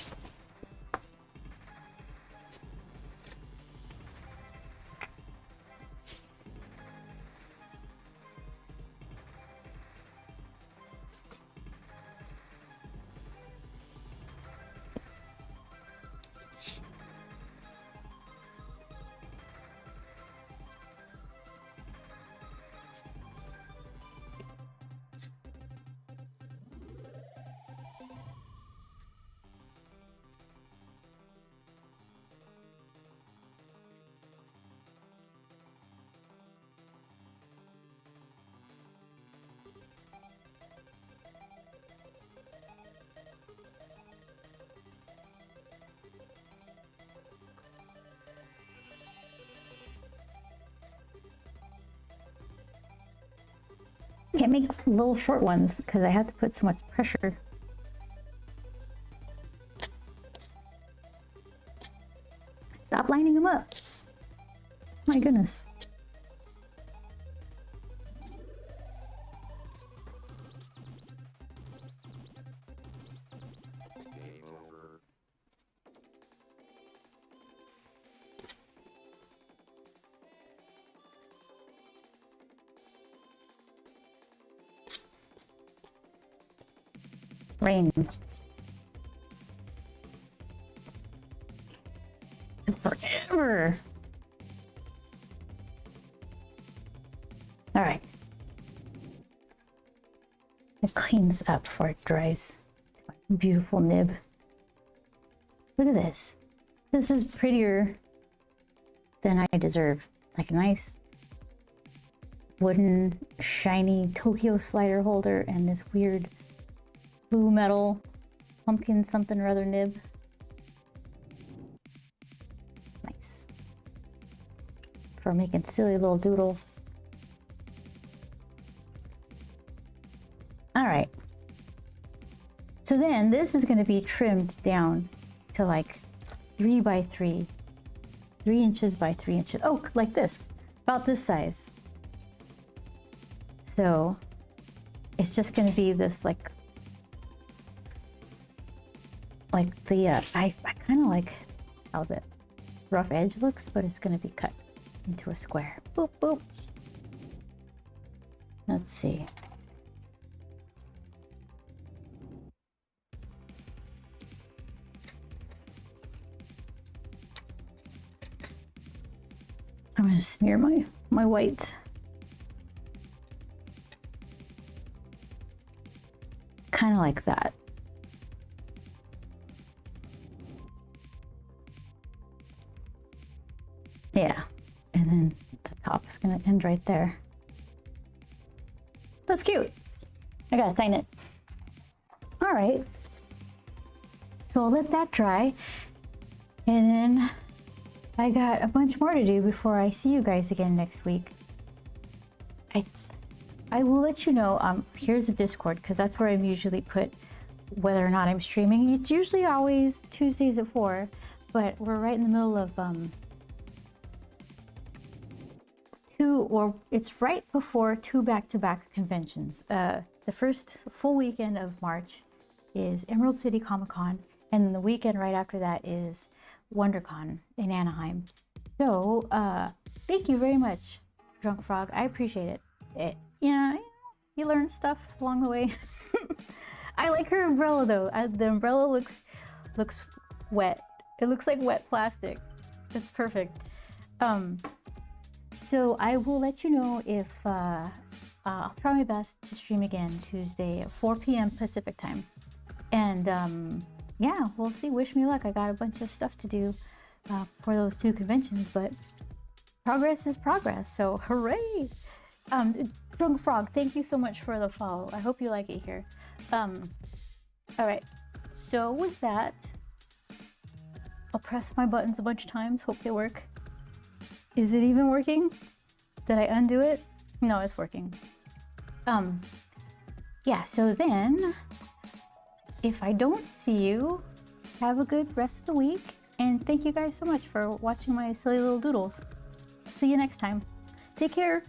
Can't make little short ones because I have to put so much pressure. Stop lining them up. My goodness. Game over. Rain. Forever. All right. It cleans up before it dries. My beautiful nib. Look at this. This is prettier than I deserve. Like a nice wooden, shiny Tokyo slider holder and this weird blue metal pumpkin something or other nib. Nice. For making silly little doodles. All right. So then this is going to be trimmed down to like 3 by 3, 3 inches by 3 inches. Oh, like this, about this size. So it's just going to be this like the, I kind of like how the rough edge looks, but it's going to be cut into a square. Boop, boop. Let's see. I'm going to smear my white. Kind of like that. Yeah, and then the top is gonna end right there. That's cute. I gotta sign it. All right. So I'll let that dry. And then I got a bunch more to do before I see you guys again next week. I will let you know, here's the Discord, because that's where I'm usually put whether or not I'm streaming. It's usually always Tuesdays at 4, but we're right in the middle of it's right before 2 back-to-back conventions. The first full weekend of March is Emerald City Comic Con, and then the weekend right after that is WonderCon in Anaheim. So thank you very much, Drunk Frog. I appreciate it. Yeah, you learn stuff along the way. I like her umbrella though. The umbrella looks wet. It looks like wet plastic. It's perfect. So I will let you know if I'll try my best to stream again Tuesday at 4 p.m. Pacific time. And yeah, we'll see. Wish me luck. I got a bunch of stuff to do for those 2 conventions, but progress is progress. So hooray! Drunk Frog, thank you so much for the follow. I hope you like it here. All right. So with that, I'll press my buttons a bunch of times. Hope they work. Is it even working? Did I undo it? No, it's working. Yeah, so then if I don't see you, have a good rest of the week. And thank you guys so much for watching my silly little doodles. See you next time. Take care.